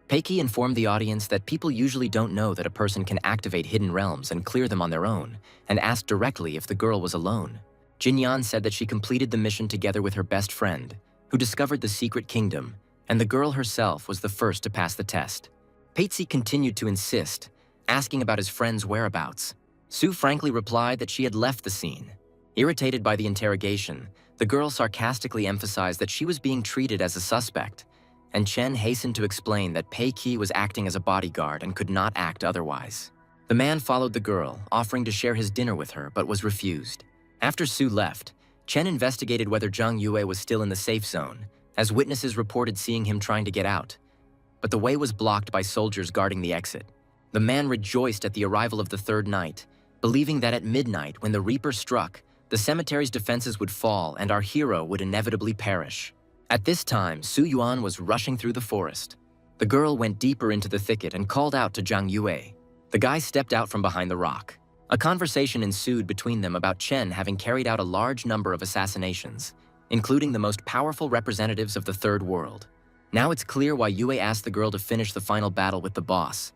Pei Qi informed the audience that people usually don't know that a person can activate hidden realms and clear them on their own, and asked directly if the girl was alone. Jinyan said that she completed the mission together with her best friend, who discovered the secret kingdom, and the girl herself was the first to pass the test. Pei Qi continued to insist, asking about his friend's whereabouts. Su frankly replied that she had left the scene. Irritated by the interrogation, the girl sarcastically emphasized that she was being treated as a suspect, and Chen hastened to explain that Pei Qi was acting as a bodyguard and could not act otherwise. The man followed the girl, offering to share his dinner with her, but was refused. After Su left, Chen investigated whether Zhang Yue was still in the safe zone, as witnesses reported seeing him trying to get out. But the way was blocked by soldiers guarding the exit. The man rejoiced at the arrival of the third night, believing that at midnight, when the Reaper struck, the cemetery's defenses would fall and our hero would inevitably perish. At this time, Su Yuan was rushing through the forest. The girl went deeper into the thicket and called out to Zhang Yue. The guy stepped out from behind the rock. A conversation ensued between them about Chen having carried out a large number of assassinations, including the most powerful representatives of the Third World. Now it's clear why Yue asked the girl to finish the final battle with the boss.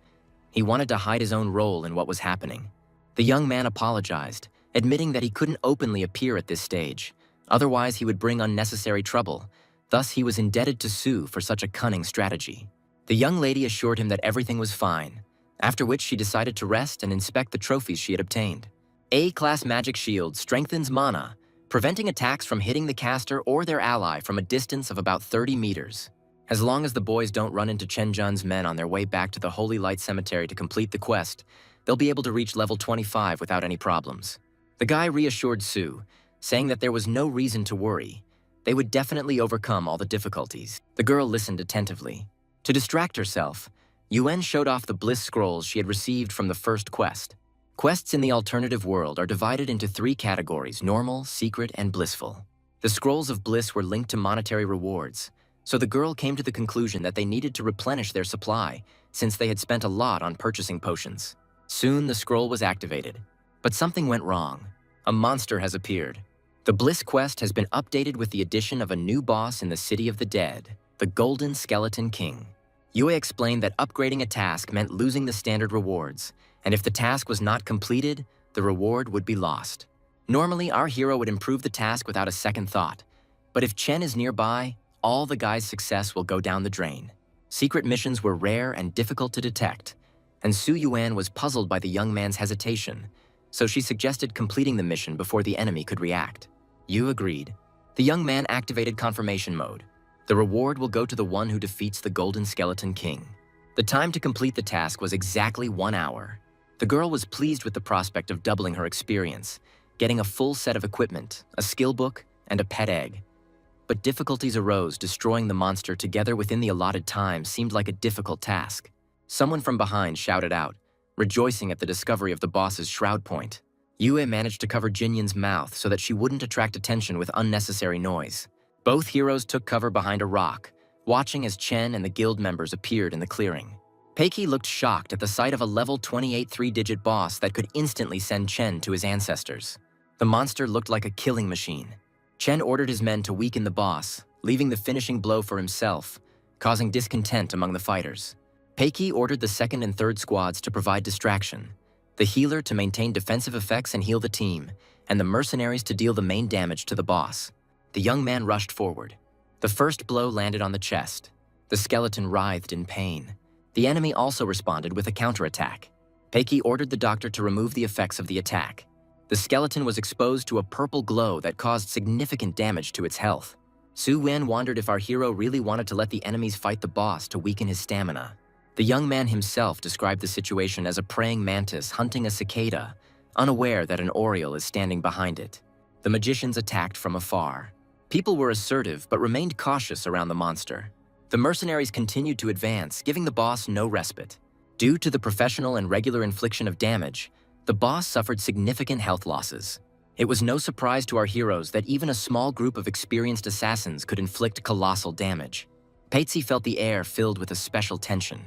He wanted to hide his own role in what was happening. The young man apologized, admitting that he couldn't openly appear at this stage, otherwise he would bring unnecessary trouble. Thus, he was indebted to Su for such a cunning strategy. The young lady assured him that everything was fine, after which she decided to rest and inspect the trophies she had obtained. A-class magic shield strengthens mana, preventing attacks from hitting the caster or their ally from a distance of about 30 meters. As long as the boys don't run into Chen Zhen's men on their way back to the Holy Light Cemetery to complete the quest, they'll be able to reach level 25 without any problems. The guy reassured Su, saying that there was no reason to worry. They would definitely overcome all the difficulties. The girl listened attentively. To distract herself, Yuan showed off the bliss scrolls she had received from the first quest. Quests in the alternative world are divided into 3 categories: normal, secret, and blissful. The scrolls of bliss were linked to monetary rewards, so the girl came to the conclusion that they needed to replenish their supply since they had spent a lot on purchasing potions. Soon the scroll was activated, but something went wrong. A monster has appeared. The Bliss quest has been updated with the addition of a new boss in the City of the Dead, the Golden Skeleton King. Yue explained that upgrading a task meant losing the standard rewards, and if the task was not completed, the reward would be lost. Normally, our hero would improve the task without a second thought, but if Chen is nearby, all the guy's success will go down the drain. Secret missions were rare and difficult to detect, and Su Yuan was puzzled by the young man's hesitation, so she suggested completing the mission before the enemy could react. Yu agreed. The young man activated confirmation mode. The reward will go to the one who defeats the Golden Skeleton King. The time to complete the task was exactly 1 hour. The girl was pleased with the prospect of doubling her experience, getting a full set of equipment, a skill book, and a pet egg. But difficulties arose. Destroying the monster together within the allotted time seemed like a difficult task. Someone from behind shouted out, rejoicing at the discovery of the boss's shroud point. Yue managed to cover Jinyan's mouth so that she wouldn't attract attention with unnecessary noise. Both heroes took cover behind a rock, watching as Chen and the guild members appeared in the clearing. Peiki looked shocked at the sight of a level 28 three-digit boss that could instantly send Chen to his ancestors. The monster looked like a killing machine. Chen ordered his men to weaken the boss, leaving the finishing blow for himself, causing discontent among the fighters. Peiki ordered the second and third squads to provide distraction, the healer to maintain defensive effects and heal the team, and the mercenaries to deal the main damage to the boss. The young man rushed forward. The first blow landed on the chest. The skeleton writhed in pain. The enemy also responded with a counterattack. Peiki ordered the doctor to remove the effects of the attack. The skeleton was exposed to a purple glow that caused significant damage to its health. Su Wen wondered if our hero really wanted to let the enemies fight the boss to weaken his stamina. The young man himself described the situation as a praying mantis hunting a cicada, unaware that an oriole is standing behind it. The magicians attacked from afar. People were assertive but remained cautious around the monster. The mercenaries continued to advance, giving the boss no respite. Due to the professional and regular infliction of damage, the boss suffered significant health losses. It was no surprise to our heroes that even a small group of experienced assassins could inflict colossal damage. Peitzi felt the air filled with a special tension.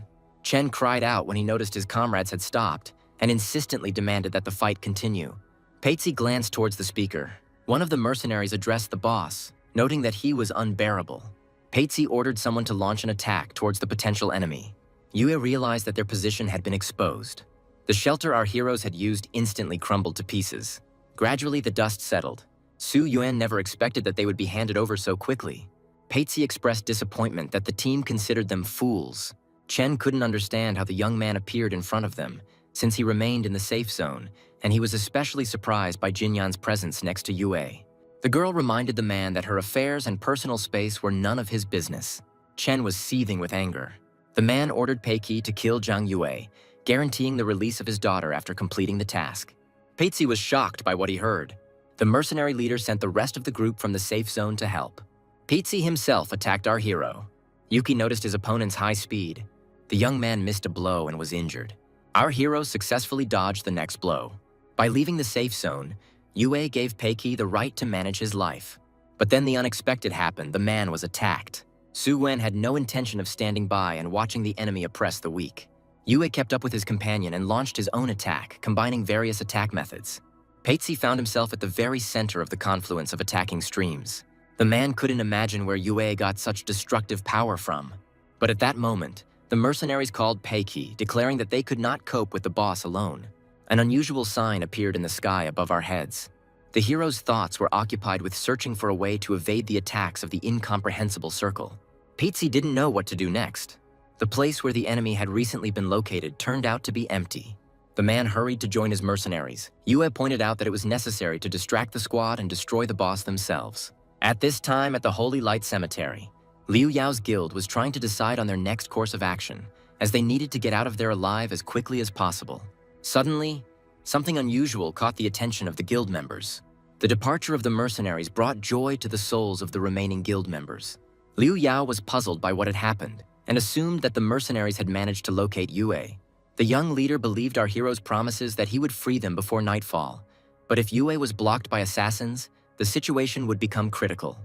Chen cried out when he noticed his comrades had stopped and insistently demanded that the fight continue. Peitzi glanced towards the speaker. One of the mercenaries addressed the boss, noting that he was unbearable. Peitzi ordered someone to launch an attack towards the potential enemy. Yue realized that their position had been exposed. The shelter our heroes had used instantly crumbled to pieces. Gradually, the dust settled. Su Yuan never expected that they would be handed over so quickly. Peitzi expressed disappointment that the team considered them fools. Chen couldn't understand how the young man appeared in front of them, since he remained in the safe zone, and he was especially surprised by Jinyan's presence next to Yue. The girl reminded the man that her affairs and personal space were none of his business. Chen was seething with anger. The man ordered Peiki to kill Zhang Yue, guaranteeing the release of his daughter after completing the task. Peitzi was shocked by what he heard. The mercenary leader sent the rest of the group from the safe zone to help. Peitzi himself attacked our hero. Yuki noticed his opponent's high speed. The young man missed a blow and was injured. Our hero successfully dodged the next blow. By leaving the safe zone, Yue gave Peiki the right to manage his life. But then the unexpected happened. The man was attacked. Su Wen had no intention of standing by and watching the enemy oppress the weak. Yue kept up with his companion and launched his own attack, combining various attack methods. Peitzi found himself at the very center of the confluence of attacking streams. The man couldn't imagine where Yue got such destructive power from. But at that moment, the mercenaries called Peiki, declaring that they could not cope with the boss alone. An unusual sign appeared in the sky above our heads. The heroes' thoughts were occupied with searching for a way to evade the attacks of the incomprehensible circle. Peitzi didn't know what to do next. The place where the enemy had recently been located turned out to be empty. The man hurried to join his mercenaries. Yue pointed out that it was necessary to distract the squad and destroy the boss themselves. At this time at the Holy Light Cemetery, Liu Yao's guild was trying to decide on their next course of action, as they needed to get out of there alive as quickly as possible. Suddenly, something unusual caught the attention of the guild members. The departure of the mercenaries brought joy to the souls of the remaining guild members. Liu Yao was puzzled by what had happened and assumed that the mercenaries had managed to locate Yue. The young leader believed our hero's promises that he would free them before nightfall, but if Yue was blocked by assassins, the situation would become critical.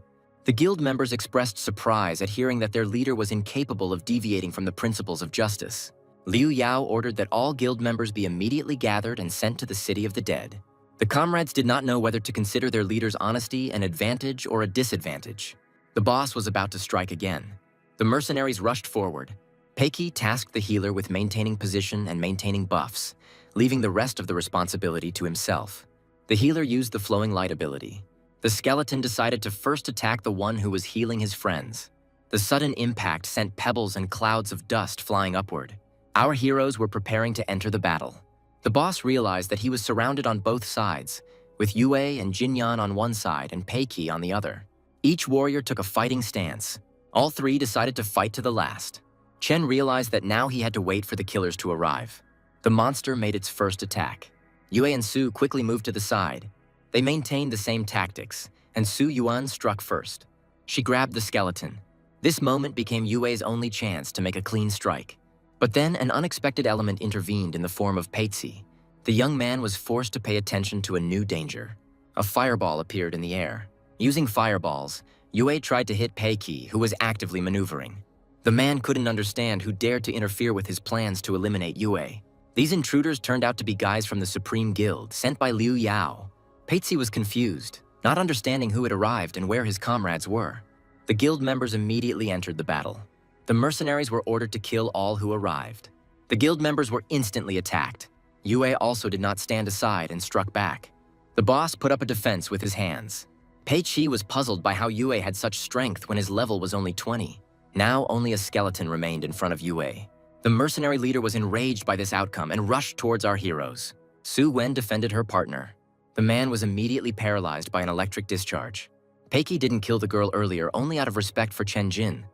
The guild members expressed surprise at hearing that their leader was incapable of deviating from the principles of justice. Liu Yao ordered that all guild members be immediately gathered and sent to the City of the Dead. The comrades did not know whether to consider their leader's honesty an advantage or a disadvantage. The boss was about to strike again. The mercenaries rushed forward. Peiki tasked the healer with maintaining position and maintaining buffs, leaving the rest of the responsibility to himself. The healer used the flowing light ability. The skeleton decided to first attack the one who was healing his friends. The sudden impact sent pebbles and clouds of dust flying upward. Our heroes were preparing to enter the battle. The boss realized that he was surrounded on both sides, with Yue and Jinyan on one side and Peiki on the other. Each warrior took a fighting stance. All three decided to fight to the last. Chen realized that now he had to wait for the killers to arrive. The monster made its first attack. Yue and Su quickly moved to the side. They maintained the same tactics, and Su Yuan struck first. She grabbed the skeleton. This moment became Yue's only chance to make a clean strike. But then an unexpected element intervened in the form of Peitzi. The young man was forced to pay attention to a new danger. A fireball appeared in the air. Using fireballs, Yue tried to hit Peiki, who was actively maneuvering. The man couldn't understand who dared to interfere with his plans to eliminate Yue. These intruders turned out to be guys from the Supreme Guild, sent by Liu Yao. Peitzi was confused, not understanding who had arrived and where his comrades were. The guild members immediately entered the battle. The mercenaries were ordered to kill all who arrived. The guild members were instantly attacked. Yue also did not stand aside and struck back. The boss put up a defense with his hands. Pei-Chi was puzzled by how Yue had such strength when his level was only 20. Now only a skeleton remained in front of Yue. The mercenary leader was enraged by this outcome and rushed towards our heroes. Su Wen defended her partner. The man was immediately paralyzed by an electric discharge. Peiki didn't kill the girl earlier only out of respect for Chen Jin.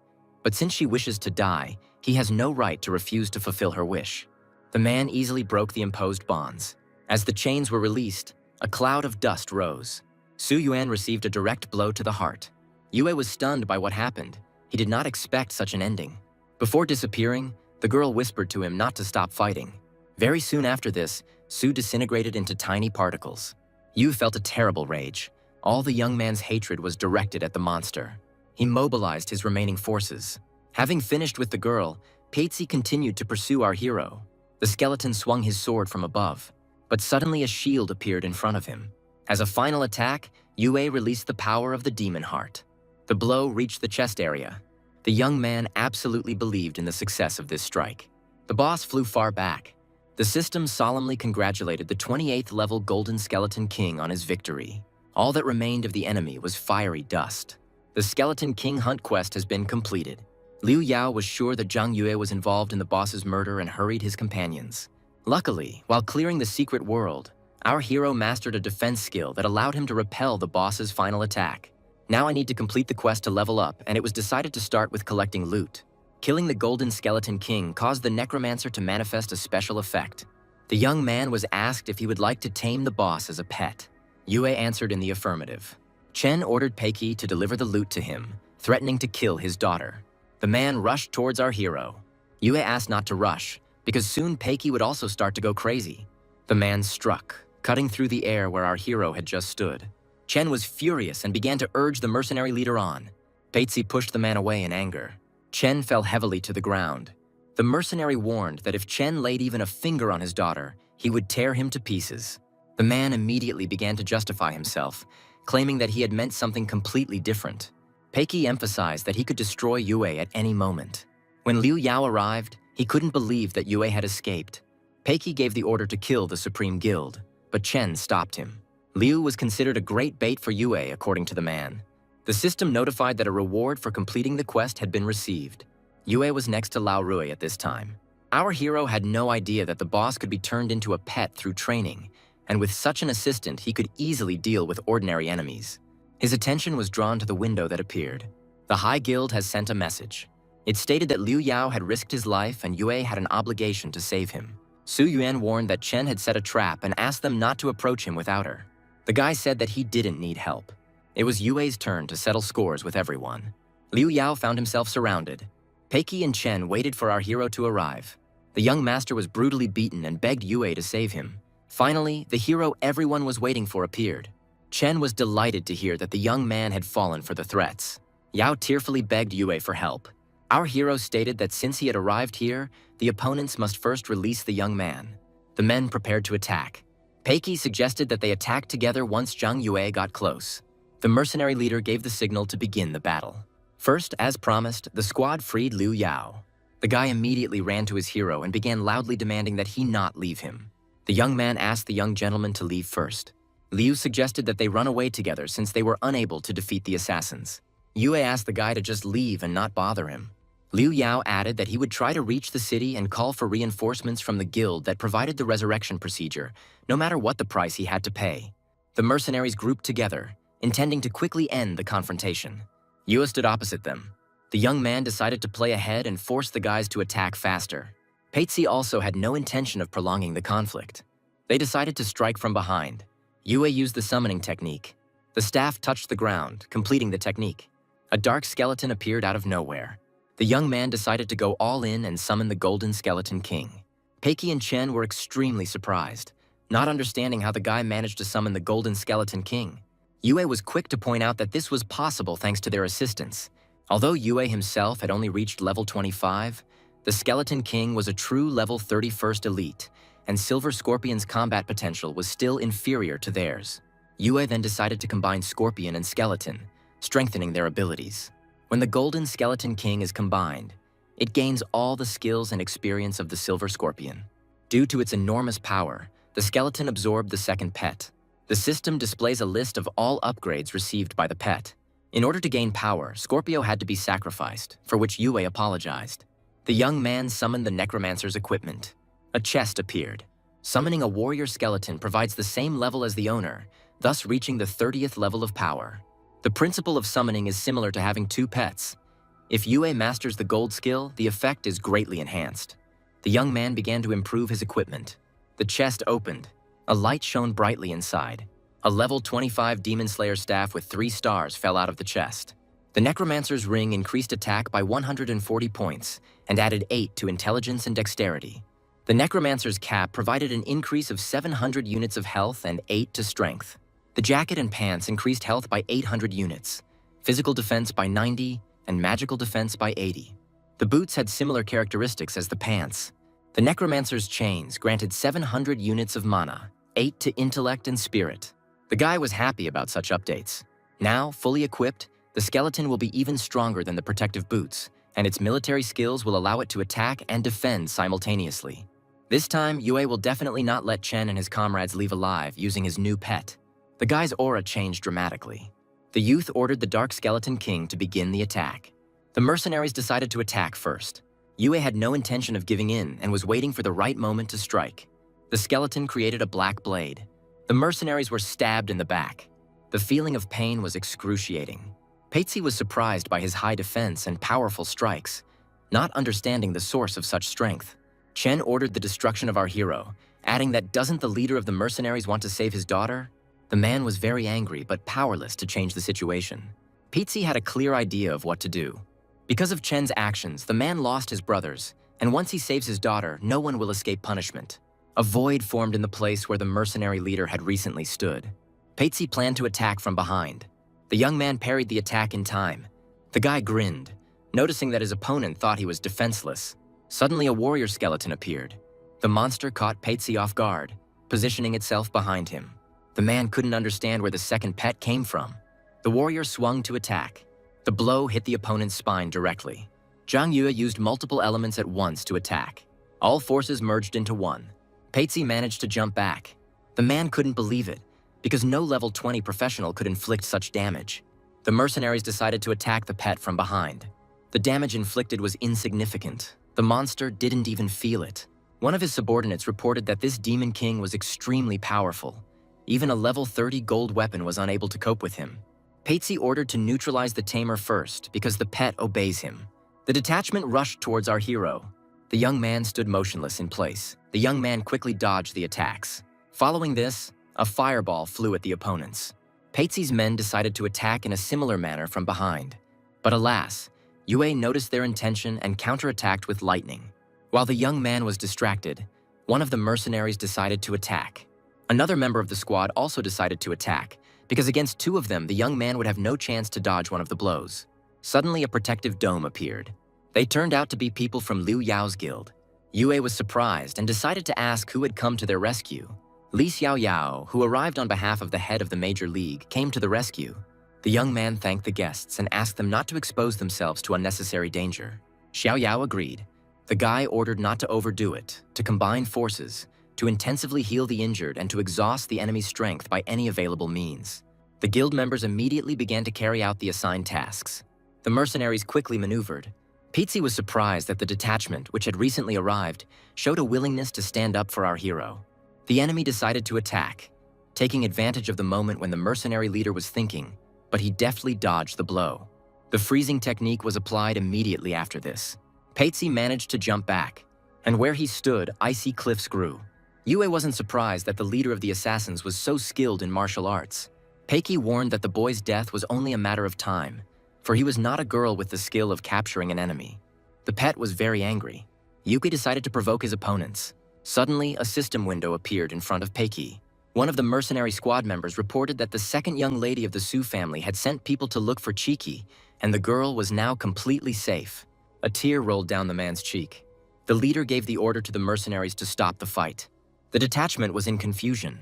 But since she wishes to die, he has no right to refuse to fulfill her wish. The man easily broke the imposed bonds. As the chains were released, a cloud of dust rose. Su Yuan received a direct blow to the heart. Yue was stunned by what happened. He did not expect such an ending. Before disappearing, the girl whispered to him not to stop fighting. Very soon after this, Su disintegrated into tiny particles. Yu felt a terrible rage. All the young man's hatred was directed at the monster. He mobilized his remaining forces. Having finished with the girl, Peitzi continued to pursue our hero. The skeleton swung his sword from above, but suddenly a shield appeared in front of him. As a final attack, Yue released the power of the demon heart. The blow reached the chest area. The young man absolutely believed in the success of this strike. The boss flew far back. The system solemnly congratulated the 28th level Golden Skeleton King on his victory. All that remained of the enemy was fiery dust. The Skeleton King hunt quest has been completed. Liu Yao was sure that Zhang Yue was involved in the boss's murder and hurried his companions. Luckily, while clearing the secret world, our hero mastered a defense skill that allowed him to repel the boss's final attack. Now I need to complete the quest to level up, and it was decided to start with collecting loot. Killing the Golden Skeleton King caused the Necromancer to manifest a special effect. The young man was asked if he would like to tame the boss as a pet. Yue answered in the affirmative. Chen ordered Peiki to deliver the loot to him, threatening to kill his daughter. The man rushed towards our hero. Yue asked not to rush, because soon Peiki would also start to go crazy. The man struck, cutting through the air where our hero had just stood. Chen was furious and began to urge the mercenary leader on. Peitzi pushed the man away in anger. Chen fell heavily to the ground. The mercenary warned that if Chen laid even a finger on his daughter, he would tear him to pieces. The man immediately began to justify himself, claiming that he had meant something completely different. Peiki emphasized that he could destroy Yue at any moment. When Liu Yao arrived, he couldn't believe that Yue had escaped. Peiki gave the order to kill the Supreme Guild, but Chen stopped him. Liu was considered a great bait for Yue, according to the man. The system notified that a reward for completing the quest had been received. Yue was next to Lao Rui at this time. Our hero had no idea that the boss could be turned into a pet through training, and with such an assistant, he could easily deal with ordinary enemies. His attention was drawn to the window that appeared. The High Guild has sent a message. It stated that Liu Yao had risked his life and Yue had an obligation to save him. Su Yuan warned that Chen had set a trap and asked them not to approach him without her. The guy said that he didn't need help. It was Yue's turn to settle scores with everyone. Liu Yao found himself surrounded. Peiki and Chen waited for our hero to arrive. The young master was brutally beaten and begged Yue to save him. Finally, the hero everyone was waiting for appeared. Chen was delighted to hear that the young man had fallen for the threats. Yao tearfully begged Yue for help. Our hero stated that since he had arrived here, the opponents must first release the young man. The men prepared to attack. Peiki suggested that they attack together once Zhang Yue got close. The mercenary leader gave the signal to begin the battle. First, as promised, the squad freed Liu Yao. The guy immediately ran to his hero and began loudly demanding that he not leave him. The young man asked the young gentleman to leave first. Liu suggested that they run away together since they were unable to defeat the assassins. Yue asked the guy to just leave and not bother him. Liu Yao added that he would try to reach the city and call for reinforcements from the guild that provided the resurrection procedure, no matter what the price he had to pay. The mercenaries grouped together, intending to quickly end the confrontation. Yue stood opposite them. The young man decided to play ahead and force the guys to attack faster. Peitzi also had no intention of prolonging the conflict. They decided to strike from behind. Yue used the summoning technique. The staff touched the ground, completing the technique. A dark skeleton appeared out of nowhere. The young man decided to go all in and summon the Golden Skeleton King. Peiki and Chen were extremely surprised, not understanding how the guy managed to summon the Golden Skeleton King. Yue was quick to point out that this was possible thanks to their assistance. Although Yue himself had only reached level 25, the Skeleton King was a true level 31st elite, and Silver Scorpion's combat potential was still inferior to theirs. Yue then decided to combine Scorpion and Skeleton, strengthening their abilities. When the Golden Skeleton King is combined, it gains all the skills and experience of the Silver Scorpion. Due to its enormous power, the skeleton absorbed the second pet. The system displays a list of all upgrades received by the pet. In order to gain power, Scorpio had to be sacrificed, for which Yue apologized. The young man summoned the Necromancer's equipment. A chest appeared. Summoning a warrior skeleton provides the same level as the owner, thus reaching the 30th level of power. The principle of summoning is similar to having two pets. If Yue masters the gold skill, the effect is greatly enhanced. The young man began to improve his equipment. The chest opened. A light shone brightly inside. A level 25 Demon Slayer staff with 3 stars fell out of the chest. The Necromancer's ring increased attack by 140 points and added 8 to intelligence and dexterity. The Necromancer's cap provided an increase of 700 units of health and 8 to strength. The jacket and pants increased health by 800 units, physical defense by 90, and magical defense by 80. The boots had similar characteristics as the pants. The Necromancer's chains granted 700 units of mana, 8 to intellect and spirit. The guy was happy about such updates. Now, fully equipped, the skeleton will be even stronger than the protective boots, and its military skills will allow it to attack and defend simultaneously. This time, Yue will definitely not let Chen and his comrades leave alive using his new pet. The guy's aura changed dramatically. The youth ordered the Dark Skeleton King to begin the attack. The mercenaries decided to attack first. Yue had no intention of giving in and was waiting for the right moment to strike. The skeleton created a black blade. The mercenaries were stabbed in the back. The feeling of pain was excruciating. Peitzi was surprised by his high defense and powerful strikes, not understanding the source of such strength. Chen ordered the destruction of our hero, adding that doesn't the leader of the mercenaries want to save his daughter? The man was very angry but powerless to change the situation. Peitzi had a clear idea of what to do. Because of Chen's actions, the man lost his brothers, and once he saves his daughter, no one will escape punishment. A void formed in the place where the mercenary leader had recently stood. Peitzi planned to attack from behind. The young man parried the attack in time. The guy grinned, noticing that his opponent thought he was defenseless. Suddenly a warrior skeleton appeared. The monster caught Peitzi off guard, positioning itself behind him. The man couldn't understand where the second pet came from. The warrior swung to attack. The blow hit the opponent's spine directly. Zhang Yue used multiple elements at once to attack. All forces merged into one. Peitzi managed to jump back. The man couldn't believe it, because no level 20 professional could inflict such damage. The mercenaries decided to attack the pet from behind. The damage inflicted was insignificant. The monster didn't even feel it. One of his subordinates reported that this Demon King was extremely powerful. Even a level 30 gold weapon was unable to cope with him. Peitzi ordered to neutralize the tamer first because the pet obeys him. The detachment rushed towards our hero. The young man stood motionless in place. The young man quickly dodged the attacks. Following this, a fireball flew at the opponents. Peitzi's men decided to attack in a similar manner from behind. But alas, Yue noticed their intention and counterattacked with lightning. While the young man was distracted, one of the mercenaries decided to attack. Another member of the squad also decided to attack, because against 2 of them, the young man would have no chance to dodge one of the blows. Suddenly, a protective dome appeared. They turned out to be people from Liu Yao's guild. Yue was surprised and decided to ask who had come to their rescue. Li Xiaoyao, who arrived on behalf of the head of the major league, came to the rescue. The young man thanked the guests and asked them not to expose themselves to unnecessary danger. Xiaoyao agreed. The guy ordered not to overdo it, to combine forces, to intensively heal the injured and to exhaust the enemy's strength by any available means. The guild members immediately began to carry out the assigned tasks. The mercenaries quickly maneuvered. Pizzi was surprised that the detachment, which had recently arrived, showed a willingness to stand up for our hero. The enemy decided to attack, taking advantage of the moment when the mercenary leader was thinking, but he deftly dodged the blow. The freezing technique was applied immediately after this. Pizzi managed to jump back, and where he stood, icy cliffs grew. Yue wasn't surprised that the leader of the assassins was so skilled in martial arts. Peiki warned that the boy's death was only a matter of time, for he was not a girl with the skill of capturing an enemy. The pet was very angry. Yuki decided to provoke his opponents. Suddenly, a system window appeared in front of Peiki. One of the mercenary squad members reported that the second young lady of the Su family had sent people to look for Chiki, and the girl was now completely safe. A tear rolled down the man's cheek. The leader gave the order to the mercenaries to stop the fight. The detachment was in confusion.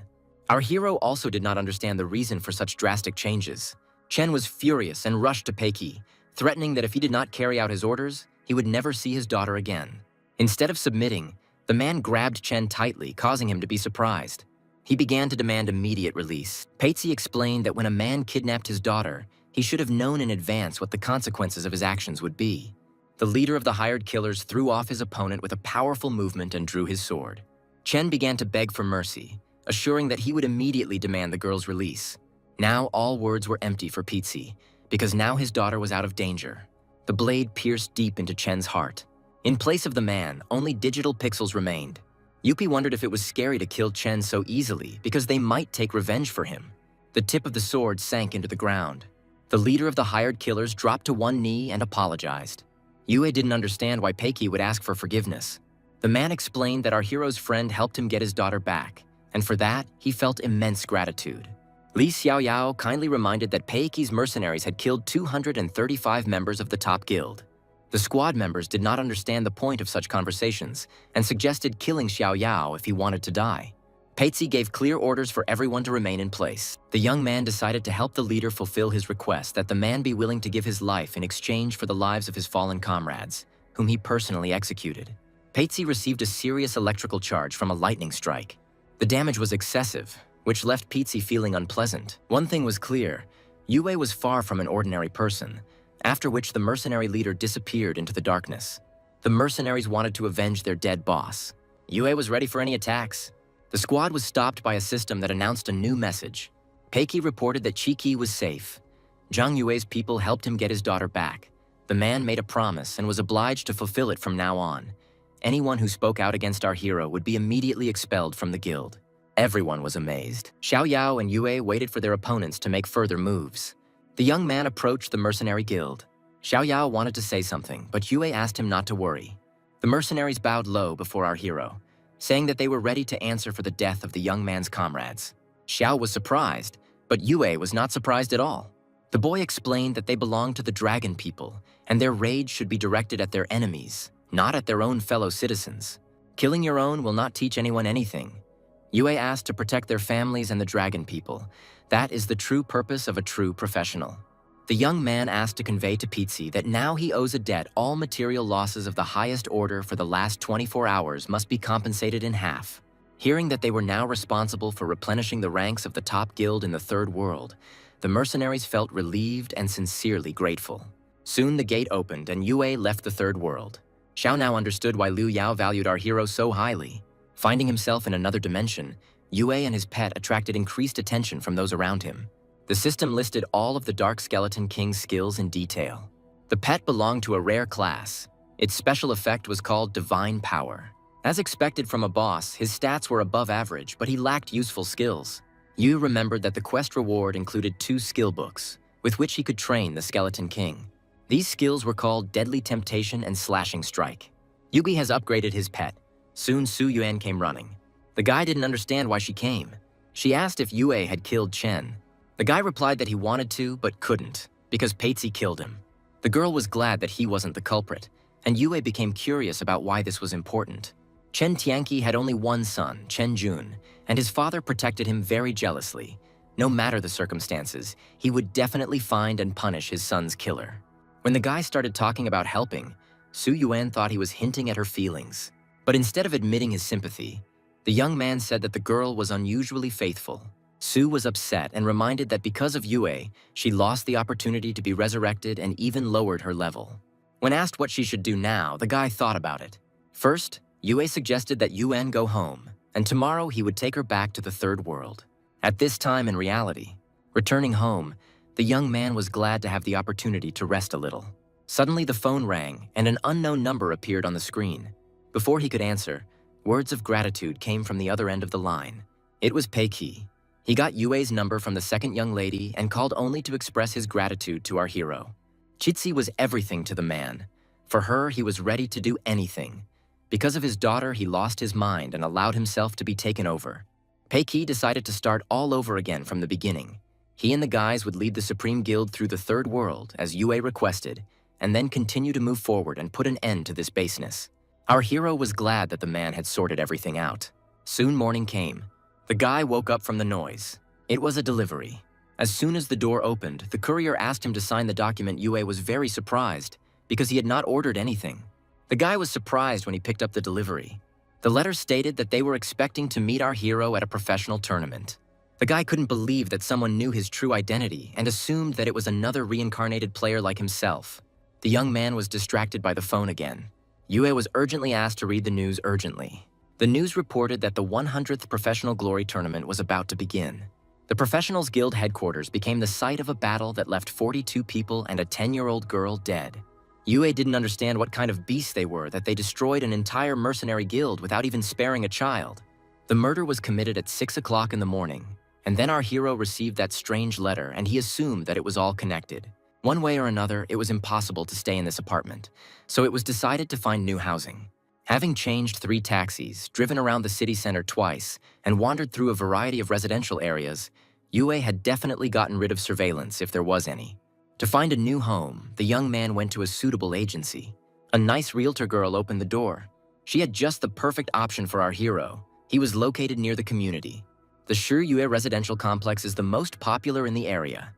Our hero also did not understand the reason for such drastic changes. Chen was furious and rushed to Peiki, threatening that if he did not carry out his orders, he would never see his daughter again. Instead of submitting, the man grabbed Chen tightly, causing him to be surprised. He began to demand immediate release. Peitzi explained that when a man kidnapped his daughter, he should have known in advance what the consequences of his actions would be. The leader of the hired killers threw off his opponent with a powerful movement and drew his sword. Chen began to beg for mercy, assuring that he would immediately demand the girl's release. Now all words were empty for Peitzi, because now his daughter was out of danger. The blade pierced deep into Chen's heart. In place of the man, only digital pixels remained. Yuppie wondered if it was scary to kill Chen so easily because they might take revenge for him. The tip of the sword sank into the ground. The leader of the hired killers dropped to one knee and apologized. Yue didn't understand why Peiki would ask for forgiveness. The man explained that our hero's friend helped him get his daughter back, and for that, he felt immense gratitude. Li Xiaoyao kindly reminded that Peiki's mercenaries had killed 235 members of the top guild. The squad members did not understand the point of such conversations and suggested killing Xiaoyao if he wanted to die. Peitzi gave clear orders for everyone to remain in place. The young man decided to help the leader fulfill his request that the man be willing to give his life in exchange for the lives of his fallen comrades, whom he personally executed. Peitzi received a serious electrical charge from a lightning strike. The damage was excessive, which left Peitzi feeling unpleasant. One thing was clear, Yue was far from an ordinary person, after which the mercenary leader disappeared into the darkness. The mercenaries wanted to avenge their dead boss. Yue was ready for any attacks. The squad was stopped by a system that announced a new message. Peiki reported that Chiki was safe. Zhang Yue's people helped him get his daughter back. The man made a promise and was obliged to fulfill it from now on. Anyone who spoke out against our hero would be immediately expelled from the guild. Everyone was amazed. Xiaoyao and Yue waited for their opponents to make further moves. The young man approached the mercenary guild. Xiaoyao wanted to say something, but Yue asked him not to worry. The mercenaries bowed low before our hero, saying that they were ready to answer for the death of the young man's comrades. Xiao was surprised, but Yue was not surprised at all. The boy explained that they belonged to the dragon people, and their rage should be directed at their enemies, not at their own fellow citizens. Killing your own will not teach anyone anything. Yue asked to protect their families and the dragon people. That is the true purpose of a true professional. The young man asked to convey to Peitzi that now he owes a debt. All material losses of the highest order for the last 24 hours must be compensated in half. Hearing that they were now responsible for replenishing the ranks of the top guild in the third world, the mercenaries felt relieved and sincerely grateful. Soon the gate opened and Yue left the third world. Xiao now understood why Liu Yao valued our hero so highly. Finding himself in another dimension, Yue and his pet attracted increased attention from those around him. The system listed all of the Dark Skeleton King's skills in detail. The pet belonged to a rare class. Its special effect was called Divine Power. As expected from a boss, his stats were above average, but he lacked useful skills. Yu remembered that the quest reward included 2 skill books, with which he could train the Skeleton King. These skills were called Deadly Temptation and Slashing Strike. Yugi has upgraded his pet. Soon Su Yuan came running. The guy didn't understand why she came. She asked if Yue had killed Chen. The guy replied that he wanted to, but couldn't, because Peitzi killed him. The girl was glad that he wasn't the culprit, and Yue became curious about why this was important. Chen Tianqi had only one son, Chen Jun, and his father protected him very jealously. No matter the circumstances, he would definitely find and punish his son's killer. When the guy started talking about helping, Su Yuan thought he was hinting at her feelings. But instead of admitting his sympathy, the young man said that the girl was unusually faithful. Su was upset and reminded that because of Yue, she lost the opportunity to be resurrected and even lowered her level. When asked what she should do now, the guy thought about it. First, Yue suggested that Yuan go home, and tomorrow he would take her back to the third world. At this time in reality, returning home, the young man was glad to have the opportunity to rest a little. Suddenly the phone rang and an unknown number appeared on the screen. Before he could answer, words of gratitude came from the other end of the line. It was Peiki. He got Yue's number from the second young lady and called only to express his gratitude to our hero. Chitsi was everything to the man. For her, he was ready to do anything. Because of his daughter, he lost his mind and allowed himself to be taken over. Peiki decided to start all over again from the beginning. He and the guys would lead the Supreme Guild through the third world, as Yue requested, and then continue to move forward and put an end to this baseness. Our hero was glad that the man had sorted everything out. Soon morning came. The guy woke up from the noise. It was a delivery. As soon as the door opened, the courier asked him to sign the document. Yue was very surprised, because he had not ordered anything. The guy was surprised when he picked up the delivery. The letter stated that they were expecting to meet our hero at a professional tournament. The guy couldn't believe that someone knew his true identity and assumed that it was another reincarnated player like himself. The young man was distracted by the phone again. Yue was urgently asked to read the news urgently. The news reported that the 100th Professional Glory Tournament was about to begin. The Professionals Guild headquarters became the site of a battle that left 42 people and a 10-year-old girl dead. Yue didn't understand what kind of beasts they were that they destroyed an entire mercenary guild without even sparing a child. The murder was committed at 6 o'clock in the morning, and then our hero received that strange letter and he assumed that it was all connected. One way or another, it was impossible to stay in this apartment, so it was decided to find new housing. Having changed 3 taxis, driven around the city center twice, and wandered through a variety of residential areas, Yue had definitely gotten rid of surveillance if there was any. To find a new home, the young man went to a suitable agency. A nice realtor girl opened the door. She had just the perfect option for our hero. He was located near the community. The Shiyue residential complex is the most popular in the area.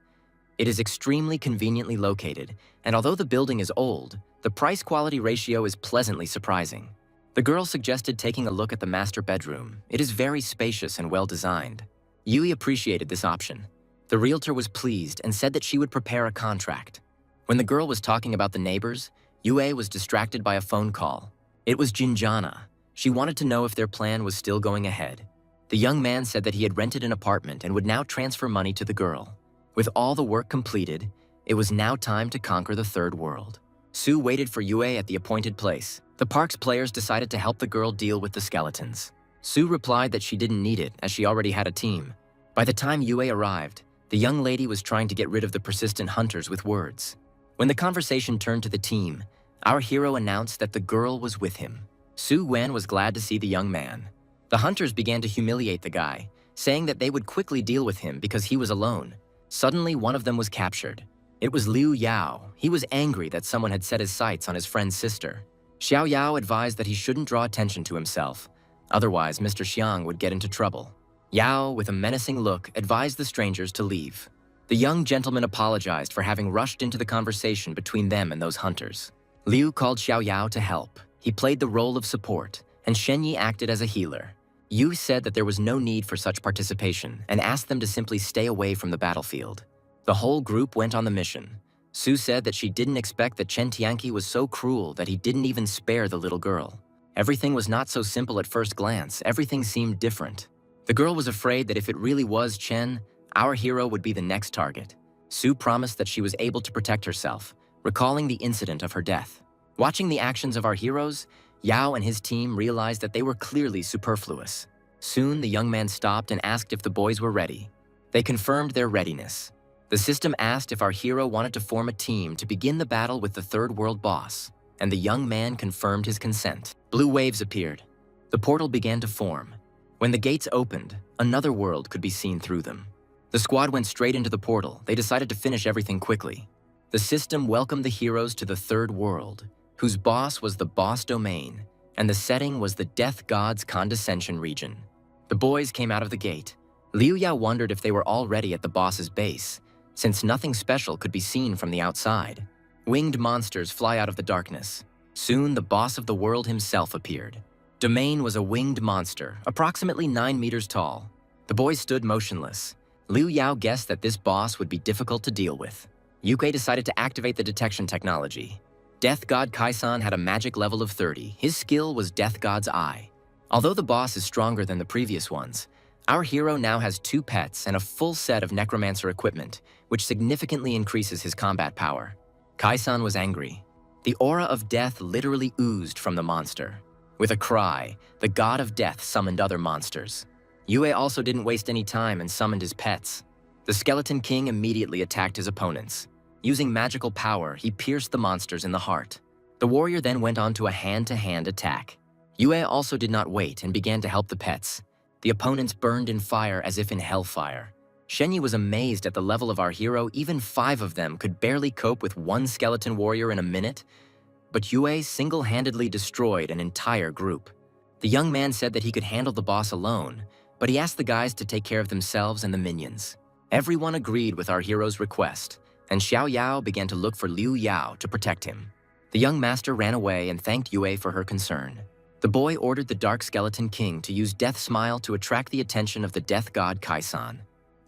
It is extremely conveniently located, and although the building is old, the price-quality ratio is pleasantly surprising. The girl suggested taking a look at the master bedroom. It is very spacious and well-designed. Yui appreciated this option. The realtor was pleased and said that she would prepare a contract. When the girl was talking about the neighbors, Yue was distracted by a phone call. It was Jinjana. She wanted to know if their plan was still going ahead. The young man said that he had rented an apartment and would now transfer money to the girl. With all the work completed, it was now time to conquer the third world. Su waited for Yue at the appointed place. The park's players decided to help the girl deal with the skeletons. Su replied that she didn't need it as she already had a team. By the time Yue arrived, the young lady was trying to get rid of the persistent hunters with words. When the conversation turned to the team, our hero announced that the girl was with him. Su Wen was glad to see the young man. The hunters began to humiliate the guy, saying that they would quickly deal with him because he was alone. Suddenly, one of them was captured. It was Liu Yao. He was angry that someone had set his sights on his friend's sister. Xiao Yao advised that he shouldn't draw attention to himself. Otherwise, Mr. Xiang would get into trouble. Yao, with a menacing look, advised the strangers to leave. The young gentleman apologized for having rushed into the conversation between them and those hunters. Liu called Xiao Yao to help. He played the role of support, and Shen Yi acted as a healer. Yu said that there was no need for such participation and asked them to simply stay away from the battlefield. The whole group went on the mission. Su said that she didn't expect that Chen Tianqi was so cruel that he didn't even spare the little girl. Everything was not so simple at first glance. Everything seemed different. The girl was afraid that if it really was Chen, our hero would be the next target. Su promised that she was able to protect herself, recalling the incident of her death. Watching the actions of our heroes, Yao and his team realized that they were clearly superfluous. Soon, the young man stopped and asked if the boys were ready. They confirmed their readiness. The system asked if our hero wanted to form a team to begin the battle with the third world boss, and the young man confirmed his consent. Blue waves appeared. The portal began to form. When the gates opened, another world could be seen through them. The squad went straight into the portal. They decided to finish everything quickly. The system welcomed the heroes to the third world, whose boss was the boss domain. and the setting was the Death God's Condescension region. The boys came out of the gate. Liu Yao wondered if they were already at the boss's base, since nothing special could be seen from the outside. Winged monsters fly out of the darkness. Soon, the boss of the world himself appeared. Domain was a winged monster, approximately 9 meters tall. The boys stood motionless. Liu Yao guessed that this boss would be difficult to deal with. Yuke decided to activate the detection technology. Death God Kaisan had a magic level of 30. His skill was Death God's Eye. Although the boss is stronger than the previous ones, our hero now has 2 pets and a full set of Necromancer equipment, which significantly increases his combat power. Kaisan was angry. The aura of death literally oozed from the monster. With a cry, the god of death summoned other monsters. Yue also didn't waste any time and summoned his pets. The Skeleton King immediately attacked his opponents. Using magical power, he pierced the monsters in the heart. The warrior then went on to a hand-to-hand attack. Yue also did not wait and began to help the pets. The opponents burned in fire as if in hellfire. Shenyi was amazed at the level of our hero. Even 5 of them could barely cope with 1 skeleton warrior in a minute. But Yue single-handedly destroyed an entire group. The young man said that he could handle the boss alone, but he asked the guys to take care of themselves and the minions. Everyone agreed with our hero's request, and Xiao Yao began to look for Liu Yao to protect him. The young master ran away and thanked Yue for her concern. The boy ordered the Dark Skeleton King to use Death Smile to attract the attention of the Death God Kaisan.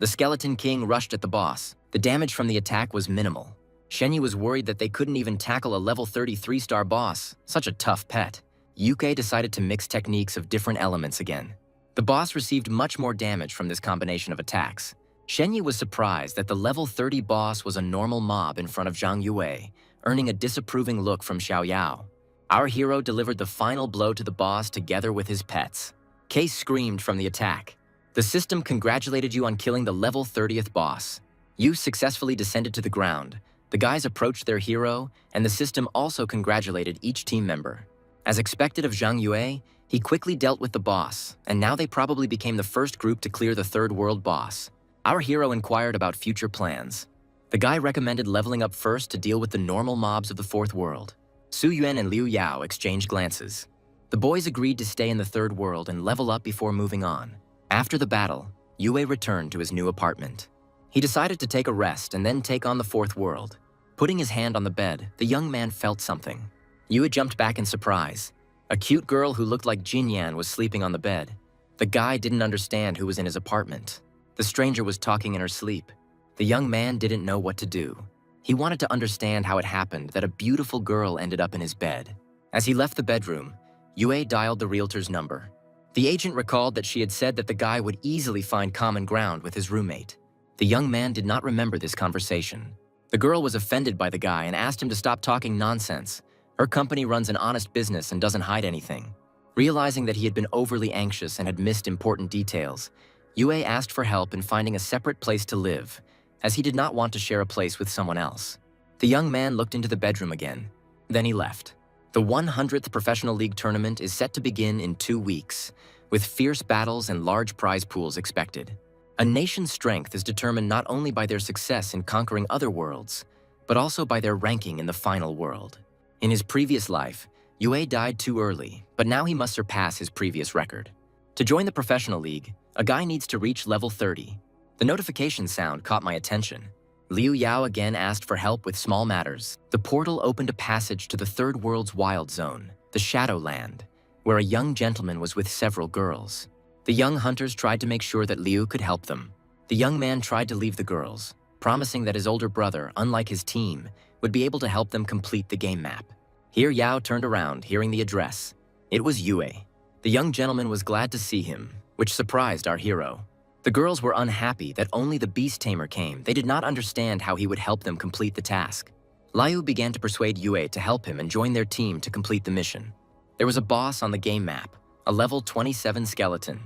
The Skeleton King rushed at the boss. The damage from the attack was minimal. Shenyi was worried that they couldn't even tackle a level 33-star boss, such a tough pet. Yuke decided to mix techniques of different elements again. The boss received much more damage from this combination of attacks. Shenyi was surprised that the level 30 boss was a normal mob in front of Zhang Yue, earning a disapproving look from Xiao Yao. Our hero delivered the final blow to the boss together with his pets. Kei screamed from the attack. The system congratulated you on killing the level 30th boss. You successfully descended to the ground. The guys approached their hero, and the system also congratulated each team member. As expected of Zhang Yue, he quickly dealt with the boss, and now they probably became the first group to clear the third world boss. Our hero inquired about future plans. The guy recommended leveling up first to deal with the normal mobs of the fourth world. Su Yuan and Liu Yao exchanged glances. The boys agreed to stay in the third world and level up before moving on. After the battle, Yue returned to his new apartment. He decided to take a rest and then take on the fourth world. Putting his hand on the bed, the young man felt something. Yue jumped back in surprise. A cute girl who looked like Jinyan was sleeping on the bed. The guy didn't understand who was in his apartment. The stranger was talking in her sleep. The young man didn't know what to do. He wanted to understand how it happened that a beautiful girl ended up in his bed. As he left the bedroom, Yue dialed the realtor's number. The agent recalled that she had said that the guy would easily find common ground with his roommate. The young man did not remember this conversation. The girl was offended by the guy and asked him to stop talking nonsense. Her company runs an honest business and doesn't hide anything. Realizing that he had been overly anxious and had missed important details, Yue asked for help in finding a separate place to live, as he did not want to share a place with someone else. The young man looked into the bedroom again. Then he left. The 100th Professional League tournament is set to begin in 2 weeks, with fierce battles and large prize pools expected. A nation's strength is determined not only by their success in conquering other worlds, but also by their ranking in the final world. In his previous life, Yue died too early, but now he must surpass his previous record. To join the Professional League, a guy needs to reach level 30. The notification sound caught my attention. Liu Yao again asked for help with small matters. The portal opened a passage to the third world's wild zone, the Shadowland, where a young gentleman was with several girls. The young hunters tried to make sure that Liu could help them. The young man tried to leave the girls, promising that his older brother, unlike his team, would be able to help them complete the game map. Here Yao turned around, hearing the address. It was Yue. The young gentleman was glad to see him, which surprised our hero. The girls were unhappy that only the beast tamer came. They did not understand how he would help them complete the task. Liu began to persuade Yue to help him and join their team to complete the mission. There was a boss on the game map, a level 27 skeleton.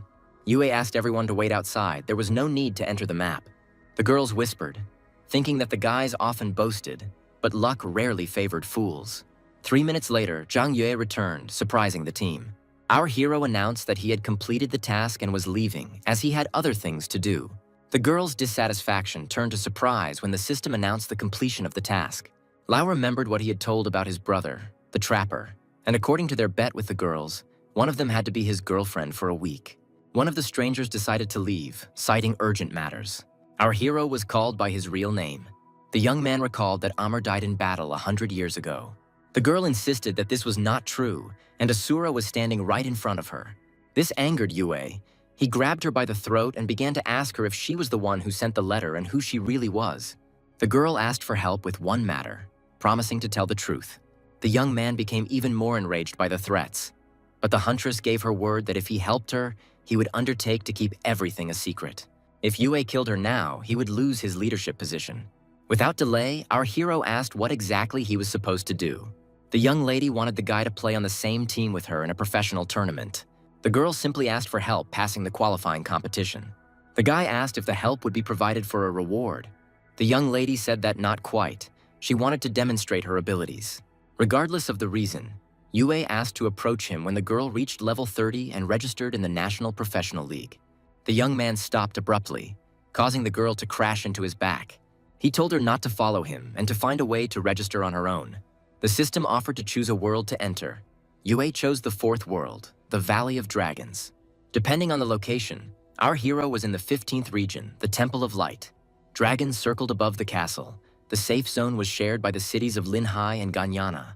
Yue asked everyone to wait outside. There was no need to enter the map. The girls whispered, thinking that the guys often boasted, but luck rarely favored fools. 3 minutes later, Zhang Yue returned, surprising the team. Our hero announced that he had completed the task and was leaving, as he had other things to do. The girls' dissatisfaction turned to surprise when the system announced the completion of the task. Liu remembered what he had told about his brother, the trapper, and according to their bet with the girls, one of them had to be his girlfriend for a week. One of the strangers decided to leave, citing urgent matters. Our hero was called by his real name. The young man recalled that Amr died in battle 100 years ago. The girl insisted that this was not true, and Asura was standing right in front of her. This angered Yue. He grabbed her by the throat and began to ask her if she was the one who sent the letter and who she really was. The girl asked for help with one matter, promising to tell the truth. The young man became even more enraged by the threats. But the huntress gave her word that if he helped her, he would undertake to keep everything a secret. If Yue killed her now, he would lose his leadership position. Without delay, our hero asked what exactly he was supposed to do. The young lady wanted the guy to play on the same team with her in a professional tournament. The girl simply asked for help passing the qualifying competition. The guy asked if the help would be provided for a reward. The young lady said that not quite. She wanted to demonstrate her abilities. Regardless of the reason, Yue asked to approach him when the girl reached level 30 and registered in the National Professional League. The young man stopped abruptly, causing the girl to crash into his back. He told her not to follow him and to find a way to register on her own. The system offered to choose a world to enter. Yue chose the 4th world, the Valley of Dragons. Depending on the location, our hero was in the 15th region, the Temple of Light. Dragons circled above the castle. The safe zone was shared by the cities of Linhai and Ganyana.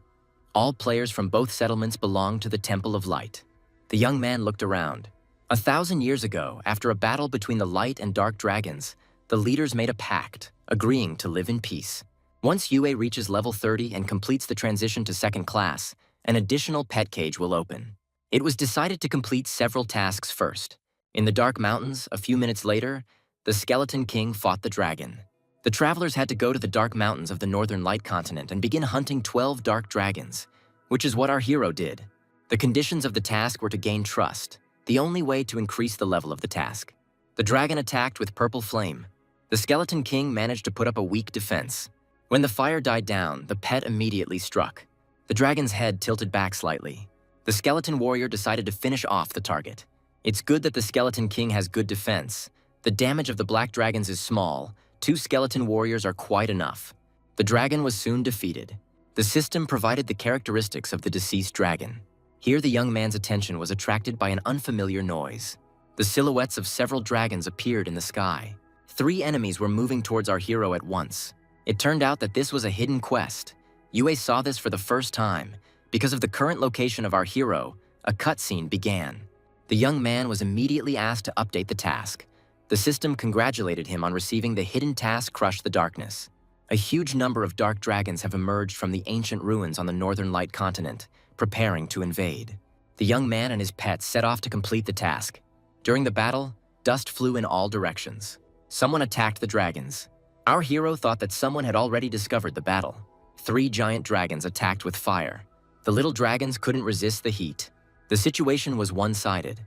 All players from both settlements belonged to the Temple of Light. The young man looked around. 1,000 years ago, after a battle between the light and dark dragons, the leaders made a pact, agreeing to live in peace. Once Yue reaches level 30 and completes the transition to 2nd class, an additional pet cage will open. It was decided to complete several tasks first. In the Dark Mountains, a few minutes later, the Skeleton King fought the dragon. The travelers had to go to the Dark Mountains of the Northern Light Continent and begin hunting 12 dark dragons, which is what our hero did. The conditions of the task were to gain trust, the only way to increase the level of the task. The dragon attacked with purple flame. The Skeleton King managed to put up a weak defense. When the fire died down, the pet immediately struck. The dragon's head tilted back slightly. The skeleton warrior decided to finish off the target. It's good that the Skeleton King has good defense. The damage of the black dragons is small. 2 skeleton warriors are quite enough. The dragon was soon defeated. The system provided the characteristics of the deceased dragon. Here the young man's attention was attracted by an unfamiliar noise. The silhouettes of several dragons appeared in the sky. 3 enemies were moving towards our hero at once. It turned out that this was a hidden quest. Yue saw this for the first time. Because of the current location of our hero, a cutscene began. The young man was immediately asked to update the task. The system congratulated him on receiving the hidden task Crush the Darkness. A huge number of dark dragons have emerged from the ancient ruins on the Northern Light Continent, preparing to invade. The young man and his pets set off to complete the task. During the battle, dust flew in all directions. Someone attacked the dragons. Our hero thought that someone had already discovered the battle. 3 giant dragons attacked with fire. The little dragons couldn't resist the heat. The situation was one-sided.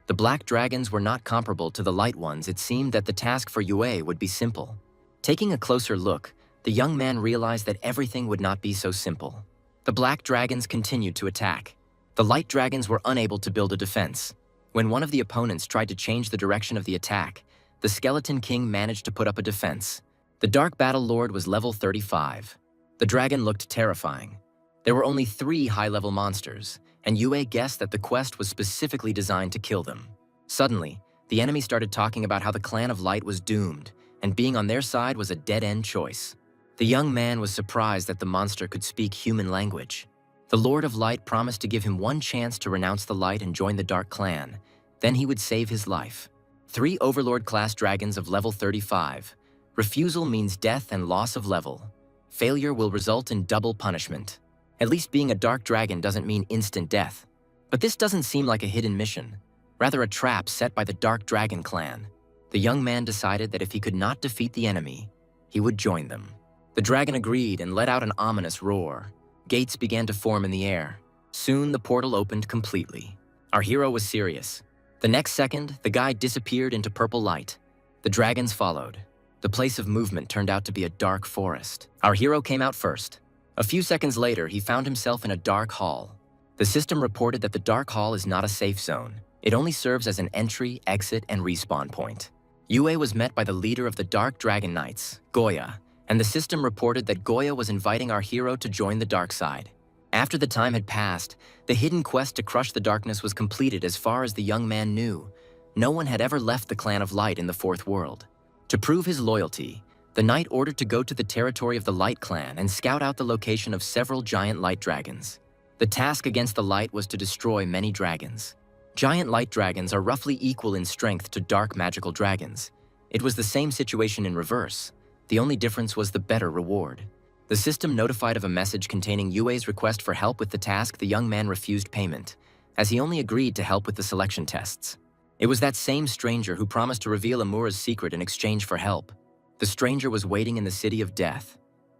The black dragons were not comparable to the light ones. It seemed that the task for Yue would be simple. Taking a closer look, the young man realized that everything would not be so simple. The black dragons continued to attack. The light dragons were unable to build a defense. When one of the opponents tried to change the direction of the attack, the Skeleton King managed to put up a defense. The Dark Battle Lord was level 35. The dragon looked terrifying. There were only 3 high-level monsters, and Yue guessed that the quest was specifically designed to kill them. Suddenly, the enemy started talking about how the Clan of Light was doomed, and being on their side was a dead-end choice. The young man was surprised that the monster could speak human language. The Lord of Light promised to give him one chance to renounce the light and join the Dark Clan. Then he would save his life. 3 Overlord-class dragons of level 35. Refusal means death and loss of level. Failure will result in double punishment. At least being a dark dragon doesn't mean instant death. But this doesn't seem like a hidden mission, rather a trap set by the Dark Dragon Clan. The young man decided that if he could not defeat the enemy, he would join them. The dragon agreed and let out an ominous roar. Gates began to form in the air. Soon the portal opened completely. Our hero was serious. The next second, the guy disappeared into purple light. The dragons followed. The place of movement turned out to be a dark forest. Our hero came out first. A few seconds later, he found himself in a dark hall. The system reported that the dark hall is not a safe zone. It only serves as an entry, exit, and respawn point. Yue was met by the leader of the Dark Dragon Knights, Goya, and the system reported that Goya was inviting our hero to join the dark side. After the time had passed, the hidden quest to crush the darkness was completed as far as the young man knew. No one had ever left the Clan of Light in the Fourth World. To prove his loyalty, the knight ordered to go to the territory of the Light Clan and scout out the location of several giant light dragons. The task against the Light was to destroy many dragons. Giant light dragons are roughly equal in strength to dark magical dragons. It was the same situation in reverse. The only difference was the better reward. The system notified of a message containing Yue's request for help with the task. The young man refused payment, as he only agreed to help with the selection tests. It was that same stranger who promised to reveal Amura's secret in exchange for help. The stranger was waiting in the city of death,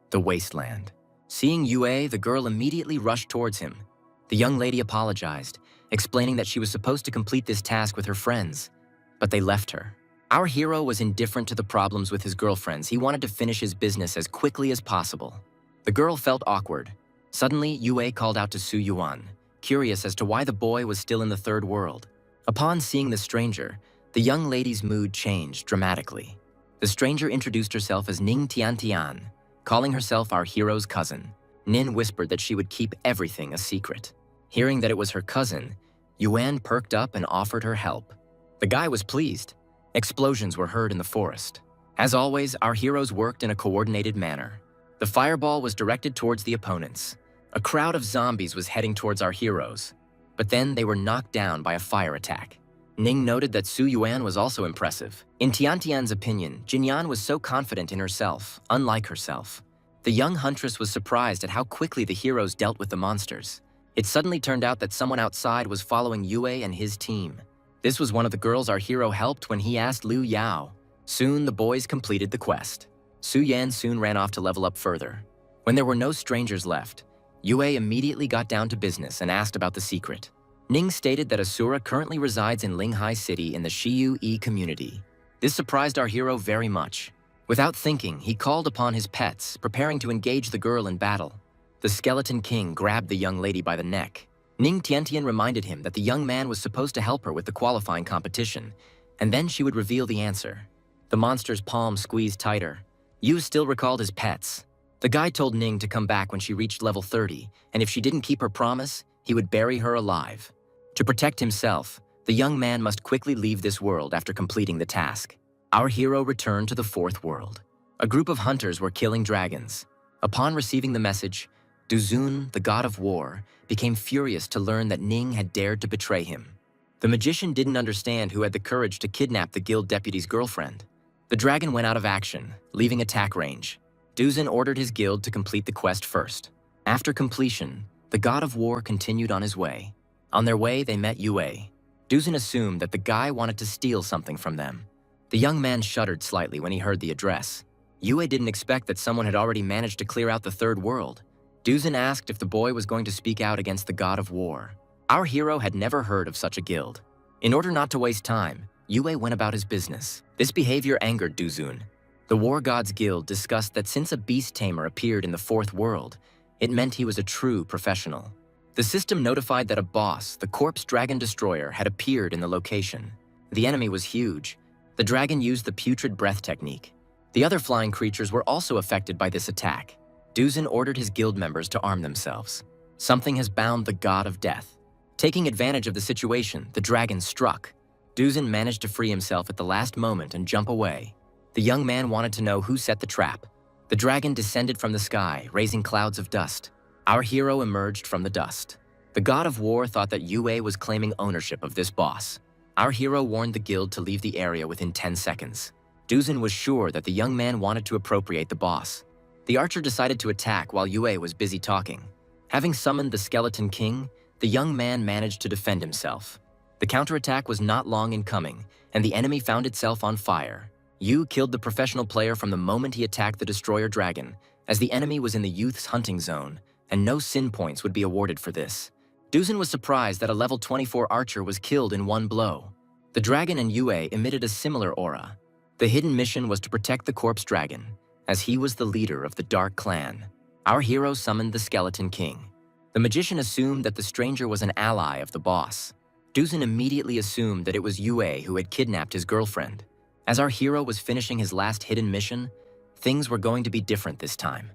the wasteland. Seeing Yue, the girl immediately rushed towards him. The young lady apologized, explaining that she was supposed to complete this task with her friends, but they left her. Our hero was indifferent to the problems with his girlfriends. He wanted to finish his business as quickly as possible. The girl felt awkward. Suddenly, Yue called out to Su Yuan, curious as to why the boy was still in the Third World. Upon seeing the stranger, the young lady's mood changed dramatically. The stranger introduced herself as Ning Tiantian, calling herself our hero's cousin. Nin whispered that she would keep everything a secret. Hearing that it was her cousin, Yuan perked up and offered her help. The guy was pleased. Explosions were heard in the forest. As always, our heroes worked in a coordinated manner. The fireball was directed towards the opponents. A crowd of zombies was heading towards our heroes, but then they were knocked down by a fire attack. Ning noted that Su Yuan was also impressive. In Tiantian's opinion, Jinyan was so confident in herself, unlike herself. The young huntress was surprised at how quickly the heroes dealt with the monsters. It suddenly turned out that someone outside was following Yue and his team. This was one of the girls our hero helped when he asked Liu Yao. Soon, the boys completed the quest. Su Yan soon ran off to level up further. When there were no strangers left, Yue immediately got down to business and asked about the secret. Ning stated that Asura currently resides in Linghai City in the Shiyu-E community. This surprised our hero very much. Without thinking, he called upon his pets, preparing to engage the girl in battle. The Skeleton King grabbed the young lady by the neck. Ning Tiantian reminded him that the young man was supposed to help her with the qualifying competition, and then she would reveal the answer. The monster's palm squeezed tighter. Yu still recalled his pets. The guy told Ning to come back when she reached level 30, and if she didn't keep her promise, he would bury her alive. To protect himself, the young man must quickly leave this world after completing the task. Our hero returned to the Fourth World. A group of hunters were killing dragons. Upon receiving the message, Duzun, the god of war, became furious to learn that Ning had dared to betray him. The magician didn't understand who had the courage to kidnap the guild deputy's girlfriend. The dragon went out of action, leaving attack range. Duzun ordered his guild to complete the quest first. After completion, the god of war continued on his way. On their way, they met Yue. Duzun assumed that the guy wanted to steal something from them. The young man shuddered slightly when he heard the address. Yue didn't expect that someone had already managed to clear out the Third World. Duzun asked if the boy was going to speak out against the god of war. Our hero had never heard of such a guild. In order not to waste time, Yue went about his business. This behavior angered Duzun. The War Gods Guild discussed that since a beast tamer appeared in the Fourth World, it meant he was a true professional. The system notified that a boss, the Corpse Dragon Destroyer, had appeared in the location. The enemy was huge. The dragon used the putrid breath technique. The other flying creatures were also affected by this attack. Duzun ordered his guild members to arm themselves. Something has bound the god of death. Taking advantage of the situation, the dragon struck. Duzun managed to free himself at the last moment and jump away. The young man wanted to know who set the trap. The dragon descended from the sky, raising clouds of dust. Our hero emerged from the dust. The god of war thought that Yue was claiming ownership of this boss. Our hero warned the guild to leave the area within 10 seconds. Duzun was sure that the young man wanted to appropriate the boss. The archer decided to attack while Yue was busy talking. Having summoned the Skeleton King, the young man managed to defend himself. The counterattack was not long in coming, and the enemy found itself on fire. Yu killed the professional player from the moment he attacked the destroyer dragon, as the enemy was in the youth's hunting zone, and no sin points would be awarded for this. Duzun was surprised that a level 24 archer was killed in one blow. The dragon and Yue emitted a similar aura. The hidden mission was to protect the corpse dragon, as he was the leader of the Dark Clan. Our hero summoned the Skeleton King. The magician assumed that the stranger was an ally of the boss. Duzun immediately assumed that it was Yue who had kidnapped his girlfriend. As our hero was finishing his last hidden mission, things were going to be different this time.